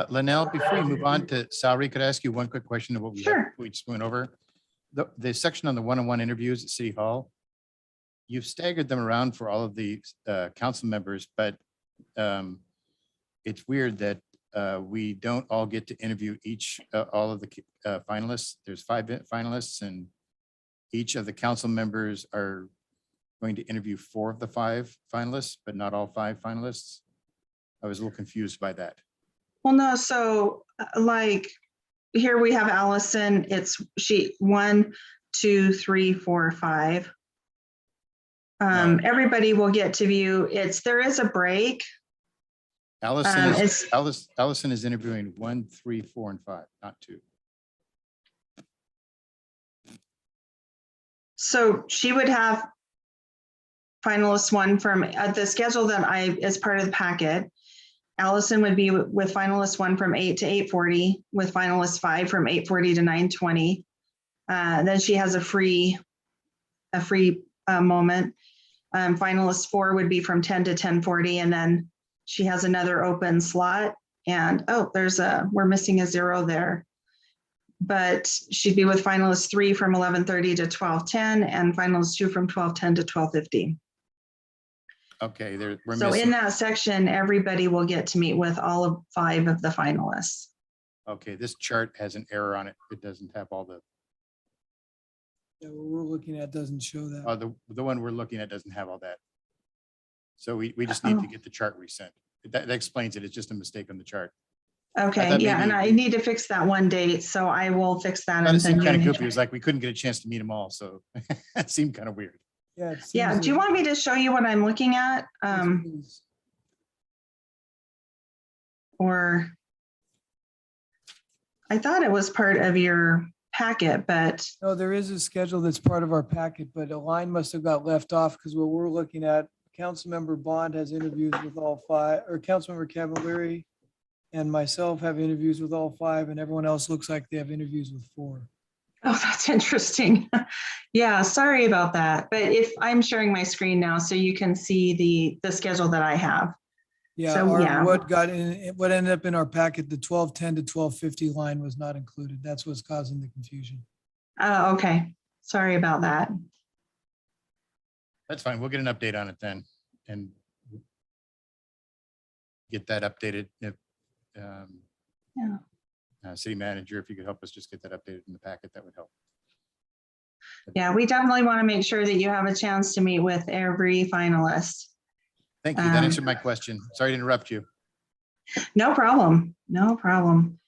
Speaker 7: Linnell, before you move on to salary, could I ask you one quick question of what
Speaker 14: Sure.
Speaker 7: we just went over? The section on the one-on-one interviews at City Hall, you've staggered them around for all of the council members, but it's weird that we don't all get to interview all of the finalists. There's 5 finalists, and each of the council members are going to interview 4 of the 5 finalists, but not all 5 finalists. I was a little confused by that.
Speaker 14: Well, no, so like here we have Allison. It's 1, 2, 3, 4, 5.
Speaker 7: No.
Speaker 14: Everybody will get to view. There is a break.
Speaker 7: Allison is interviewing 1, 3, 4, and 5, not 2.
Speaker 14: So she would have finalist 1 from the schedule that is part of the packet. Allison would be with finalist 1 from 8 to 8:40, with finalist 5 from 8:40 to 9:20. Then she has a free moment. Finalist 4 would be from 10 to 10:40, and then she has another open slot. And we're missing a 0 there. But she'd be with finalist 3 from 11:30 to 12:10, and finalist 2 from 12:10 to 12:50.
Speaker 7: Okay, we're
Speaker 14: So
Speaker 7: missing.
Speaker 14: in that section, everybody will get to meet with all of 5 of the finalists.
Speaker 7: Okay, this chart has an error on it. It doesn't have all the,
Speaker 1: Yeah, what we're looking at doesn't show that.
Speaker 7: the one we're looking at doesn't have all that. So we just need to get the chart resent. That explains it. It's just a mistake on the chart.
Speaker 14: Okay,
Speaker 7: thought
Speaker 14: yeah,
Speaker 7: maybe
Speaker 14: and I need to fix that one date, so I will fix that.
Speaker 7: That
Speaker 14: And
Speaker 7: seemed
Speaker 14: send
Speaker 7: kind of
Speaker 14: you.
Speaker 7: goofy. It was like we couldn't get a chance to meet them all, so it seemed kind of weird.
Speaker 1: Yeah. it
Speaker 14: Yeah,
Speaker 1: seems
Speaker 14: do you
Speaker 1: that-
Speaker 14: want me to show you what I'm looking at?
Speaker 1: Yes, please.
Speaker 14: Or I thought it was part of your packet, but
Speaker 1: No, there is a schedule that's part of our packet, but a line must have got left off because what we're looking at, Councilmember Bond has interviews with all 5, or Councilmember Cavallari and myself have interviews with all 5, and everyone else looks like they have interviews with 4.
Speaker 14: oh, that's interesting. Yeah, sorry about that. But if I'm sharing my screen now, so you can see the schedule that I have.
Speaker 1: Yeah,
Speaker 14: So, yeah.
Speaker 1: what ended up in our packet, the 12:10 to 12:50 line was not included. That's what's causing the confusion.
Speaker 14: Oh, okay. Sorry about that.
Speaker 7: That's fine. We'll get an update on it then and get that updated. If,
Speaker 14: Yeah.
Speaker 7: City manager, if you could help us just get that updated in the packet, that would help.
Speaker 14: Yeah, we definitely want to make sure that you have a chance to meet with every finalist.
Speaker 7: Thank you. That answered my question. Sorry to interrupt you.
Speaker 14: No problem, no problem.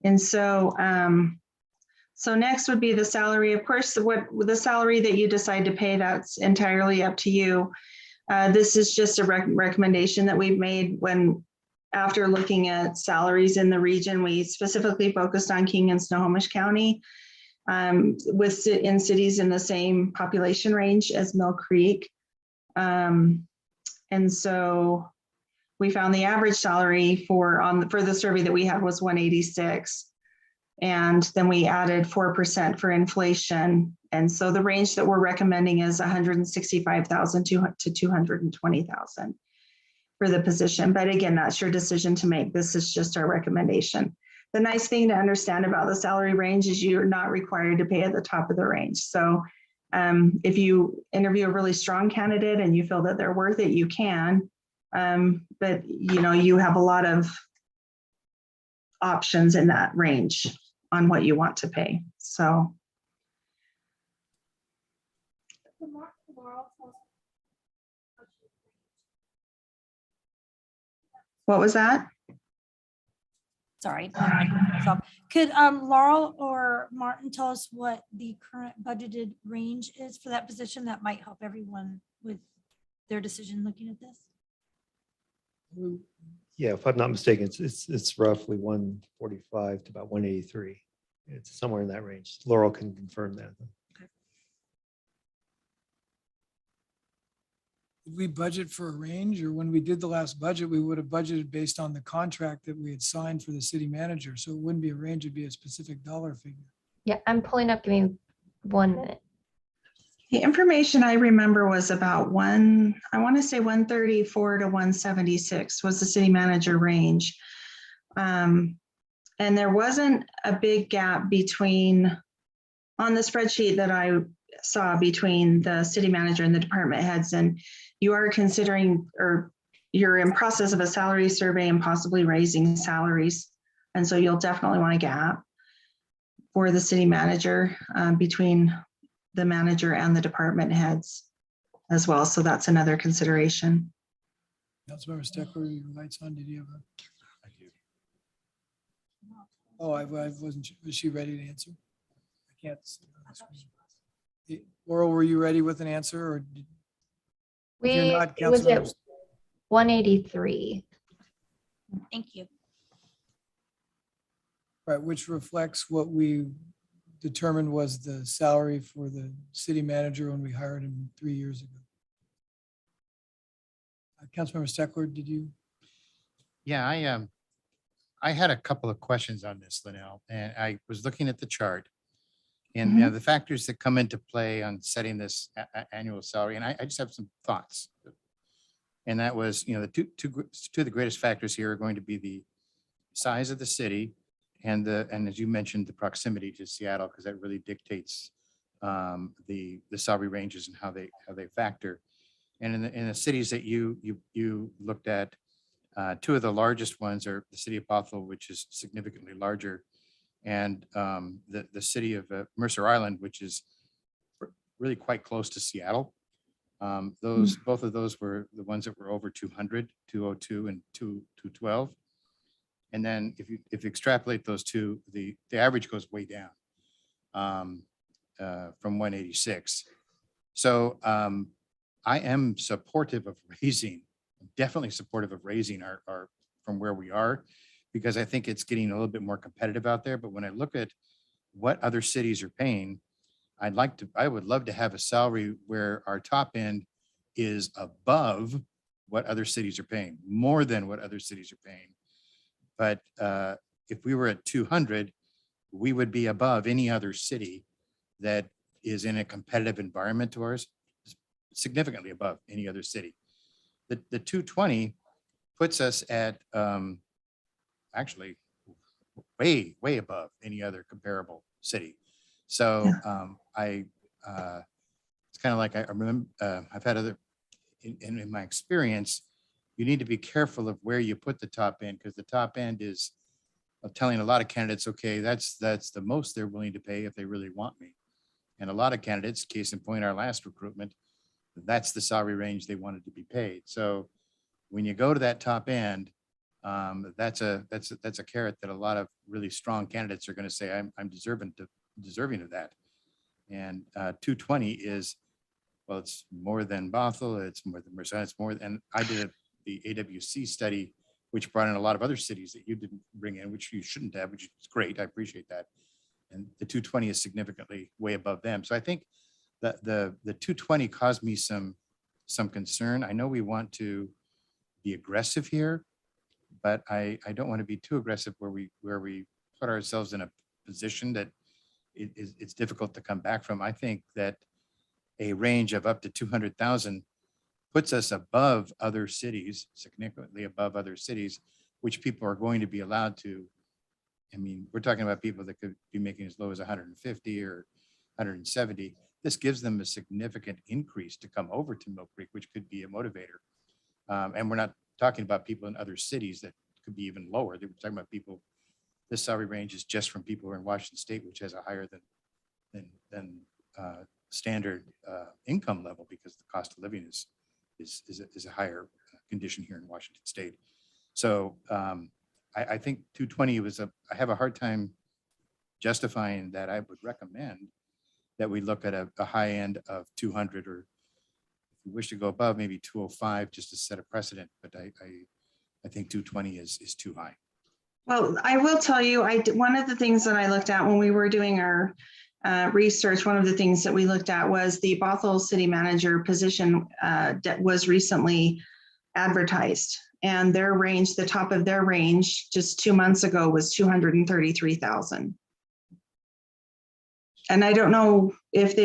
Speaker 14: And so, so next would be the salary. Of course, the salary that you decide to pay, that's entirely up to you. This is just a recommendation that we've made after looking at salaries in the region. We specifically focused on King and Snohomish County, in cities in the same population range as Mill Creek. And so we found the average salary for the survey that we had was 186. And then we added 4% for inflation. And so the range that we're recommending is 165,000 to 220,000 for the position. But again, that's your decision to make. This is just our recommendation. The nice thing to understand about the salary range is you're not required to pay at the top of the range. So if you interview a really strong candidate and you feel that they're worth it, you can. But you have a lot of options in that range on what you want to pay. So. What was that?
Speaker 8: Sorry. Could Laurel or Martin tell us what the current budgeted range is for that position? That might help everyone with their decision looking at this.
Speaker 13: Yeah, if I'm not mistaken, it's roughly 145 to about 183. It's somewhere in that range. Laurel can confirm that.
Speaker 1: Did we budget for a range, or when we did the last budget, we would have budgeted based on the contract that we had signed for the city manager. So it wouldn't be a range, it'd be a specific dollar figure.
Speaker 16: Yeah, I'm pulling up. Give me 1 minute.
Speaker 14: The information I remember was about I want to say 134 to 176 was the city manager range. And there wasn't a big gap on the spreadsheet that I saw between the city manager and the department heads. And you are considering, or you're in process of a salary survey and possibly raising salaries. And so you'll definitely want a gap for the city manager between the manager and the department heads as well. So that's another consideration.
Speaker 1: Councilmember Steckler, your light's on. Did you have a? Oh, I wasn't, was she ready to answer? I can't. See her on the screen. Laurel, were you ready with an answer or? If you're not,
Speaker 16: It was at
Speaker 1: Councilmember
Speaker 16: 183.
Speaker 3: Thank you.
Speaker 1: Right, which reflects what we determined was the salary for the city manager when we hired him 3 years ago. Councilmember Steckler, did you?
Speaker 7: Yeah, I had a couple of questions on this, Linnell, and I was looking at the chart. And you know, the factors that come into play on setting this annual salary, and I just have some thoughts. And that was, you know, the two of the greatest factors here are going to be the size of the city and as you mentioned, the proximity to Seattle, because that really dictates the salary ranges and how they factor. And in the cities that you looked at, two of the largest ones are the city of Bothell, which is significantly larger, and the city of Mercer Island, which is really quite close to Seattle. Both of those were the ones that were over 200, 202 and 212. And then if you extrapolate those two, the average goes way down from 186. So I am supportive of definitely supportive of raising our from where we are, because I think it's getting a little bit more competitive out there. But when I look at what other cities are paying, I would love to have a salary where our top end is above what other cities are paying, more than what other cities are paying. But if we were at 200, we would be above any other city that is in a competitive environment to ours, significantly above any other city. The 220 puts us at actually way above any other comparable city. So it's kind of like I remember I've had other in my experience, you need to be careful of where you put the top end, because the top end is telling a lot of candidates, okay, that's the most they're willing to pay if they really want me. And a lot of candidates, case in point, our last recruitment, that's the salary range they wanted to be paid. So when you go to that top end, that's a carrot that a lot of really strong candidates are going to say, I'm deserving of that. And 220 is, well, it's more than Bothell, it's more than Mercer, it's more than, I did the AWC study, which brought in a lot of other cities that you didn't bring in, which you shouldn't have, which is great. I appreciate that. And the 220 is significantly way above them. So I think that the 220 caused me some concern. I know we want to be aggressive here, but I don't want to be too aggressive where we put ourselves in a position that it's difficult to come back from. I think that a range of up to 200,000 puts us above other cities, significantly above other cities, which people are going to be allowed to. I mean, we're talking about people that could be making as low as 150 or 170. This gives them a significant increase to come over to Mill Creek, which could be a motivator. And we're not talking about people in other cities that could be even lower. We're talking about people, this salary range is just from people who are in Washington State, which has a higher than standard income level, because the cost of living is a higher condition here in Washington State. So I think 220 I have a hard time justifying that. I would recommend that we look at a high end of 200, or if you wish to go above, maybe 205, just to set a precedent. But I think 220 is too high.
Speaker 14: Well, I will tell you, one of the things that I looked at when we were doing our research, one of the things that we looked at was the Bothell city manager position that was recently advertised, and their range, the top of their range just 2 months ago was 233,000. And I don't know if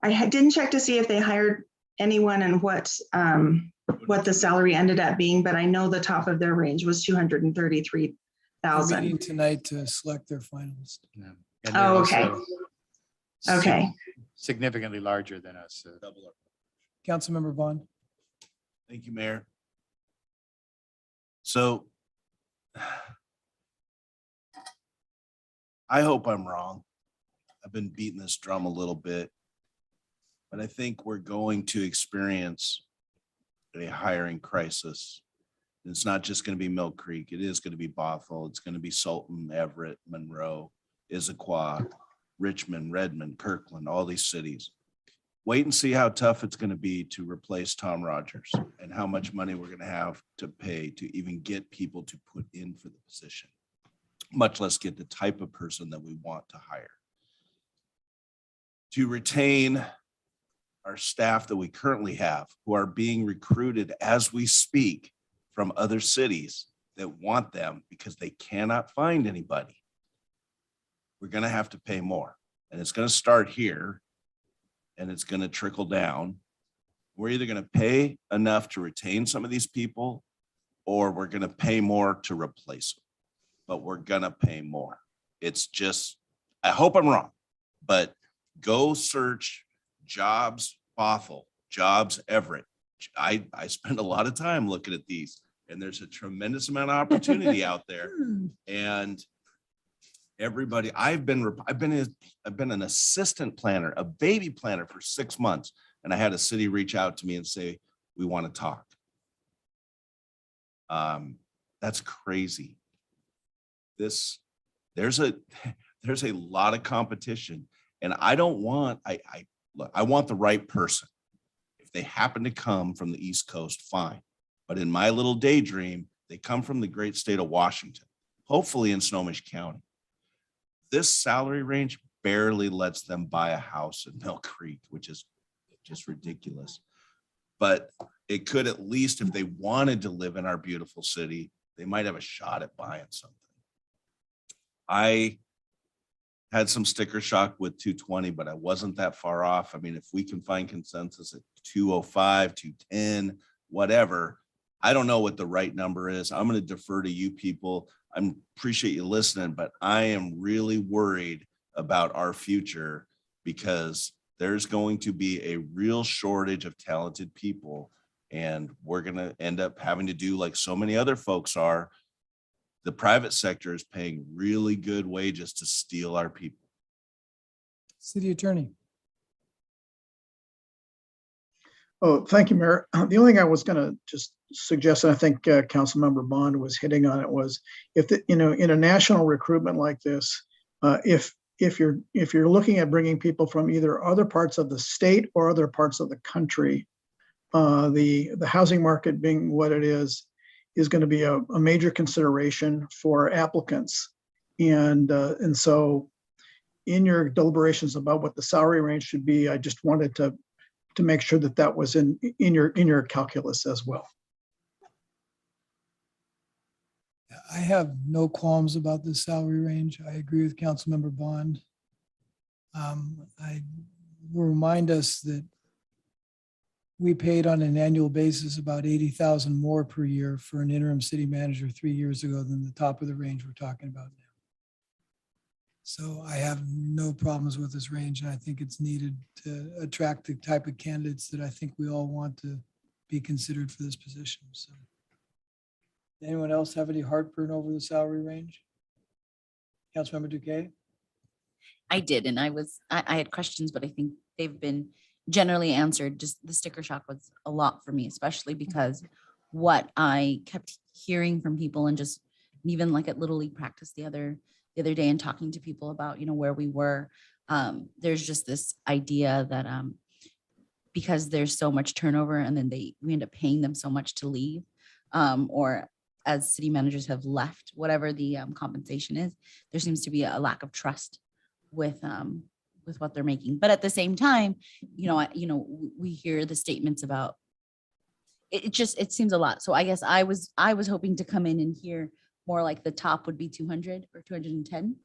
Speaker 14: didn't check to see if they hired anyone and what the salary ended up being, but I know the top of their range was
Speaker 1: They're
Speaker 14: 233,000.
Speaker 1: meeting tonight to select their finalist.
Speaker 7: Yeah. And they're
Speaker 14: Oh, okay.
Speaker 7: also
Speaker 14: Okay.
Speaker 7: significantly larger than us.
Speaker 1: Councilmember Vaughn.
Speaker 6: Thank you, Mayor. So I hope I'm wrong. I've been beating this drum a little bit, but I think we're going to experience a hiring crisis. It's not just going to be Mill Creek. It is going to be Bothell. It's going to be Sultan, Everett, Monroe, Issaquah, Richmond, Redmond, Kirkland, all these cities. Wait and see how tough it's going to be to replace Tom Rogers and how much money we're going to have to pay to even get people to put in for the position, much less get the type of person that we want to hire. To retain our staff that we currently have, who are being recruited as we speak from other cities that want them because they cannot find anybody, we're going to have to pay more. And it's going to start here and it's going to trickle down. We're either going to pay enough to retain some of these people or we're going to pay more to replace them. But we're going to pay more. It's just, I hope I'm wrong, but go search jobs Bothell, jobs Everett. I spend a lot of time looking at these and there's a tremendous amount of opportunity out there. And everybody, I've been an assistant planner, a baby planner for 6 months. And I had a city reach out to me and say, we want to talk. That's crazy. There's a lot of competition and I don't want, look, I want the right person. If they happen to come from the East Coast, fine. But in my little daydream, they come from the great state of Washington, hopefully in Snohomish County. This salary range barely lets them buy a house in Mill Creek, which is just ridiculous. But it could at least, if they wanted to live in our beautiful city, they might have a shot at buying something. I had some sticker shock with 220, but I wasn't that far off. I mean, if we can find consensus at 205, 210, whatever, I don't know what the right number is. I'm going to defer to you people. I appreciate you listening, but I am really worried about our future because there's going to be a real shortage of talented people. And we're going to end up having to do like so many other folks are. The private sector is paying really good wages to steal our people.
Speaker 1: City Attorney.
Speaker 17: Oh, thank you, Mayor. The only thing I was going to just suggest, and I think Councilmember Bond was hitting on it, was if in a national recruitment like this, if you're looking at bringing people from either other parts of the state or other parts of the country, the housing market being what it is going to be a major consideration for applicants, and so in your deliberations about what the salary range should be, I just wanted to make sure that that was in your calculus as well.
Speaker 1: I have no qualms about the salary range. I agree with Councilmember Bond. I will remind us that we paid on an annual basis about $80,000 more per year for an interim city manager 3 years ago than the top of the range we're talking about now. So I have no problems with this range, and I think it's needed to attract the type of candidates that I think we all want to be considered for this position. So, anyone else have any heartburn over the salary range? Councilmember Duque?
Speaker 3: I did, and I had questions, but I think they've been generally answered. Just the sticker shock was a lot for me, especially because what I kept hearing from people, and just even like at Little League practice the other day and talking to people about, where we were, there's just this idea that because there's so much turnover and then we end up paying them so much to leave, or as city managers have left, whatever the compensation is, there seems to be a lack of trust with what they're making. But at the same time, we hear the statements about it seems a lot. So I guess I was hoping to come in and hear more like the top would be 200 or 210.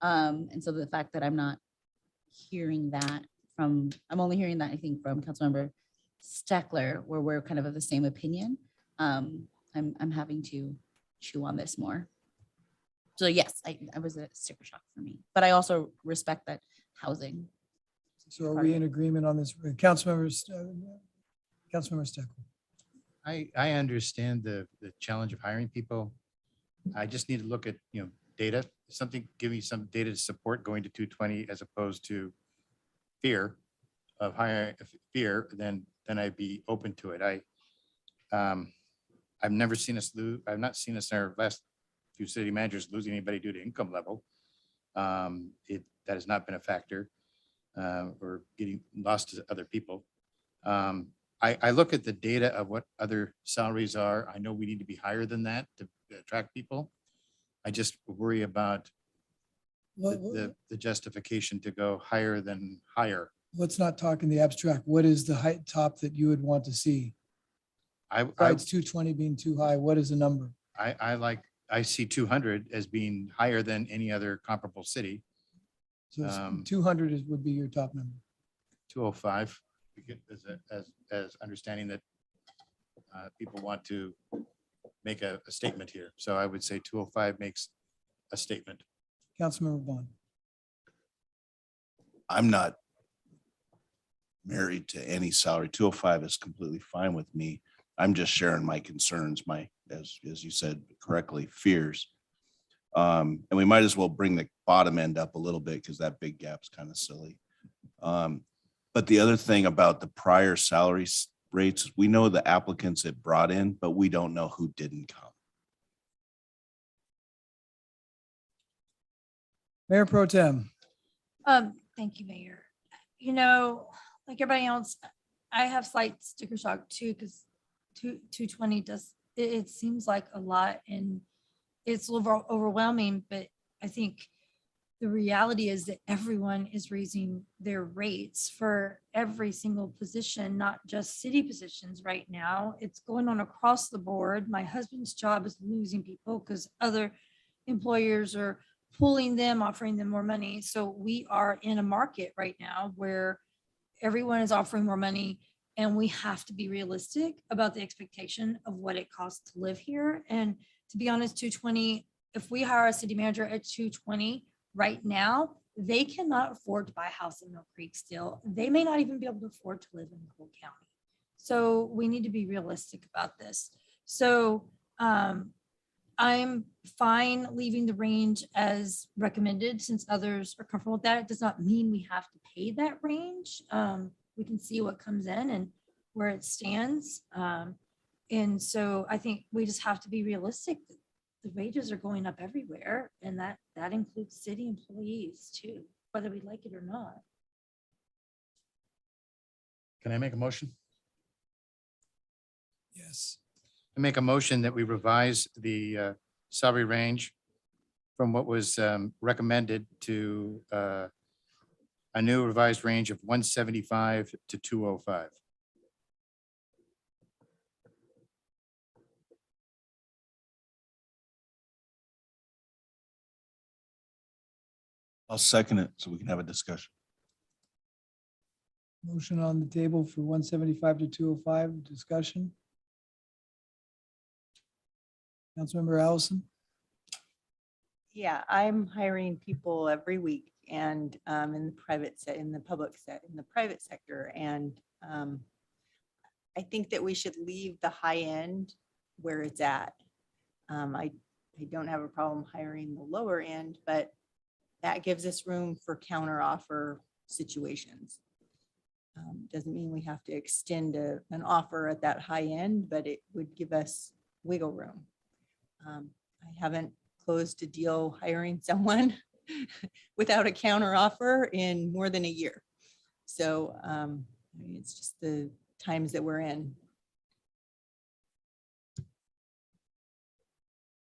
Speaker 3: And so the fact that I'm not hearing that I'm only hearing that, I think, from Councilmember Steckler, where we're kind of the same opinion. I'm having to chew on this more. So yes, I was a sticker shock for me, but I also respect that housing.
Speaker 1: So are we in agreement on this? Councilmember Steckler.
Speaker 7: I understand the challenge of hiring people. I just need to look at, data, give me some data to support going to 220 as opposed to fear of hiring, then I'd be open to it. I've never seen us lose, I've not seen us in our last few city managers losing anybody due to income level. That has not been a factor, or getting lost to other people. I look at the data of what other salaries are. I know we need to be higher than that to attract people. I just worry about the justification to go higher than higher.
Speaker 1: Let's not talk in the abstract. What is the height top that you would want to see? Besides 220 being too high, what is the number?
Speaker 7: I see 200 as being higher than any other comparable city.
Speaker 1: So 200 would be your top number.
Speaker 7: 205, as understanding that people want to make a statement here. So I would say 205 makes a statement.
Speaker 1: Councilmember Bond.
Speaker 6: I'm not married to any salary. 205 is completely fine with me. I'm just sharing my concerns, as you said correctly, fears. And we might as well bring the bottom end up a little bit because that big gap's kind of silly. But the other thing about the prior salary rates, we know the applicants it brought in, but we don't know who didn't come.
Speaker 1: Mayor Pro Tem.
Speaker 8: Thank you, Mayor. Like everybody else, I have slight sticker shock too, because 220 it seems like a lot and it's overwhelming, but I think the reality is that everyone is raising their rates for every single position, not just city positions right now. It's going on across the board. My husband's job is losing people because other employers are pulling them, offering them more money. So we are in a market right now where everyone is offering more money, and we have to be realistic about the expectation of what it costs to live here. And to be honest, 220, if we hire a city manager at 220 right now, they cannot afford to buy a house in Mill Creek still. They may not even be able to afford to live in Cole County. So we need to be realistic about this. So I'm fine leaving the range as recommended since others are comfortable with that. It does not mean we have to pay that range. We can see what comes in and where it stands. And so I think we just have to be realistic. The wages are going up everywhere, and that includes city employees too, whether we like it or not.
Speaker 7: Can I make a motion?
Speaker 1: Yes.
Speaker 7: I make a motion that we revise the salary range from what was recommended to a new revised range of 175 to 205.
Speaker 6: I'll second it so we can have a discussion.
Speaker 1: Motion on the table for 175 to 205, discussion. Councilmember Allison.
Speaker 15: Yeah, I'm hiring people every week and in the private in the private sector. And I think that we should leave the high end where it's at. I don't have a problem hiring the lower end, but that gives us room for counter offer situations. Doesn't mean we have to extend an offer at that high end, but it would give us wiggle room. I haven't closed a deal hiring someone without a counter offer in more than a year. So it's just the times that we're in.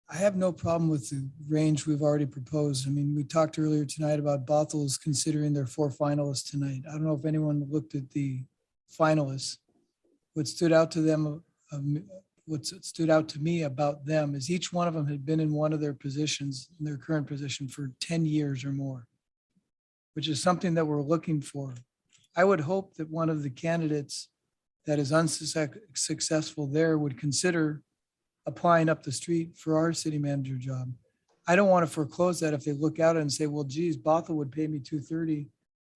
Speaker 1: I have no problem with the range we've already proposed. I mean, we talked earlier tonight about Bothel's considering their 4 finalists tonight. I don't know if anyone looked at the finalists. What stood out to them, what stood out to me about them is each one of them had been in one of their positions, in their current position, for 10 years or more, which is something that we're looking for I would hope that one of the candidates that is unsuccessful there would consider applying up the street for our city manager job. I don't want to foreclose that if they look out and say, well, geez, Bothell would pay me 230.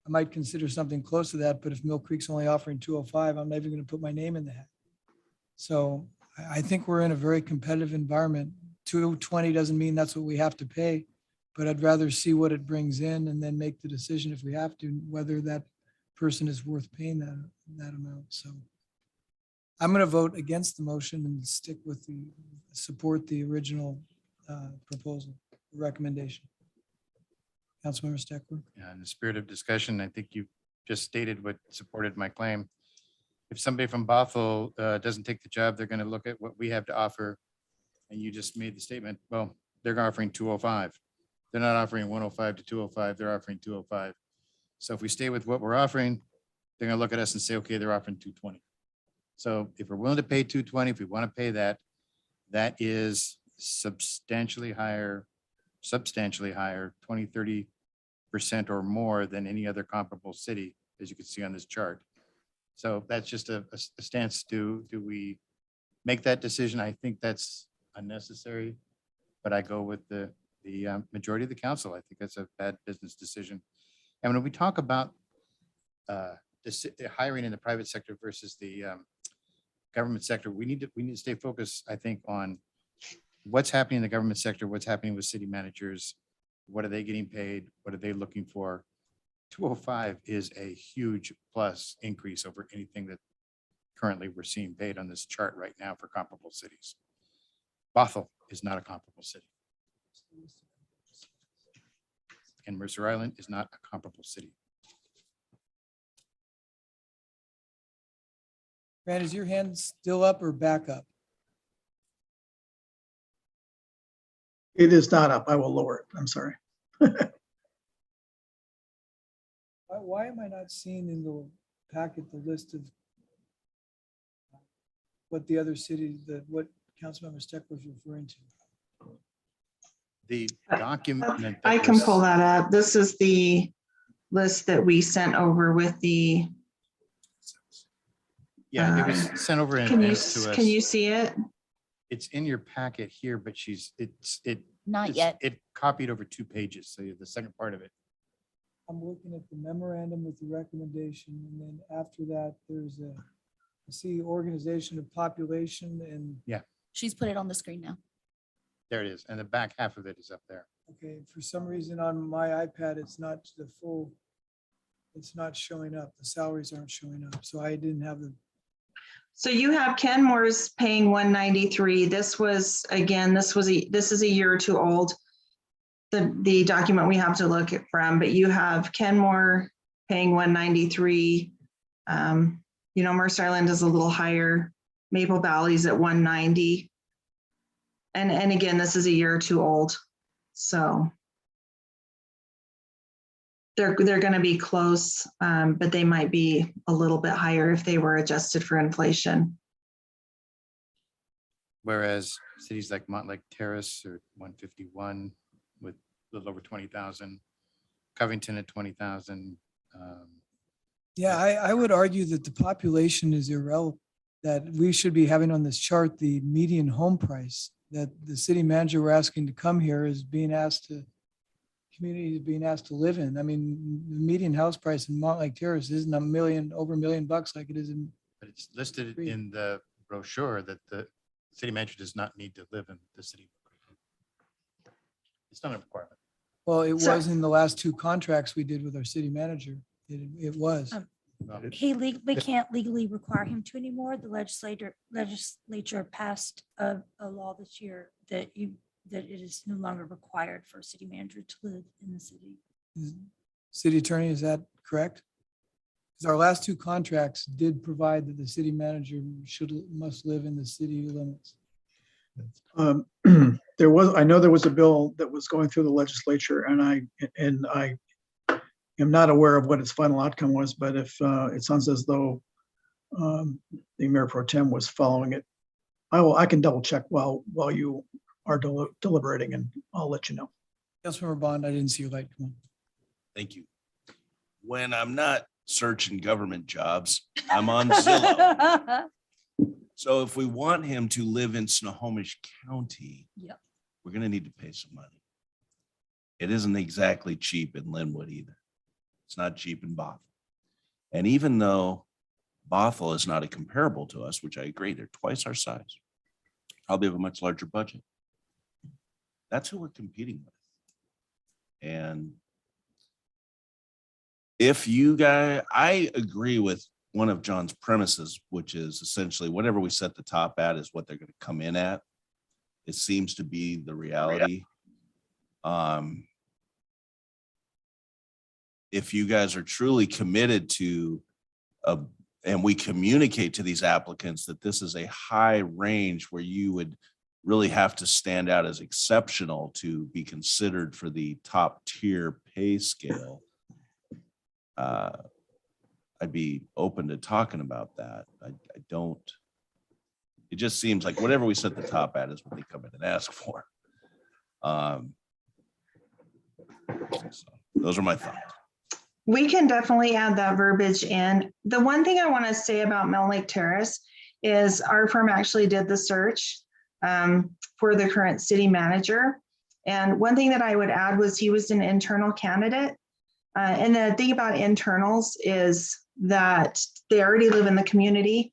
Speaker 1: I might consider something close to that, but if Mill Creek's only offering 205, I'm not even going to put my name in the hat. So I think we're in a very competitive environment. 220 doesn't mean that's what we have to pay, but I'd rather see what it brings in and then make the decision if we have to, whether that person is worth paying that amount. So I'm going to vote against the motion and stick with support the original proposal, recommendation. Councilmember Steckler.
Speaker 7: Yeah, in the spirit of discussion, I think you just stated what supported my claim. If somebody from Bothell doesn't take the job, they're going to look at what we have to offer. And you just made the statement, well, they're offering 205. They're not offering 105 to 205, they're offering 205. So if we stay with what we're offering, they're going to look at us and say, okay, they're offering 220. So if we're willing to pay 220, if we want to pay that, that is substantially higher, 20, 30% or more than any other comparable city, as you can see on this chart. So that's just a stance. Do we make that decision? I think that's unnecessary, but I go with the majority of the council. I think that's a bad business decision. And when we talk about hiring in the private sector versus the government sector, we need to stay focused, I think, on what's happening in the government sector, what's happening with city managers, what are they getting paid, what are they looking for. 205 is a huge plus increase over anything that currently we're seeing paid on this chart right now for comparable cities. Bothell is not a comparable city. And Mercer Island is not a comparable city.
Speaker 1: Grant, is your hand still up or back up?
Speaker 17: It is not up. I will lower it. I'm sorry.
Speaker 1: Why am I not seeing in the packet the list of what the other cities, what Councilmember Steckler was referring to?
Speaker 7: The document.
Speaker 14: I can pull that up. This is the list that we sent over with the.
Speaker 7: Yeah, it was sent over in
Speaker 14: Can you
Speaker 7: advance to us.
Speaker 14: can you see it?
Speaker 7: It's in your packet here, but
Speaker 3: Not yet.
Speaker 7: It copied over 2 pages. So the second part of it.
Speaker 1: I'm looking at the memorandum with the recommendation, and then after that, there's I see organization of population and.
Speaker 7: Yeah,
Speaker 3: She's put it on the screen now.
Speaker 7: there it is. And the back half of it is up there.
Speaker 1: Okay, for some reason on my iPad, it's not the full, it's not showing up. The salaries aren't showing up, so I didn't have the.
Speaker 14: So you have Kenmore's paying 193. This was, again, this is a year or two old. The document we have to look at from, but you have Kenmore paying 193. Mercer Island is a little higher. Maple Valley's at 190. And again, this is a year or two old. So they're going to be close, but they might be a little bit higher if they were adjusted for inflation.
Speaker 7: Whereas cities like Montlake Terrace are 151 with a little over 20,000, Covington at 20,000.
Speaker 1: Yeah, I would argue that the population is irrelevant, that we should be having on this chart the median home price, that the city manager we're asking to come here is being asked to, community is being asked to live in. I mean, the median house price in Montlake Terrace isn't over $1 million like it is in.
Speaker 7: But it's listed in the brochure that the city manager does not need to live in the city. It's not a requirement.
Speaker 1: Well, it was in the last 2 contracts we did with our city manager. It was.
Speaker 8: They can't legally require him to anymore. The legislature passed a law this year that it is no longer required for a city manager to live in the city.
Speaker 1: City attorney, is that correct? Because our last 2 contracts did provide that the city manager must live in the city limits.
Speaker 17: I know there was a bill that was going through the legislature, and I am not aware of what its final outcome was, but if it sounds as though the Mayor Pro Tem was following it, I can double check while you are deliberating, and I'll let you know.
Speaker 1: Councilmember Bond, I didn't see your light come on.
Speaker 6: Thank you. When I'm not searching government jobs. I'm on Zillow. So if we want him to live in Snohomish County,
Speaker 8: Yep.
Speaker 6: we're going to need to pay some money. It isn't exactly cheap in Linwood either. It's not cheap in Bothell. And even though Bothell is not a comparable to us, which I agree, they're twice our size, probably have a much larger budget. That's who we're competing with. And if you guys, I agree with one of John's premises, which is essentially whatever we set the top at is what they're going to come in at. It seems to be the reality. If you guys are truly committed to, and we communicate to these applicants that this is a high range where you would really have to stand out as exceptional to be considered for the top tier pay scale, I'd be open to talking about that. I don't, it just seems like whatever we set the top at is what they come in and ask for. So those are my thoughts.
Speaker 14: We can definitely add that verbiage in. The one thing I want to say about Mill Lake Terrace is our firm actually did the search for the current city manager. And one thing that I would add was he was an internal candidate. And the thing about internals is that they already live in the community.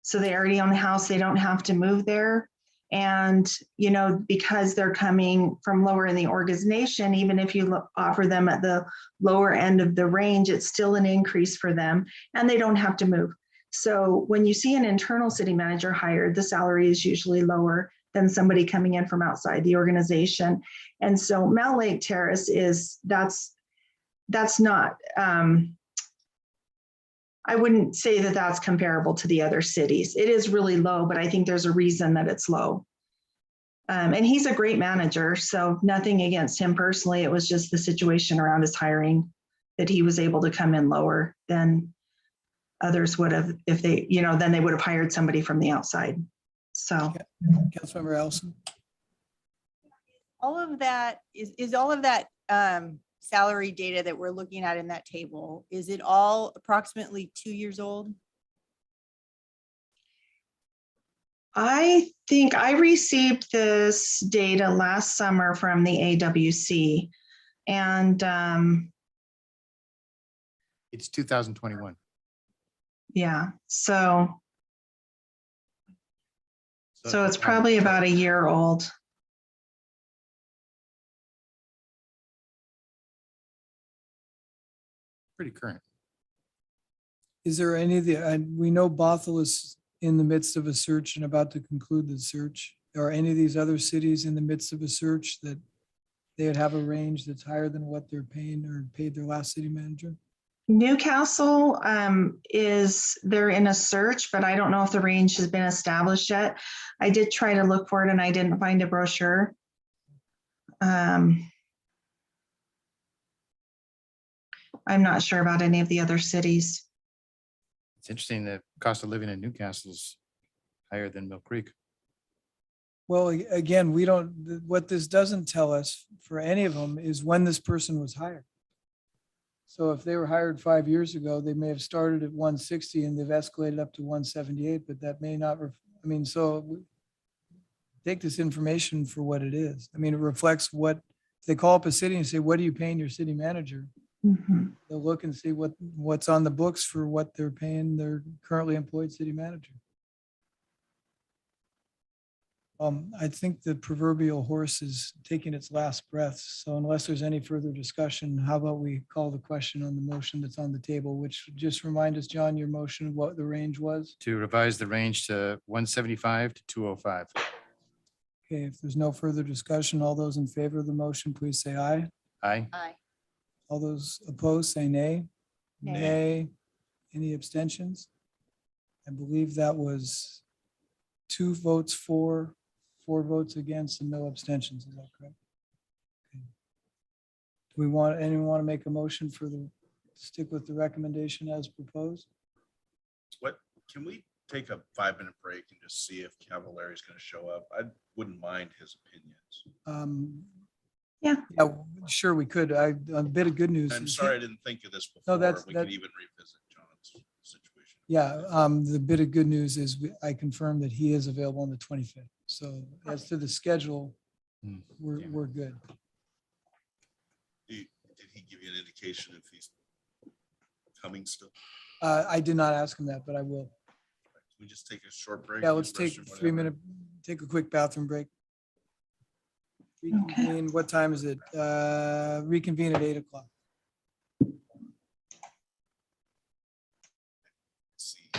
Speaker 14: So they already own the house. They don't have to move there. And, you know, because they're coming from lower in the organization, even if you offer them at the lower end of the range, it's still an increase for them and they don't have to move. So when you see an internal city manager hired, the salary is usually lower than somebody coming in from outside the organization. And so Mill Lake Terrace is, that's not, I wouldn't say that that's comparable to the other cities. It is really low, but I think there's a reason that it's low. And he's a great manager, so nothing against him personally. It was just the situation around his hiring that he was able to come in lower than others would have if they, you know, then they would have hired somebody from the outside. So.
Speaker 1: Councilmember Allison.
Speaker 15: All of that is all of that salary data that we're looking at in that table, is it all approximately 2 years old?
Speaker 14: I think I received this data last summer from the AWC, and
Speaker 7: It's 2021.
Speaker 14: yeah, so it's probably about a year old.
Speaker 7: Pretty current.
Speaker 1: Is there any of the, we know Bothell is in the midst of a search and about to conclude the search. Are any of these other cities in the midst of a search that they would have a range that's higher than what they're paying or paid their last city manager?
Speaker 14: Newcastle they're in a search, but I don't know if the range has been established yet. I did try to look for it and I didn't find a brochure. I'm not sure about any of the other cities.
Speaker 7: It's interesting that cost of living in Newcastle is higher than Mill Creek.
Speaker 1: Well, again, we don't, what this doesn't tell us for any of them is when this person was hired. So if they were hired 5 years ago, they may have started at 160 and they've escalated up to 178, but that may not, I mean, so take this information for what it is. I mean, it reflects what, if they call up a city and say, what are you paying your city manager?
Speaker 14: Mm-hmm.
Speaker 1: They'll look and see what's on the books for what they're paying their currently employed city manager. I think the proverbial horse is taking its last breath. So unless there's any further discussion, how about we call the question on the motion that's on the table, which just remind us, John, your motion, what the range was?
Speaker 7: To revise the range to 175 to 205.
Speaker 1: Okay, if there's no further discussion, all those in favor of the motion, please say aye.
Speaker 7: Aye.
Speaker 8: Aye.
Speaker 1: All those opposed, say nay.
Speaker 8: Nay.
Speaker 1: Nay. Any abstentions? I believe that was 2 votes for, 4 votes against, and no abstentions. Is that correct? Okay. Do we want, anyone want to make a motion for the, stick with the recommendation as proposed?
Speaker 6: What, can we take a 5-minute break and just see if Cavallari is going to show up? I wouldn't mind his opinions.
Speaker 1: Yeah, sure, we could. A bit of good news.
Speaker 6: I'm
Speaker 1: is
Speaker 6: sorry I
Speaker 1: he-
Speaker 6: didn't think of this
Speaker 1: No,
Speaker 6: before.
Speaker 1: that's-
Speaker 6: We
Speaker 1: that-
Speaker 6: can even revisit John's situation.
Speaker 1: Yeah, the bit of good news is I confirmed that he is available on the 25th. So as to the schedule, we're good.
Speaker 6: Did he give you an indication if he's coming still?
Speaker 1: I did not ask him that, but I will.
Speaker 6: Can we just take a short break?
Speaker 1: Yeah,
Speaker 6: use
Speaker 1: let's take
Speaker 6: restroom,
Speaker 1: a
Speaker 6: whatever?
Speaker 1: 3-minute, take a quick bathroom break. Reconvene, what time is it? Reconvene at 8 o'clock.
Speaker 6: See.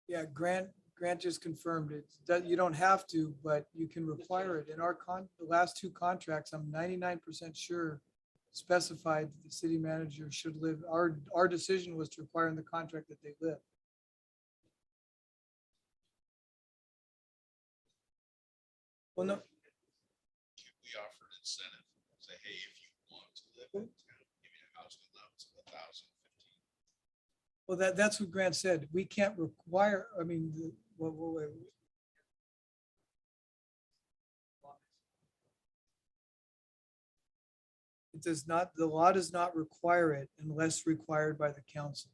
Speaker 1: Yeah, Grant just confirmed it. That you don't have to, but you can require it. In our the last 2 contracts, I'm 99% sure specified that the city manager should live. Our decision was to require in the contract that they live. Well, no,
Speaker 6: We offer an incentive, say, hey, if you want to live in town, give you a housing allowance of 1,015.
Speaker 1: well, that's what Grant said. We can't require, I mean, wait. It does not, the law does not require it unless required by the council.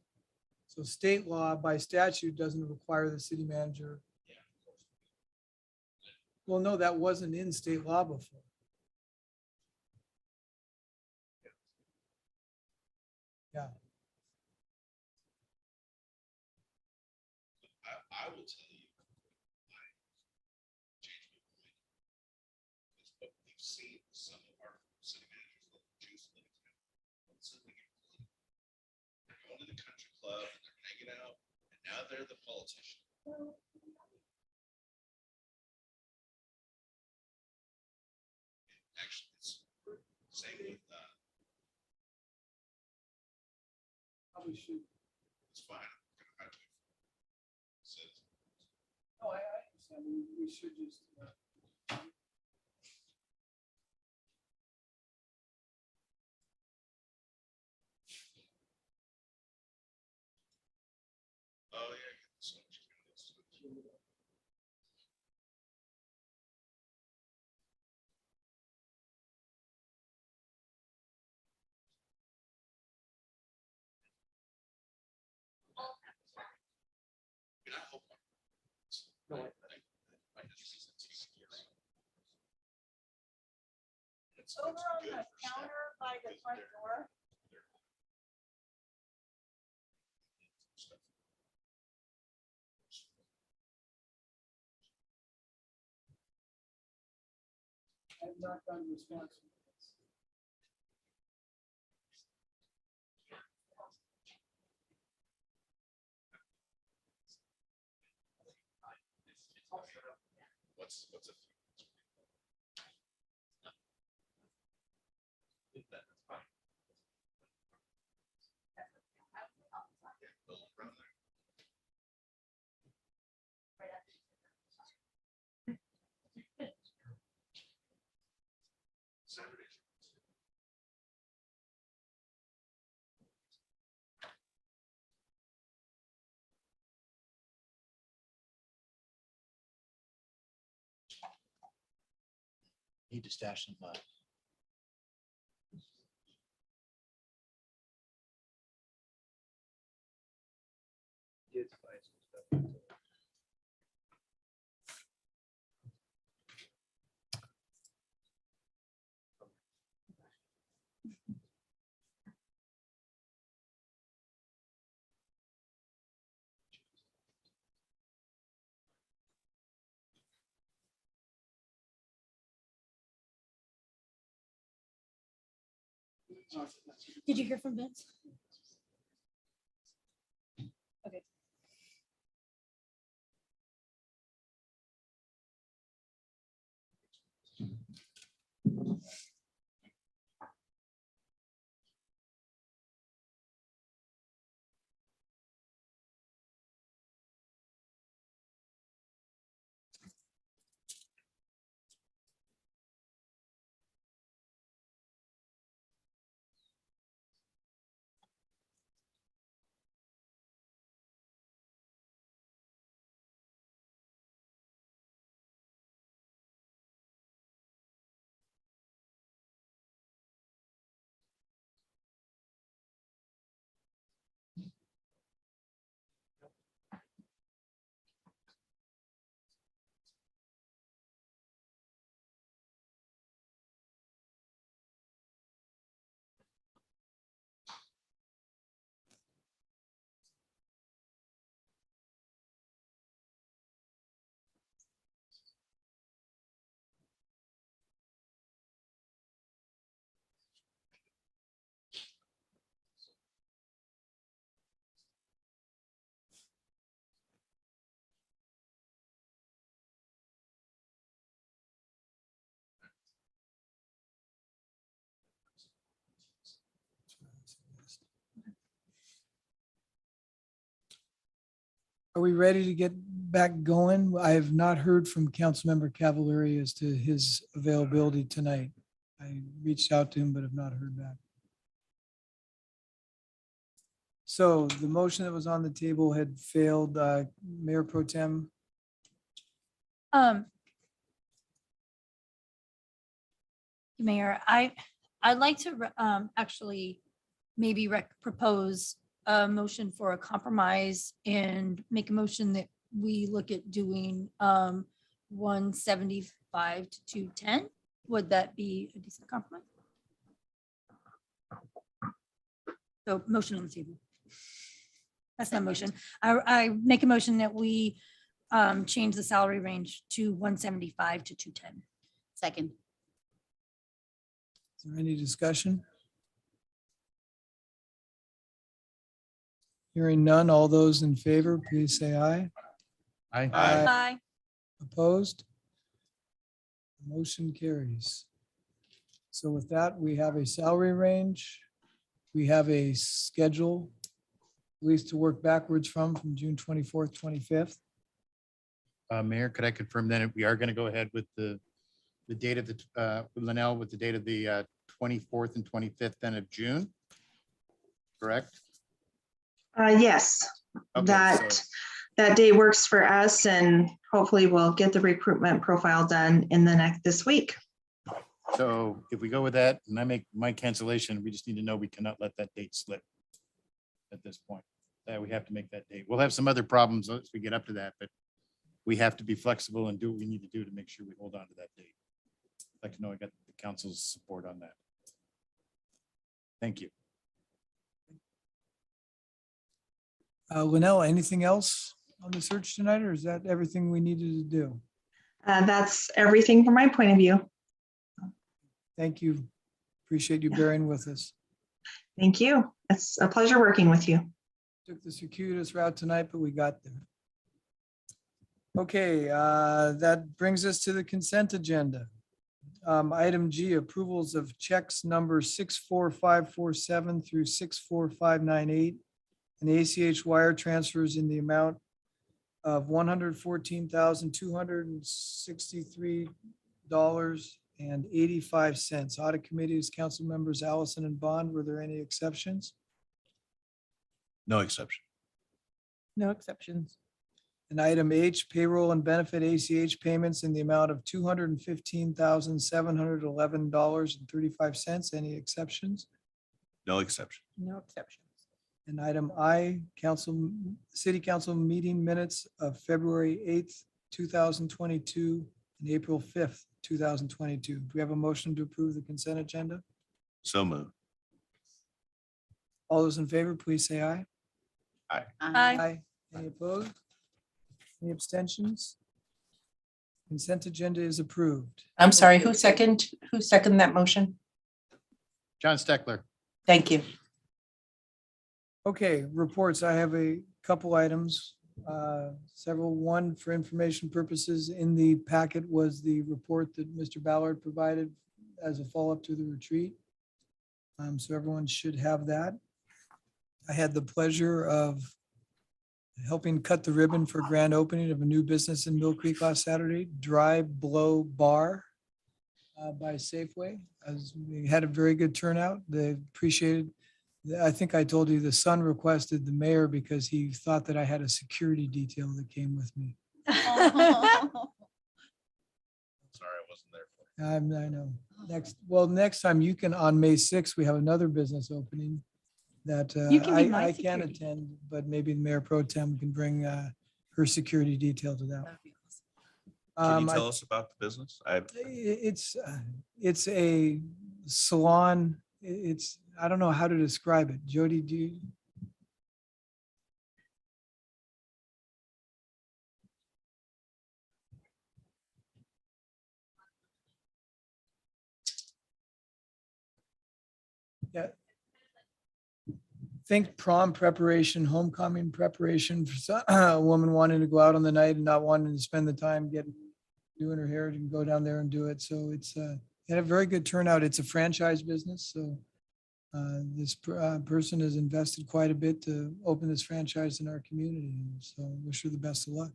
Speaker 1: So state law by statute doesn't require the city manager. Well, no, that wasn't in state law before. Yeah.
Speaker 6: I will tell you, I changed my mind. It's what we've seen some of our city managers that choose to live in town. They're going to the country. club and they're hanging out, and now they're the politician. Actually, it's same with,
Speaker 1: Probably should.
Speaker 6: it's fine. I'm gonna have to-
Speaker 1: No, I understand. We should just.
Speaker 6: Oh, yeah. Get the social media. I mean, I hope. No, I just use it to secure. It's
Speaker 8: Over on
Speaker 6: good
Speaker 8: the
Speaker 6: for staff
Speaker 8: counter by the
Speaker 6: because
Speaker 8: front
Speaker 6: they're-
Speaker 8: door.
Speaker 1: I have not gotten a response.
Speaker 6: What's a few? That's fine. Yeah, they'll run there. Saturday.
Speaker 7: Need to stash some.
Speaker 8: Did you hear from Vince? Okay.
Speaker 1: Are we ready to get back going? I have not heard from Councilmember Cavallari as to his availability tonight. I reached out to him, but have not heard back. So the motion that was on the table had failed. Mayor Pro Tem,
Speaker 8: Mayor, I'd like to actually maybe propose a motion for a compromise and make a motion that we look at doing 175 to 210. Would that be a decent compromise? So motion on the table. That's my motion. I make a motion that we change the salary range to 175 to 210.
Speaker 3: Second.
Speaker 1: is there any discussion? Hearing none, all those in favor, please say aye.
Speaker 7: Aye.
Speaker 8: Aye.
Speaker 1: Opposed? Motion carries. So with that, we have a salary range. We have a schedule, at least to work backwards from June 24th, 25th.
Speaker 7: Mayor, could I confirm then we are going to go ahead with the date of the, Linnell, with the date of the 24th and 25th then of June? Correct?
Speaker 14: Yes,
Speaker 7: Okay,
Speaker 14: that,
Speaker 7: so-
Speaker 14: that day works for us, and hopefully we'll get the recruitment profile done in this week.
Speaker 7: So if we go with that and I make my cancellation, we just need to know we cannot let that date slip at this point. That we have to make that date. We'll have some other problems as we get up to that, but we have to be flexible and do what we need to do to make sure we hold on to that date. I'd like to know I got the council's support on that. Thank you.
Speaker 1: Linnell, anything else on the search tonight, or is that everything we needed to do?
Speaker 14: That's everything from my point of view.
Speaker 1: Thank you. Appreciate you bearing with us.
Speaker 14: Thank you. It's a pleasure working with you.
Speaker 1: Took the circuitous route tonight, but we got there. Okay, that brings us to the consent agenda. Item G, approvals of checks number 64547 through 64598 and ACH wire transfers in the amount of $114,263.85. Audit Committee's council members Allison and Bond. Were there any exceptions?
Speaker 6: No exception.
Speaker 15: No exceptions.
Speaker 1: And item H, payroll and benefit ACH payments in the amount of $215,711.35. Any exceptions?
Speaker 6: No exception.
Speaker 15: No exceptions.
Speaker 1: And item I, city council meeting minutes of February 8th, 2022 and April 5th, 2022. Do we have a motion to approve the consent agenda?
Speaker 6: So moved.
Speaker 1: All those in favor, please say aye.
Speaker 8: Aye.
Speaker 1: Any opposed? Any abstentions? Consent agenda is approved.
Speaker 2: I'm sorry, who seconded that motion?
Speaker 7: John Steckler.
Speaker 2: Thank you.
Speaker 1: Okay, reports. I have a couple items, several. One, for information purposes, in the packet was the report that Mr. Ballard provided as a follow-up to the retreat. So everyone should have that. I had the pleasure of helping cut the ribbon for grand opening of a new business in Mill Creek last Saturday, Dry Blow Bar by Safeway. As we had a very good turnout. They appreciated. I think I told you the son requested the mayor because he thought that I had a security detail that came with me.
Speaker 6: Sorry, I wasn't there.
Speaker 1: I know. Next time you can, on May 6th, we have another business opening that
Speaker 8: You can be my
Speaker 1: I can
Speaker 8: security.
Speaker 1: attend, but maybe the Mayor Pro Tem can bring her security detail to that.
Speaker 6: Can you
Speaker 1: I-
Speaker 6: tell us about the business?
Speaker 1: It's a salon. I don't know how to describe it. Jody, do you? Yeah. Think prom preparation, homecoming preparation for a woman wanting to go out on the night and not wanting to spend the time doing her hair. You can go down there and do it. So it had a very good turnout. It's a franchise business. So this person has invested quite a bit to open this franchise in our community. So wish her the best of luck.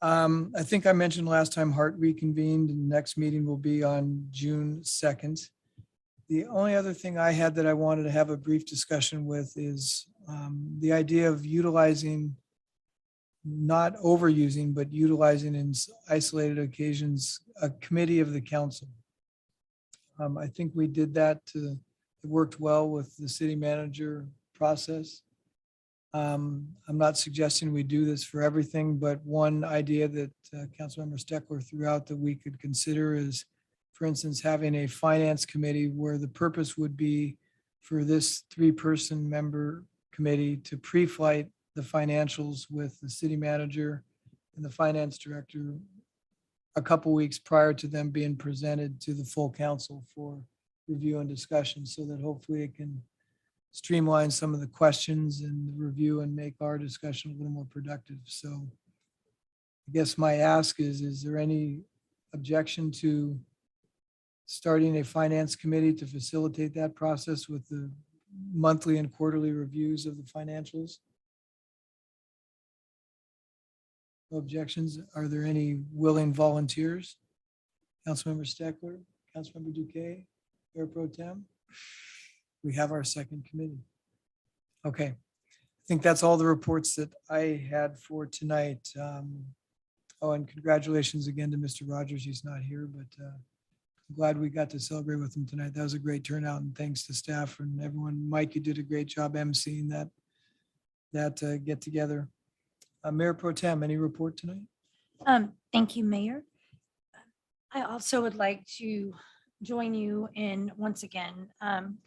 Speaker 1: I think I mentioned last time Hart reconvened, and the next meeting will be on June 2nd. The only other thing I had that I wanted to have a brief discussion with is the idea of utilizing, not overusing, but utilizing in isolated occasions, a committee of the council. I think we did that. It worked well with the city manager process. I'm not suggesting we do this for everything, but one idea that Councilmember Steckler threw out that we could consider is, for instance, having a finance committee where the purpose would be for this 3-person member committee to pre-flight the financials with the city manager and the finance director a couple weeks prior to them being presented to the full council for review and discussion, so that hopefully it can streamline some of the questions and the review and make our discussion a little more productive. So I guess my ask is there any objection to starting a finance committee to facilitate that process with the monthly and quarterly reviews of the financials? No objections. Are there any willing volunteers? Councilmember Steckler, Councilmember Duque, Mayor Pro Tem? We have our second committee. Okay. I think that's all the reports that I had for tonight. Oh, and congratulations again to Mr. Rogers. He's not here, but I'm glad we got to celebrate with him tonight. That was a great turnout, and thanks to staff and everyone. Mike, you did a great job emceeing that get together. Mayor Pro Tem, any report tonight?
Speaker 8: Thank you, Mayor. I also would like to join you in once again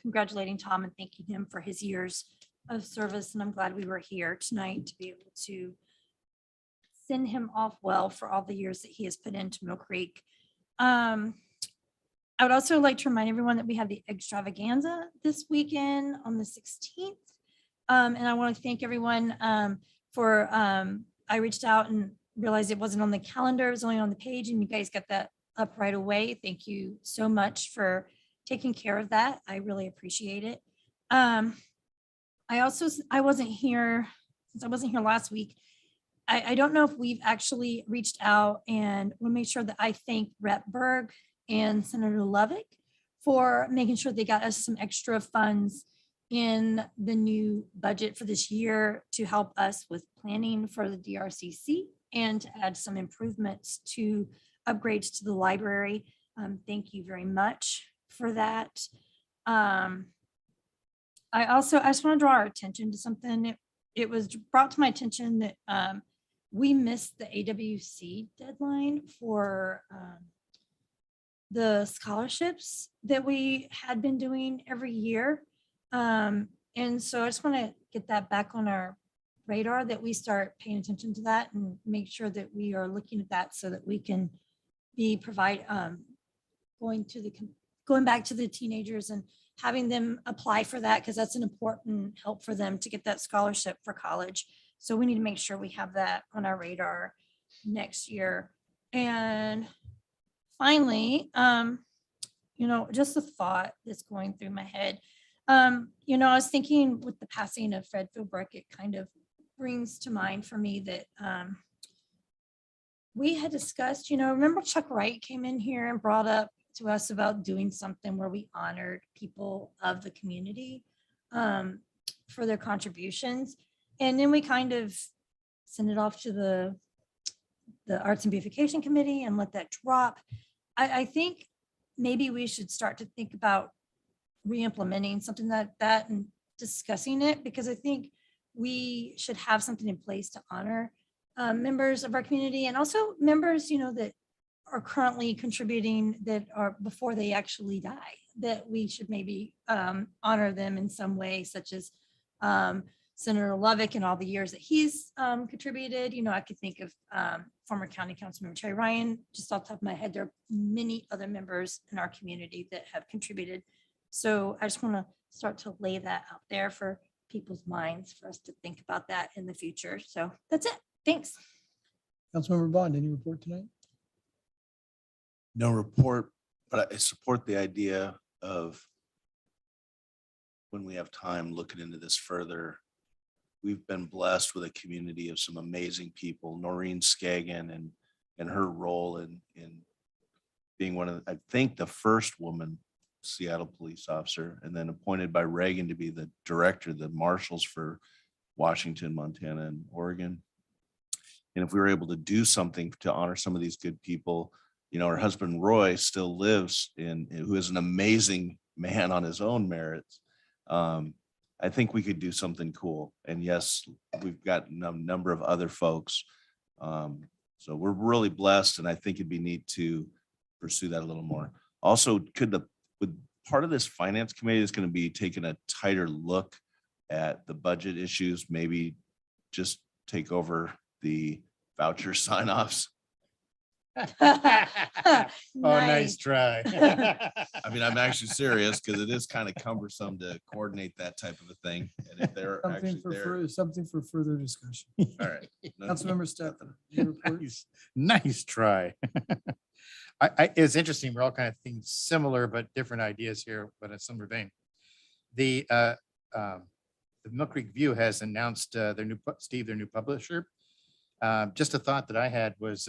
Speaker 8: congratulating Tom and thanking him for his years of service. And I'm glad we were here tonight to be able to send him off well for all the years that he has put into Mill Creek. I would also like to remind everyone that we have the extravaganza this weekend on the 16th. And I want to thank everyone for, I reached out and realized it wasn't on the calendar, it was only on the page, and you guys got that up right away. Thank you so much for taking care of that. I really appreciate it. I wasn't here, since I wasn't here last week. I don't know if we've actually reached out, and we'll make sure that I thank Rep. Berg and Senator Lovick for making sure they got us some extra funds in the new budget for this year to help us with planning for the DRCC and to add some improvements to upgrades to the library. Thank you very much for that. I just want to draw our attention to something. It was brought to my attention that we missed the AWC deadline for the scholarships that we had been doing every year. And so I just want to get that back on our radar, that we start paying attention to that and make sure that we are looking at that so that we can be going back to the teenagers and having them apply for that, because that's an important help for them to get that scholarship for college. So we need to make sure we have that on our radar next year. And finally, just a thought that's going through my head. I was thinking with the passing of Fred Philbrook, it kind of brings to mind for me that we had discussed, remember Chuck Wright came in here and brought up to us about doing something where we honored people of the community for their contributions. And then we kind of sent it off to the Arts and Beautification Committee and let that drop. I think maybe we should start to think about re-implementing something like that and discussing it, because I think we should have something in place to honor members of our community, and also members, that are currently contributing that are before they actually die, that we should maybe honor them in some way, such as Senator Lovick and all the years that he's contributed. I could think of former County Councilmember Terry Ryan, just off the top of my head. There are many other members in our community that have contributed. So I just want to start to lay that out there for people's minds, for us to think about that in the future. So that's it. Thanks.
Speaker 1: Councilmember Bond, any report tonight?
Speaker 6: No report, but I support the idea of, when we have time, looking into this further. We've been blessed with a community of some amazing people. Noreen Skagen and her role in being one of, I think, the first woman Seattle police officer, and then appointed by Reagan to be the director, the marshals for Washington, Montana, and Oregon. And if we were able to do something to honor some of these good people, her husband Roy still lives who is an amazing man on his own merits. I think we could do something cool. And yes, we've got a number of other folks. So we're really blessed, and I think it'd be neat to pursue that a little more. Also, with part of this finance committee is going to be taking a tighter look at the budget issues, maybe just take over the voucher sign-offs.
Speaker 7: Oh, nice try.
Speaker 6: I mean, I'm actually serious because it is kind of cumbersome to coordinate that type of a thing. And if they're actually there,
Speaker 1: Something for further discussion.
Speaker 6: all right. No,
Speaker 1: Councilmember Stefan, your report?
Speaker 7: Nice try. It's interesting. We're all kind of thinking similar, but different ideas here, but in a similar vein. The Mill Creek View has announced their new publisher. Just a thought that I had was,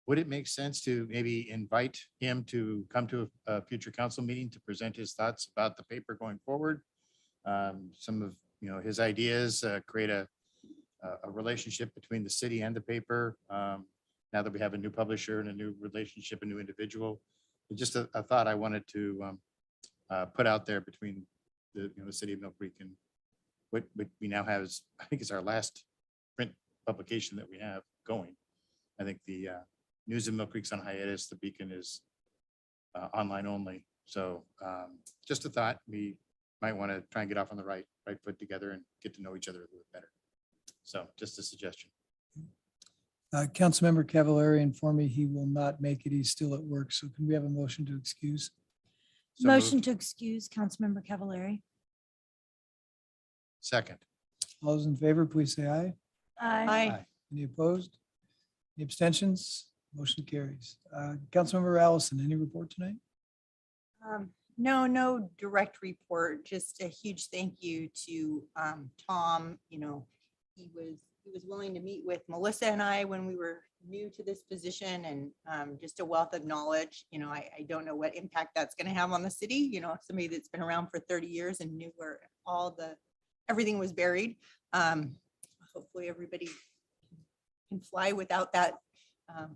Speaker 7: would it make sense to maybe invite him to come to a future council meeting to present his thoughts about the paper going forward? Some of his ideas, create a relationship between the city and the paper. Now that we have a new publisher and a new relationship, a new individual, just a thought I wanted to put out there between the city of Mill Creek and what we now have is, I think it's our last print publication that we have going. I think the News of Mill Creek's on hiatus. The Beacon is online only. So just a thought, we might want to try and get off on the right foot together and get to know each other a little bit better. So just a suggestion.
Speaker 1: Councilmember Cavallari informed me he will not make it. He's still at work. So can we have a motion to excuse?
Speaker 7: So
Speaker 8: Motion
Speaker 7: moved.
Speaker 8: to excuse Councilmember Cavallari.
Speaker 7: Second.
Speaker 1: All those in favor, please say aye.
Speaker 8: Aye.
Speaker 1: Any opposed? Any abstentions? Motion carries. Councilmember Allison, any report tonight?
Speaker 15: No direct report, just a huge thank you to Tom. He was willing to meet with Melissa and I when we were new to this position, and just a wealth of knowledge. I don't know what impact that's going to have on the city. Somebody that's been around for 30 years and knew where everything was buried. Hopefully everybody can fly without that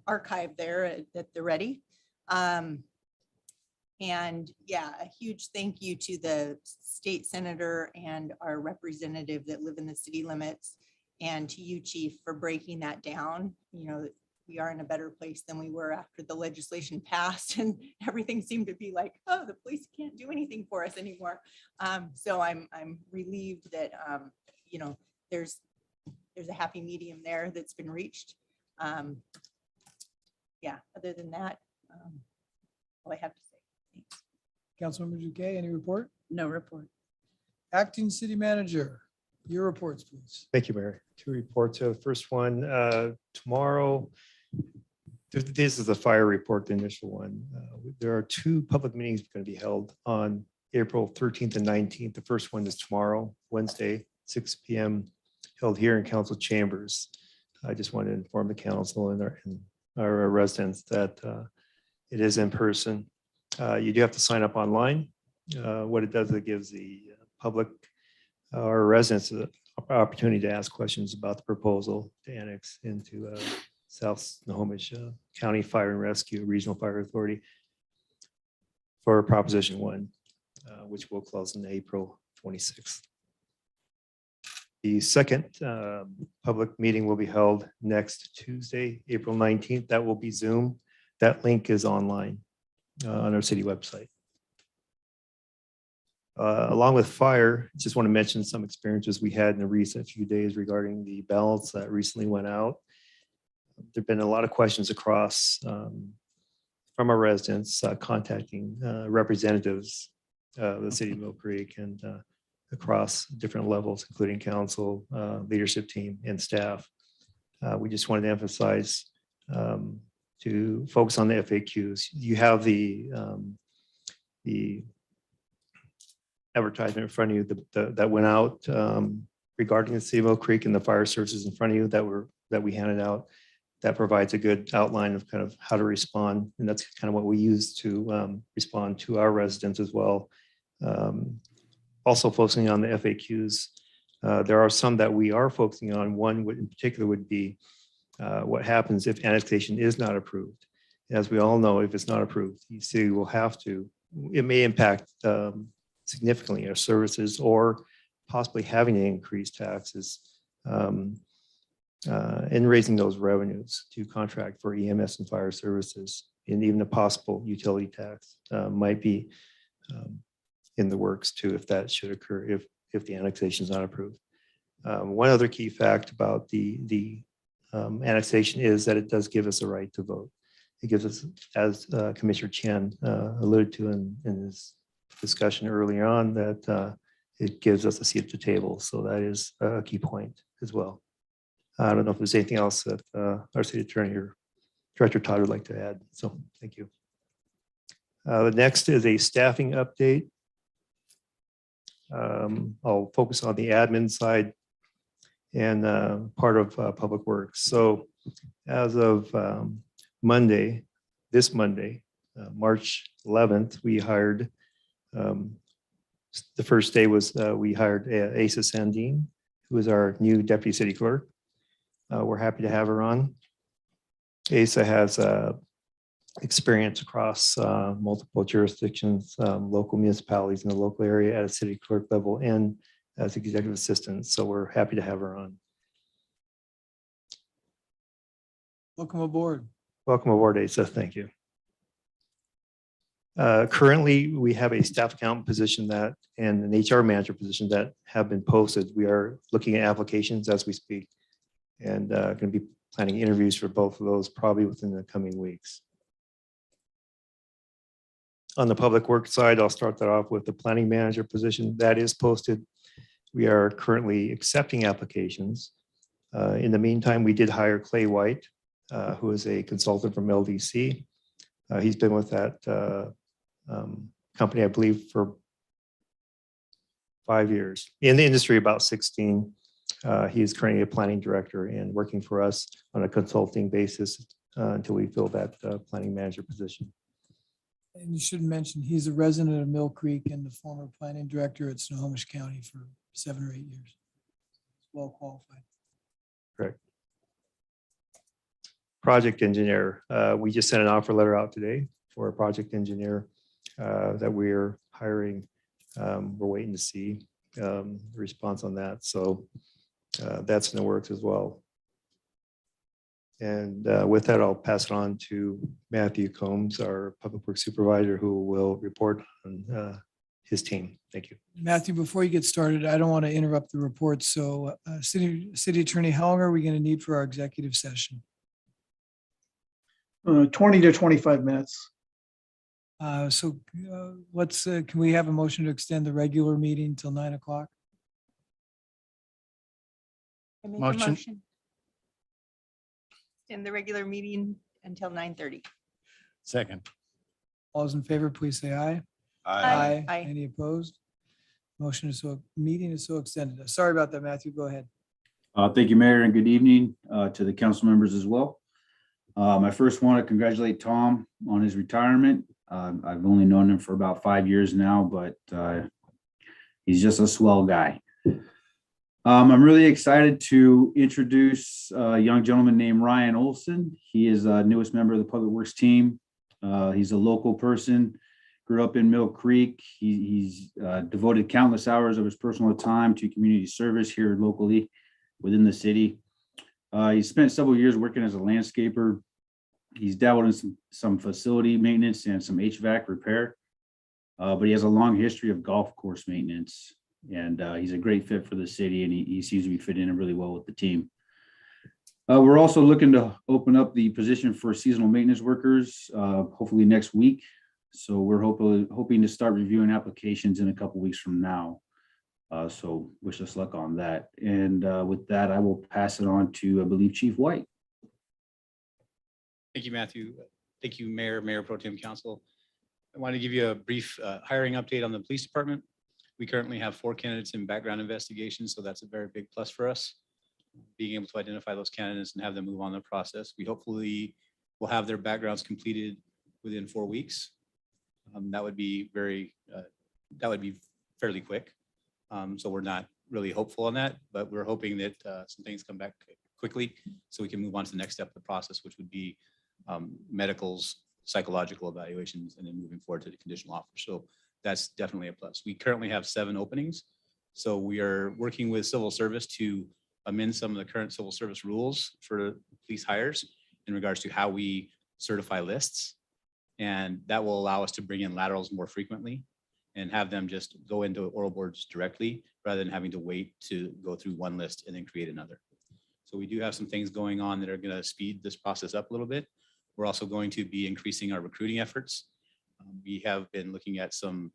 Speaker 15: archive there at the ready. And yeah, a huge thank you to the state senator and our representative that live in the city limits, and to you, Chief, for breaking that down. We are in a better place than we were after the legislation passed, and everything seemed to be like, oh, the police can't do anything for us anymore. So I'm relieved that there's a happy medium there that's been reached. Yeah, other than that, all I have to say. Thanks.
Speaker 1: Councilmember Duque, any report?
Speaker 3: No report.
Speaker 1: Acting City Manager, your reports, please.
Speaker 13: Thank you, Mayor. 2 reports. The first one, tomorrow, this is the fire report, the initial one. There are 2 public meetings going to be held on April 13th and 19th. The first one is tomorrow, Wednesday, 6 p.m., held here in council chambers. I just want to inform the council and our residents that it is in person. You do have to sign up online. What it does, it gives the public or residents an opportunity to ask questions about the proposal to annex into South Snohomish County Fire and Rescue Regional Fire Authority for Proposition 1, which will close on April 26th. The second public meeting will be held next Tuesday, April 19th. That will be Zoom. That link is online on our city website. Along with fire, just want to mention some experiences we had in the recent few days regarding the ballots that recently went out. There've been a lot of questions across from our residents contacting representatives of the city of Mill Creek and across different levels, including council, leadership team, and staff. We just wanted to emphasize to focus on the FAQs. You have the advertisement in front of you that went out regarding the city of Mill Creek and the fire services in front of you that we handed out. That provides a good outline of kind of how to respond, and that's kind of what we use to respond to our residents as well. Also focusing on the FAQs, there are some that we are focusing on. One in particular would be what happens if annexation is not approved. As we all know, if it's not approved, the city will have to, it may impact significantly our services or possibly having to increase taxes and raising those revenues to contract for EMS and fire services. And even a possible utility tax might be in the works too, if that should occur, if the annexation is not approved. One other key fact about the annexation is that it does give us a right to vote. It gives us, as Commissioner Chen alluded to in his discussion earlier on, that it gives us a seat at the table. So that is a key point as well. I don't know if there's anything else that our city attorney or Director Todd would like to add. So thank you. The next is a staffing update. I'll focus on the admin side and part of Public Works. So as of Monday, this Monday, March 11th, we hired, the first day was we hired Asa Sandine, who is our new deputy city clerk. We're happy to have her on. Asa has experience across multiple jurisdictions, local municipalities in the local area at a city clerk level and as executive assistant. So we're happy to have her on.
Speaker 1: Welcome aboard.
Speaker 13: Welcome aboard, Asa. Thank you. Currently, we have a staff accountant position that and an HR manager position that have been posted. We are looking at applications as we speak and going to be planning interviews for both of those probably within the coming weeks. On the public works side, I'll start that off with the planning manager position that is posted. We are currently accepting applications. In the meantime, we did hire Clay White, who is a consultant from LDC. He's been with that company, I believe, for 5 years. In the industry, about 16. He is currently a planning director and working for us on a consulting basis until we fill that planning manager position.
Speaker 1: And you should mention, he's a resident of Mill Creek and the former planning director at Snohomish County for 7 or 8 years. Well qualified.
Speaker 13: Correct. Project engineer. We just sent an offer letter out today for a project engineer that we're hiring. We're waiting to see the response on that. So that's in the works as well. And with that, I'll pass it on to Matthew Combs, our Public Works Supervisor, who will report on his team. Thank you.
Speaker 1: Matthew, before you get started, I don't want to interrupt the report. So City Attorney, how long are we going to need for our executive session?
Speaker 17: 20 to 25 minutes.
Speaker 1: Let's, can we have a motion to extend the regular meeting till 9 o'clock?
Speaker 2: I make a
Speaker 7: Motion.
Speaker 2: In the regular meeting until 9:30.
Speaker 7: Second.
Speaker 1: All those in favor, please say aye.
Speaker 2: Aye. Aye.
Speaker 1: Any opposed? Meeting is so extended. Sorry about that, Matthew. Go ahead.
Speaker 18: Thank you, Mayor, and good evening to the council members as well. I first want to congratulate Tom on his retirement. I've only known him for about 5 years now, but he's just a swell guy. I'm really excited to introduce a young gentleman named Ryan Olson. He is the newest member of the Public Works team. He's a local person, grew up in Mill Creek. He's devoted countless hours of his personal time to community service here locally within the city. He spent several years working as a landscaper. He's dabbled in some facility maintenance and some HVAC repair, but he has a long history of golf course maintenance. And he's a great fit for the city, and he seems to be fitting in really well with the team. We're also looking to open up the position for seasonal maintenance workers, hopefully next week. So we're hoping to start reviewing applications in a couple weeks from now. So wish us luck on that. And with that, I will pass it on to, I believe, Chief White.
Speaker 9: Thank you, Matthew. Thank you, Mayor Pro Tem Council. I want to give you a brief hiring update on the police department. We currently have 4 candidates in background investigations, so that's a very big plus for us. Being able to identify those candidates and have them move on the process. We hopefully will have their backgrounds completed within 4 weeks. That would be fairly quick. So we're not really hopeful on that, but we're hoping that some things come back quickly so we can move on to the next step of the process, which would be medicals, psychological evaluations, and then moving forward to the conditional offer. So that's definitely a plus. We currently have 7 openings. So we are working with civil service to amend some of the current civil service rules for police hires in regards to how we certify lists. And that will allow us to bring in laterals more frequently and have them just go into oral boards directly rather than having to wait to go through one list and then create another. So we do have some things going on that are going to speed this process up a little bit. We're also going to be increasing our recruiting efforts. We have been looking at some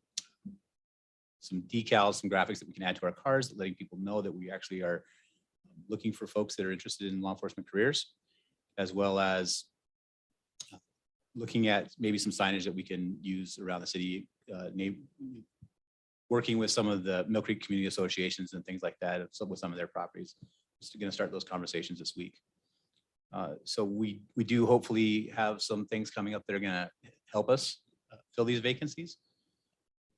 Speaker 9: decals, some graphics that we can add to our cars, letting people know that we actually are looking for folks that are interested in law enforcement careers, as well as looking at maybe some signage that we can use around the city, working with some of the Mill Creek community associations and things like that, with some of their properties. Just going to start those conversations this week. So we do hopefully have some things coming up that are going to help us fill these vacancies.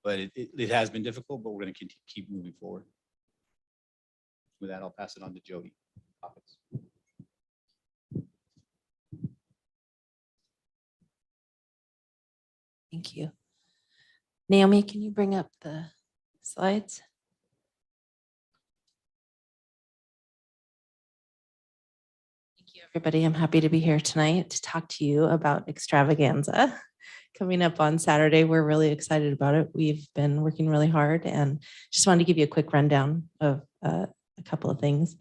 Speaker 9: But it has been difficult, but we're going to keep moving forward. With that, I'll pass it on to Jody.
Speaker 19: Thank you. Naomi, can you bring up the slides? Thank you, everybody. I'm happy to be here tonight to talk to you about Extravaganza coming up on Saturday. We're really excited about it. We've been working really hard and just wanted to give you a quick rundown of a couple of things.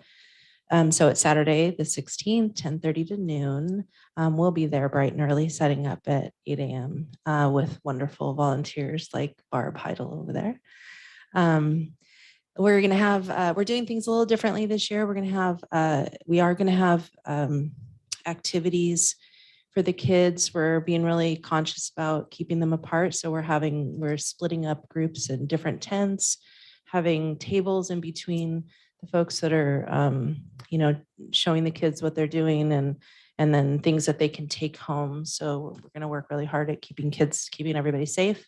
Speaker 19: So it's Saturday, the 16th, 10:30 to noon. We'll be there bright and early, setting up at 8 a.m. With wonderful volunteers like Barb Heidel over there. We're going to have, we're doing things a little differently this year. We are going to have activities for the kids. We're being really conscious about keeping them apart. So we're splitting up groups in different tents, having tables in between the folks that are, showing the kids what they're doing and then things that they can take home. So we're going to work really hard at keeping everybody safe.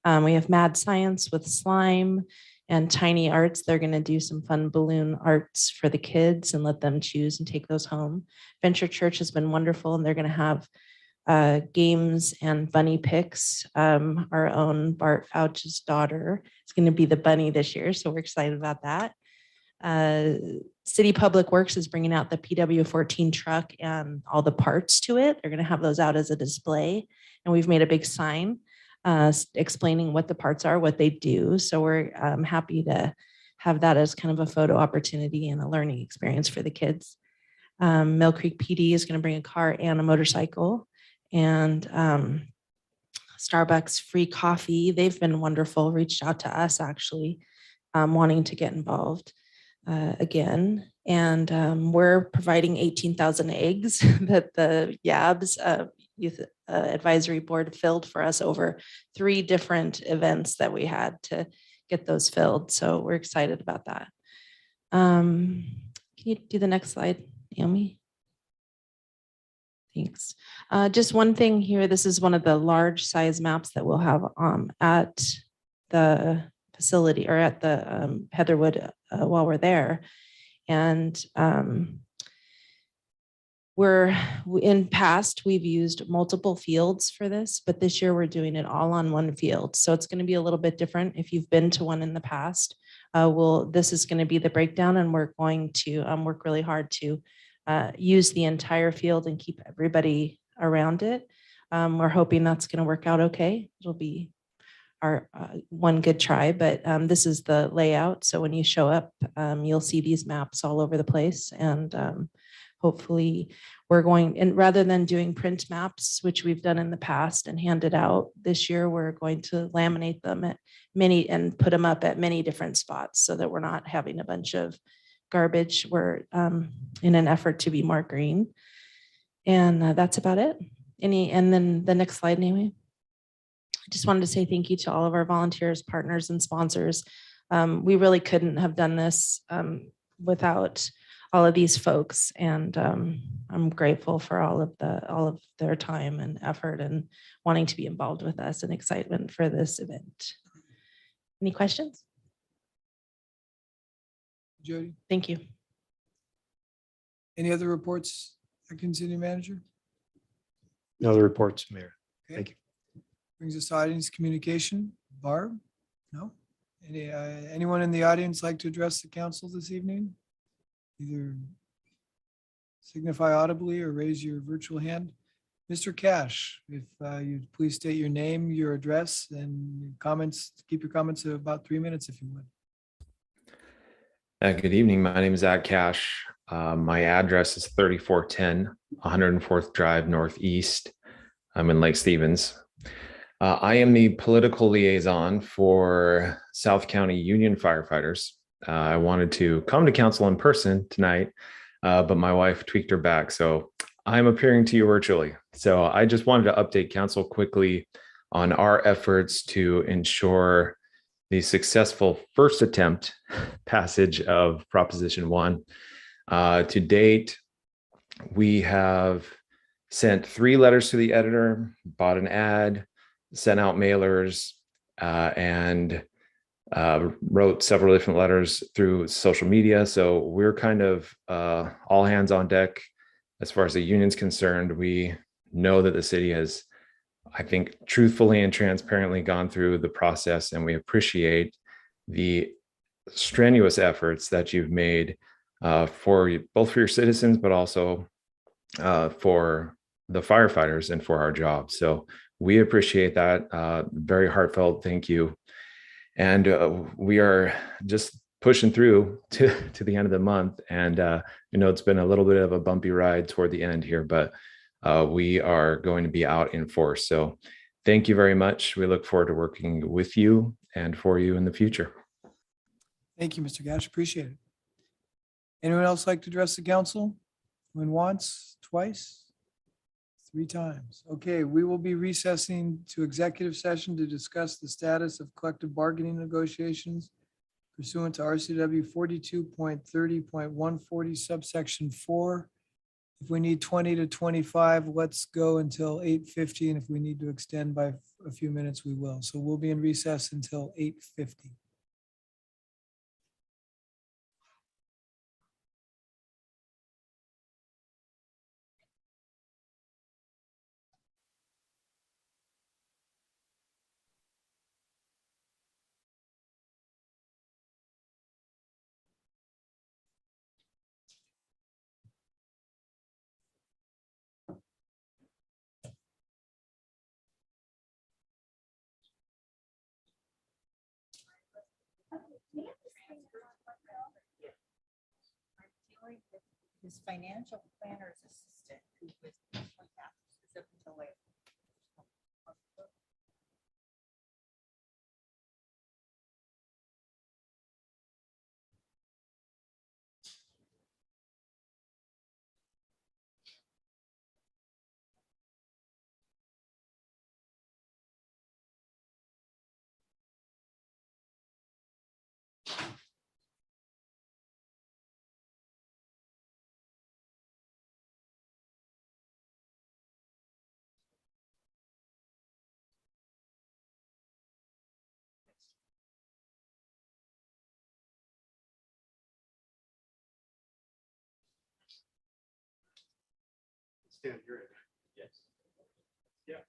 Speaker 19: We have mad science with slime and tiny arts. They're going to do some fun balloon arts for the kids and let them choose and take those home. Venture Church has been wonderful, and they're going to have games and bunny picks. Our own Bart Fouch's daughter is going to be the bunny this year, so we're excited about that. City Public Works is bringing out the PW14 truck and all the parts to it. They're going to have those out as a display, and we've made a big sign explaining what the parts are, what they do. So we're happy to have that as kind of a photo opportunity and a learning experience for the kids. Mill Creek PD is going to bring a car and a motorcycle, and Starbucks free coffee. They've been wonderful, reached out to us actually, wanting to get involved again. And we're providing 18,000 eggs that the YABS Youth Advisory Board filled for us over 3 different events that we had to get those filled. So we're excited about that. Can you do the next slide, Naomi? Thanks. Just one thing here. This is one of the large size maps that we'll have at the facility or at the Heatherwood while we're there. And in past, we've used multiple fields for this, but this year we're doing it all on one field. So it's going to be a little bit different. If you've been to one in the past, this is going to be the breakdown, and we're going to work really hard to use the entire field and keep everybody around it. We're hoping that's going to work out okay. It'll be our one good try, but this is the layout. So when you show up, you'll see these maps all over the place, and hopefully we're going, and rather than doing print maps, which we've done in the past and handed out, this year we're going to laminate them at many and put them up at many different spots so that we're not having a bunch of garbage. We're in an effort to be more green. And that's about it. And then the next slide, Naomi. I just wanted to say thank you to all of our volunteers, partners, and sponsors. We really couldn't have done this without all of these folks, and I'm grateful for all of their time and effort and wanting to be involved with us and excitement for this event. Any questions?
Speaker 1: Jody,
Speaker 19: thank you.
Speaker 1: Any other reports, Acting City Manager?
Speaker 13: No other reports, Mayor.
Speaker 1: Okay.
Speaker 13: Thank you.
Speaker 1: Brings us to audience communication. Barb? No? Anyone in the audience like to address the council this evening? Either signify audibly or raise your virtual hand. Mr. Cash, if you'd please state your name, your address, and your comments. Keep your comments to about 3 minutes if you would.
Speaker 20: Good evening. My name is Zach Cash. My address is 3410 104th Drive Northeast. I'm in Lake Stevens. I am the political liaison for South County Union Firefighters. I wanted to come to council in person tonight, but my wife tweaked her back, so I'm appearing to you virtually. So I just wanted to update council quickly on our efforts to ensure the successful first attempt passage of Proposition 1. To date, we have sent 3 letters to the editor, bought an ad, sent out mailers, and wrote several different letters through social media. So we're kind of all hands on deck as far as the union's concerned. We know that the city has, I think, truthfully and transparently gone through the process, and we appreciate the strenuous efforts that you've made for both for your citizens, but also for the firefighters and for our job. So we appreciate that. Very heartfelt thank you. And we are just pushing through to the end of the month. And it's been a little bit of a bumpy ride toward the end here, but we are going to be out in force. So thank you very much. We look forward to working with you and for you in the future.
Speaker 1: Thank you, Mr. Gash. Appreciate it. Anyone else like to address the council? When once, twice, 3 times. Okay, we will be recessing to executive session to discuss the status of collective bargaining negotiations pursuant to RCW 42.30.140 subsection 4. If we need 20 to 25, let's go until 8:50. And if we need to extend by a few minutes, we will. So we'll be in recess until 8:50.
Speaker 15: His financial planner's assistant, who was up until later.
Speaker 7: Stand here. Yes. Yeah.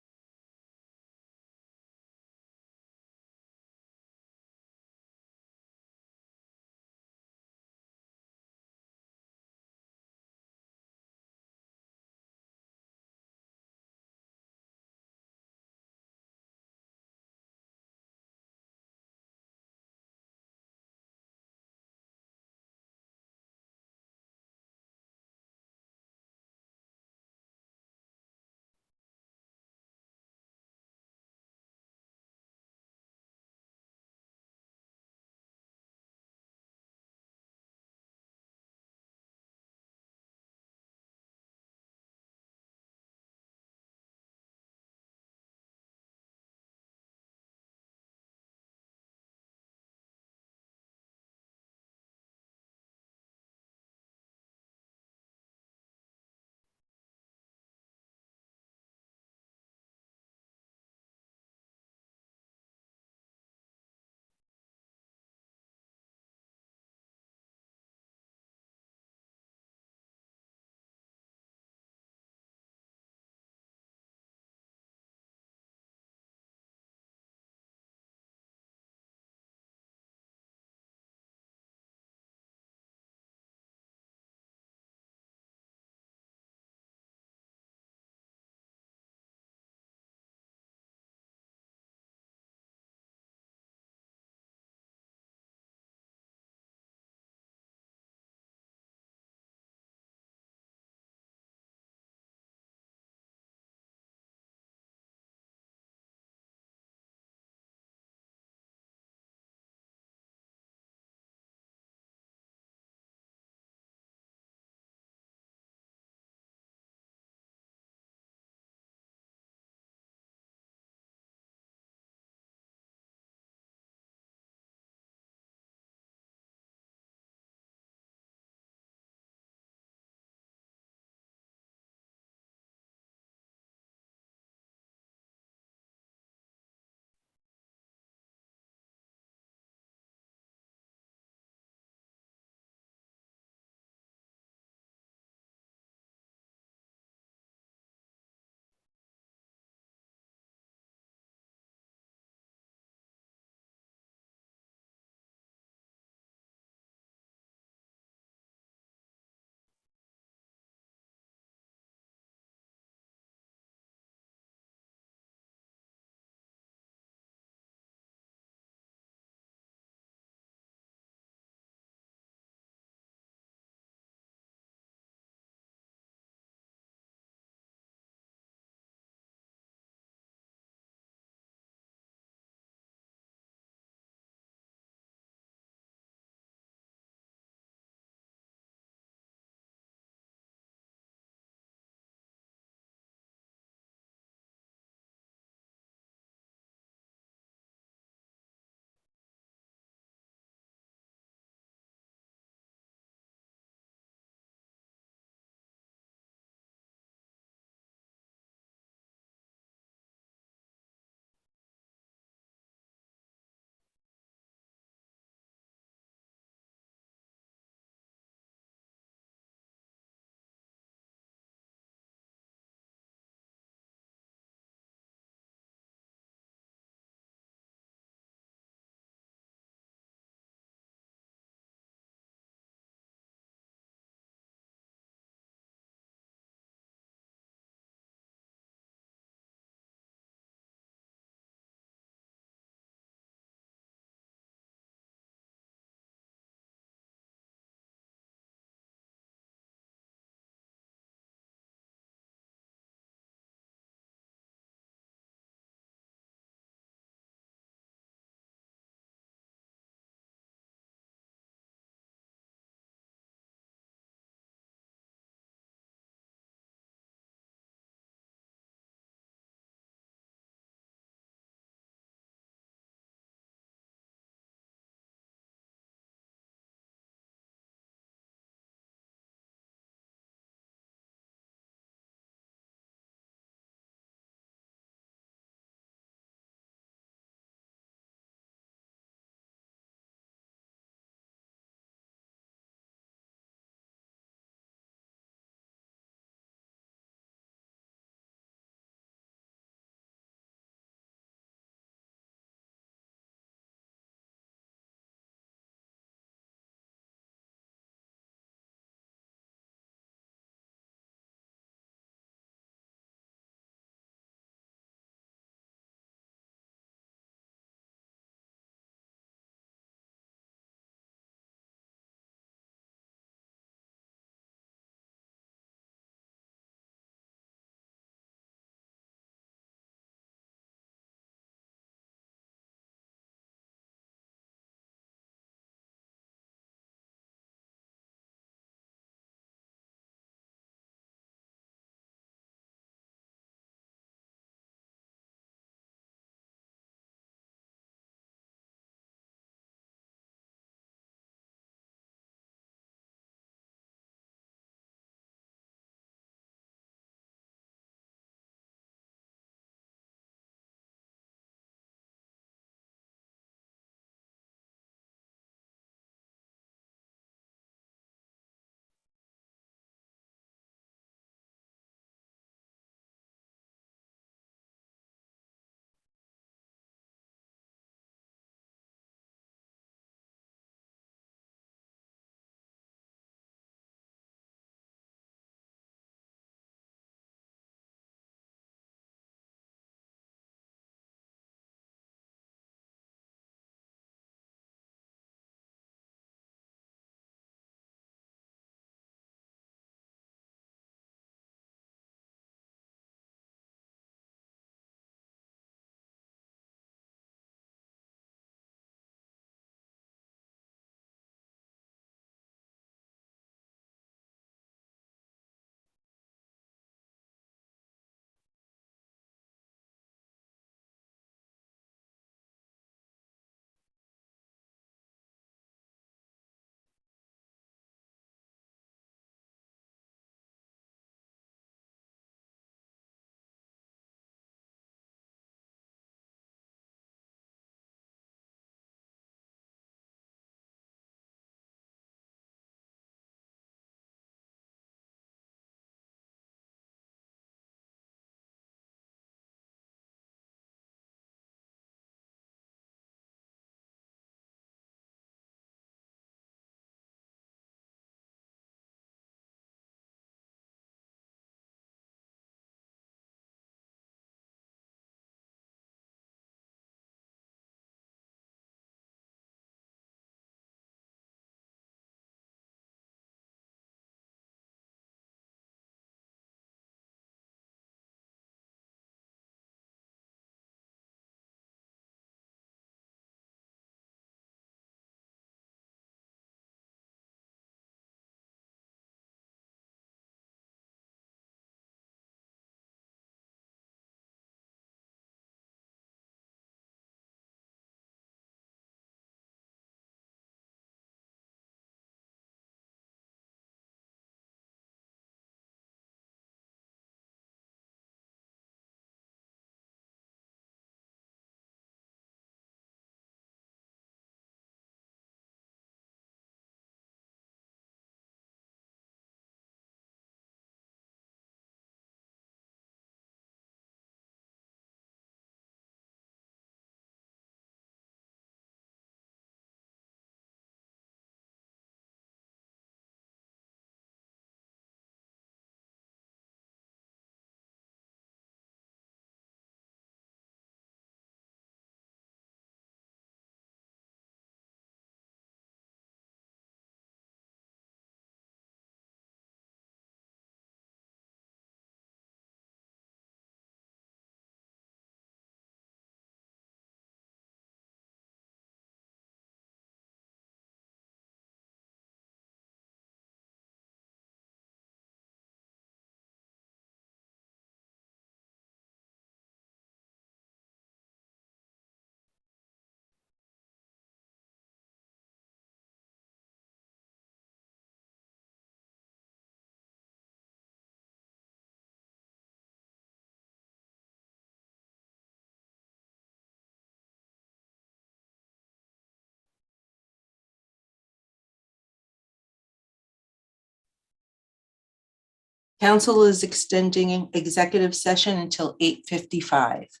Speaker 21: Council is extending executive session until 8:55.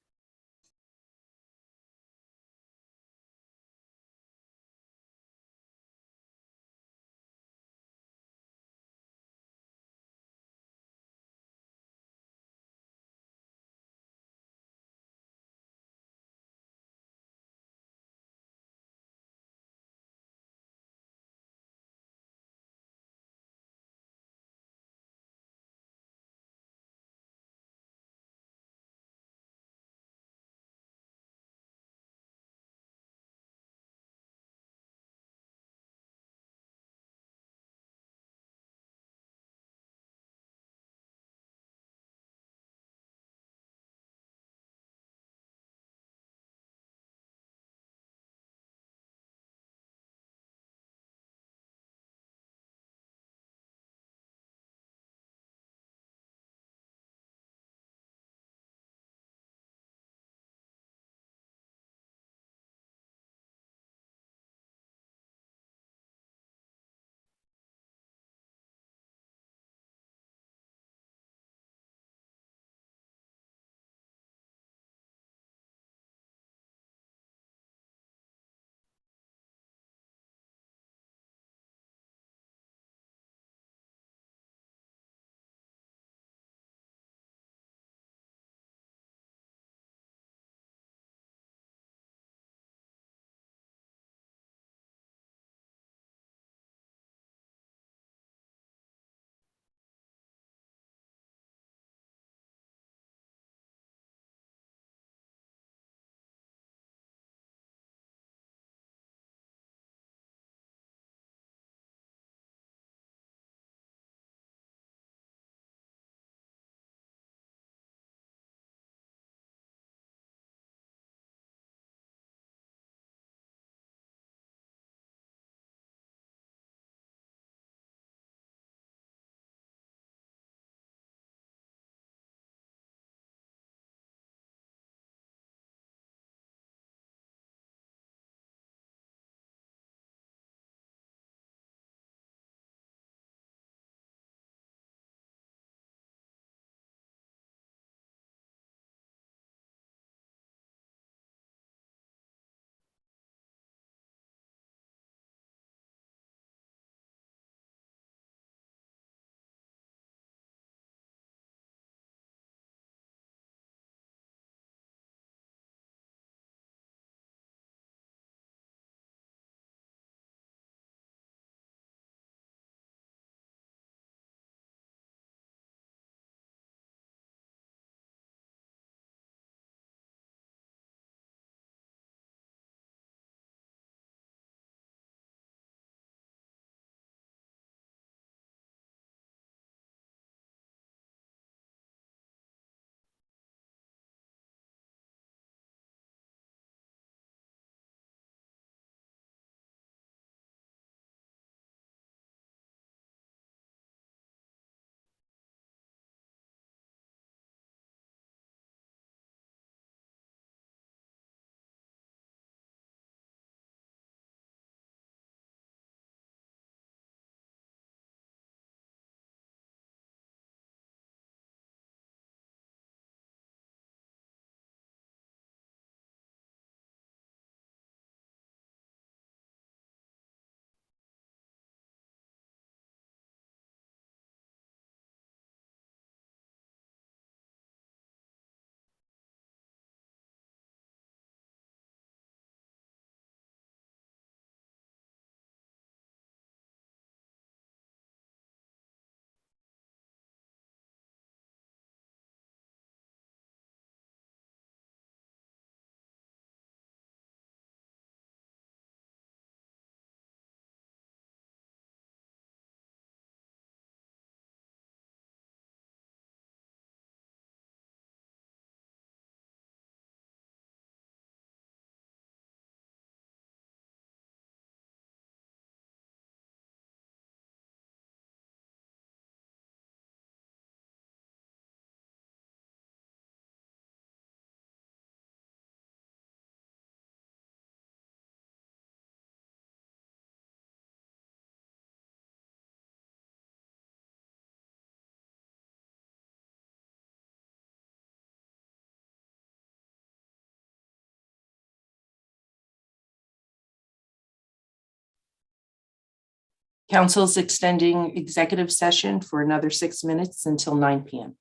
Speaker 21: Council's extending executive session for another 6 minutes until 9 p.m.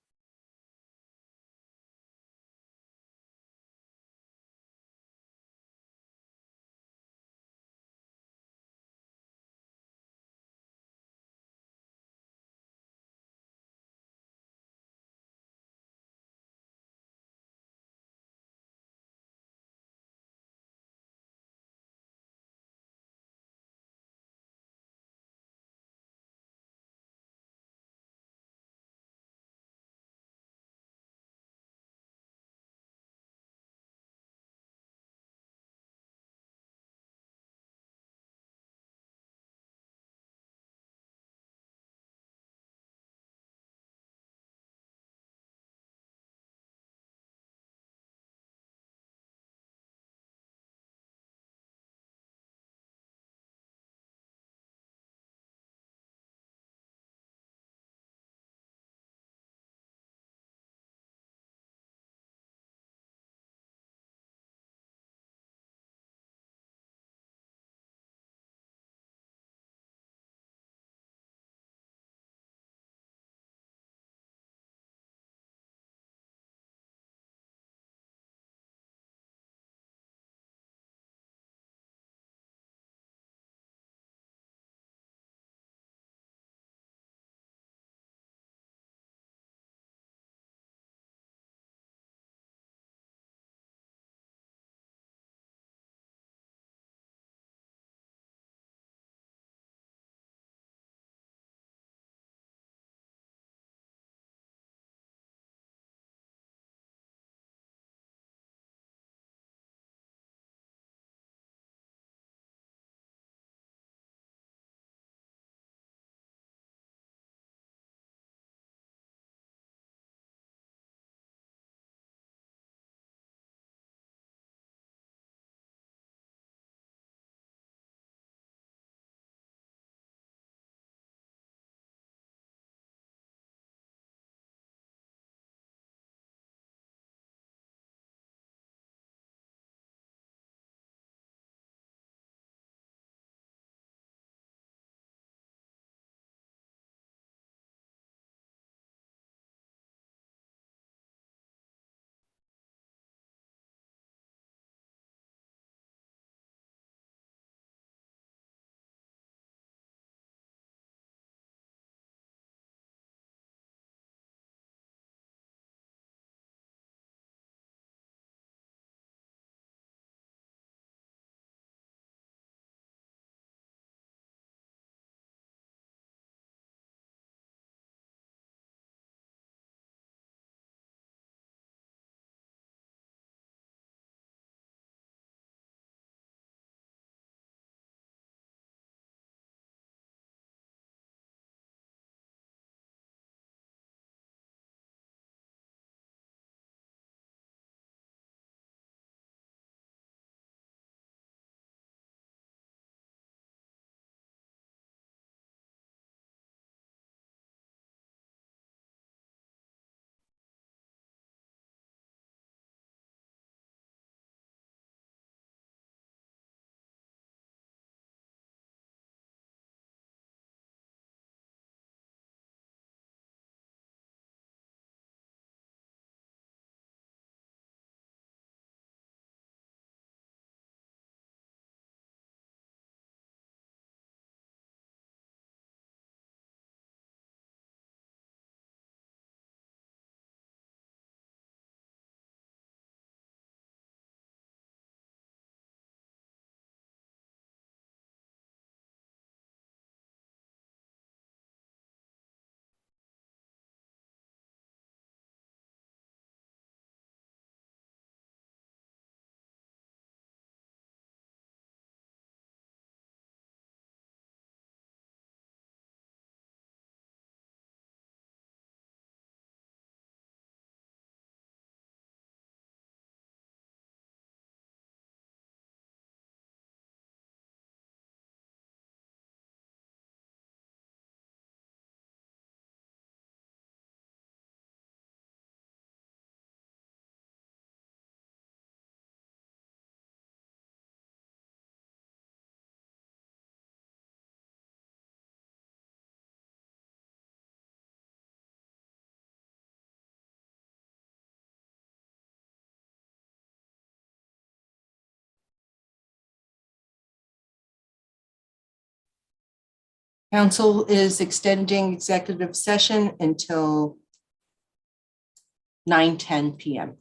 Speaker 21: Council is extending executive session until 9:10 PM.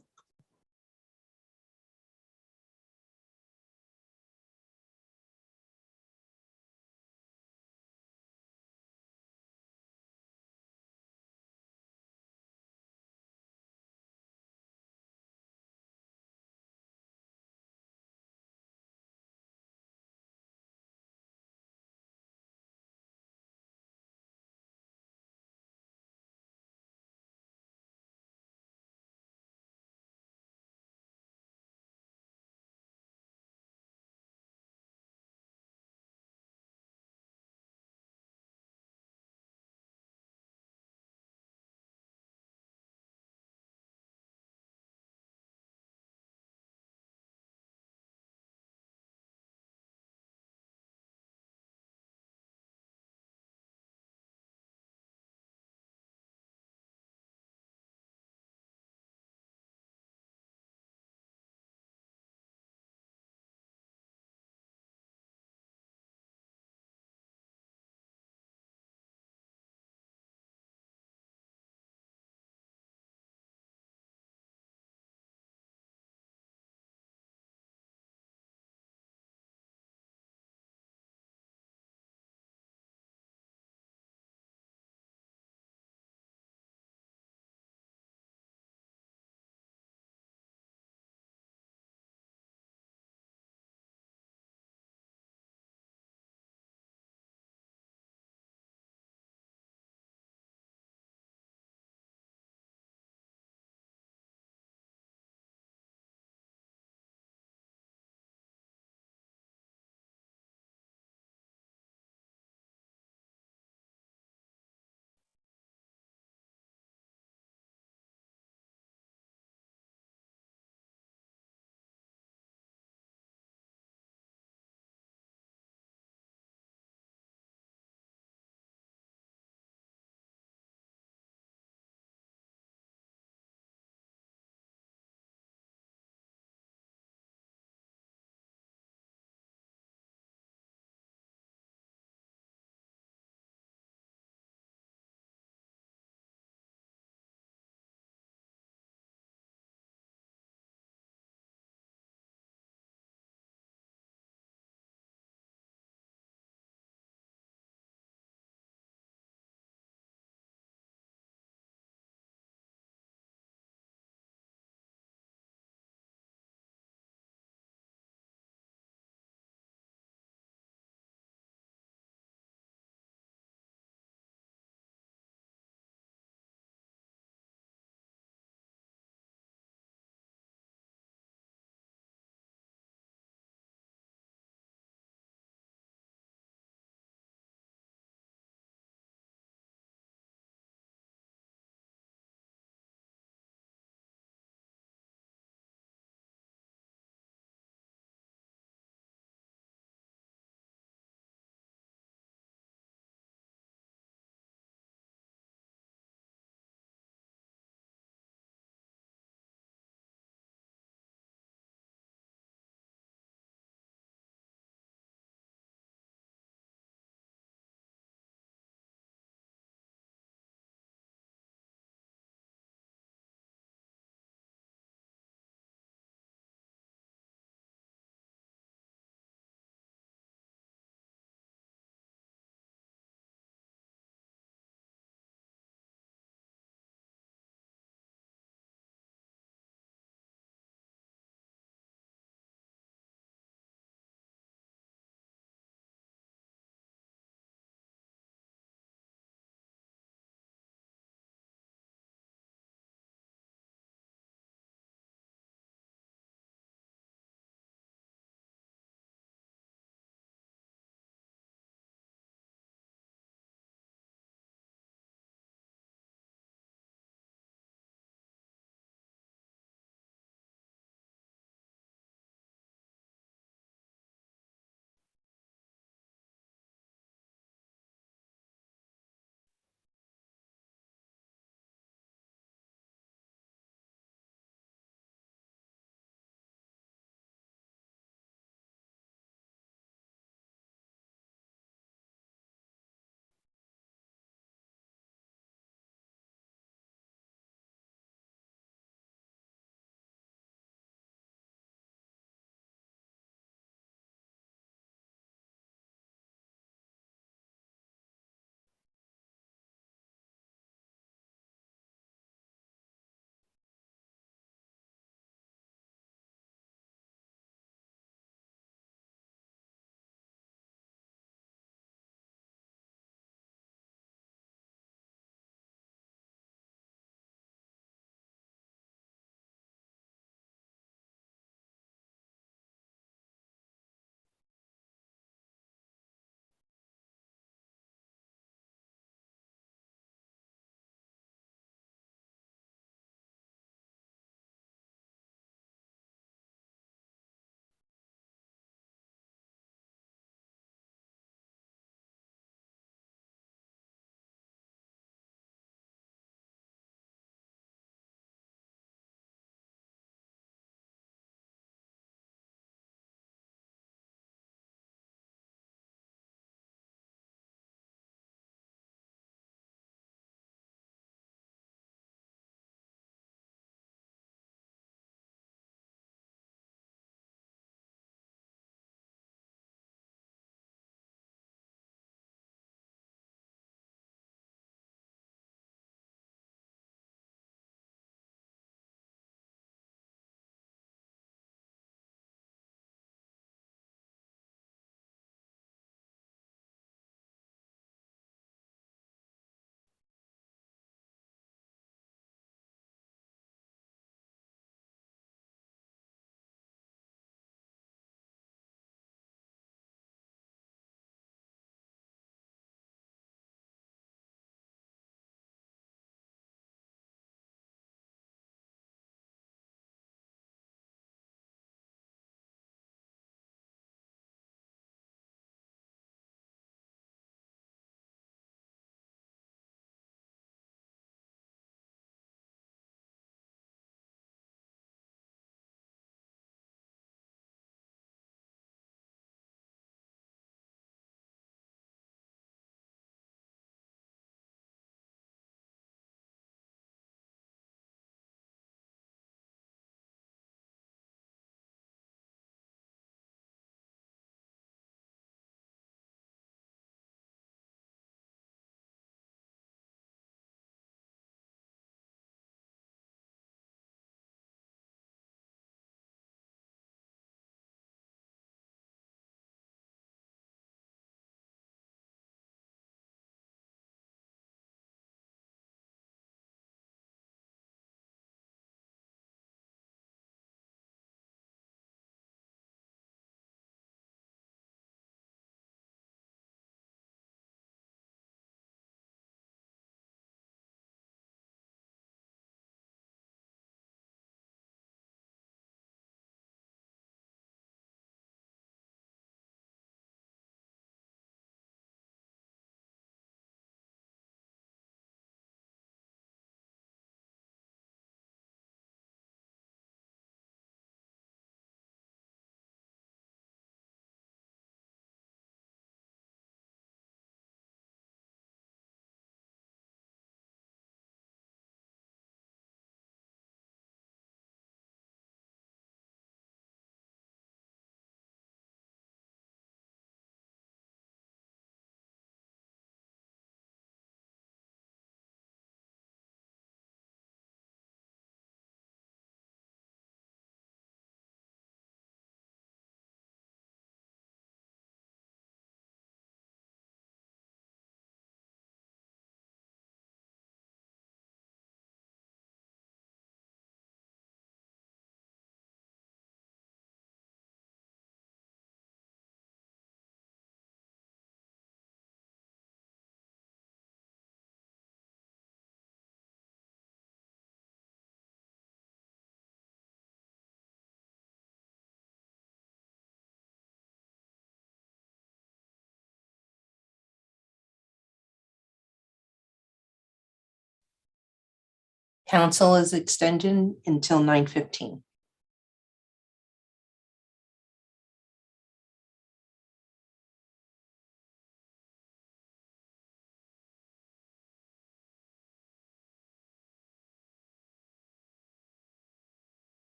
Speaker 21: Council is extended until 9:15.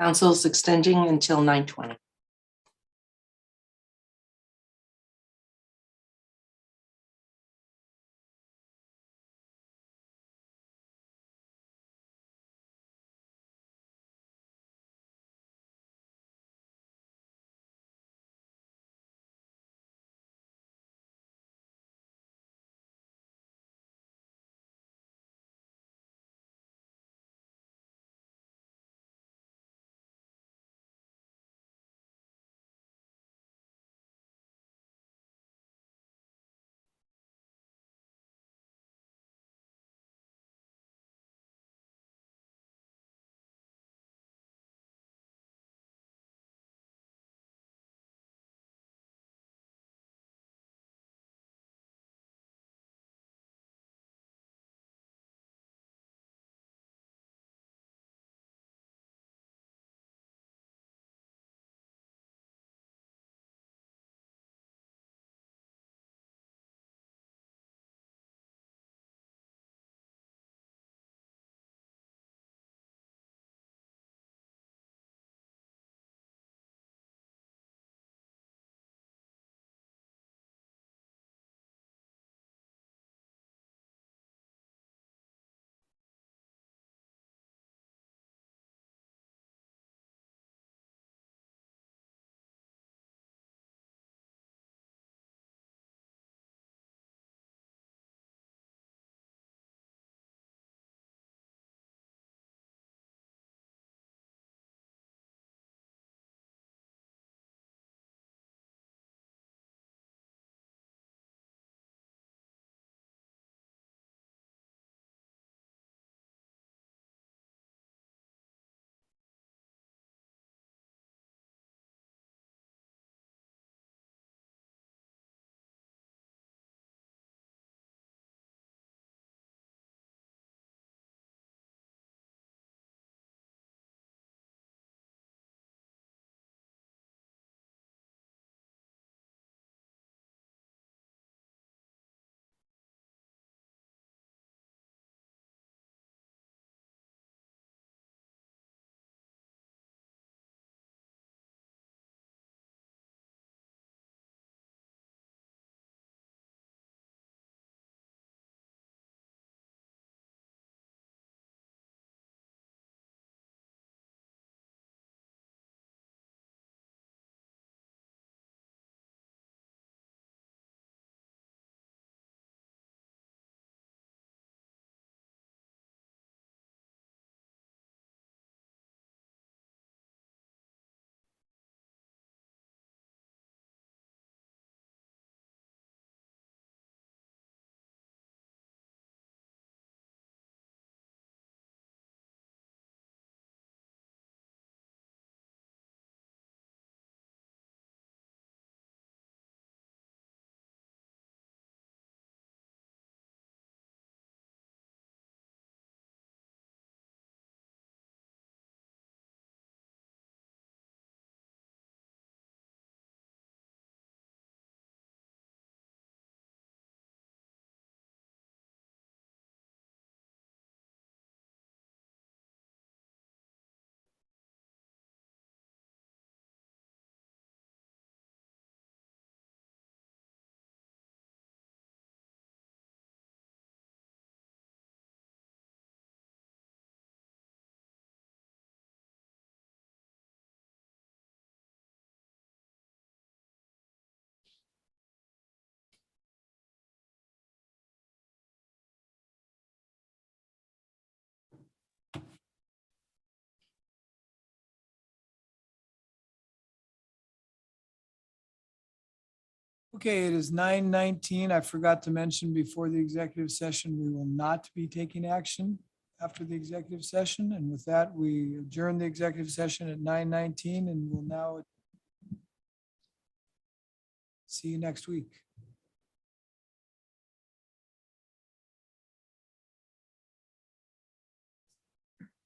Speaker 21: Council's extending until 9:20.
Speaker 1: Okay, it is 9:19. I forgot to mention before the executive session, we will not be taking action after the executive session. And with that, we adjourn the executive session at 9:19 and will now see you next week.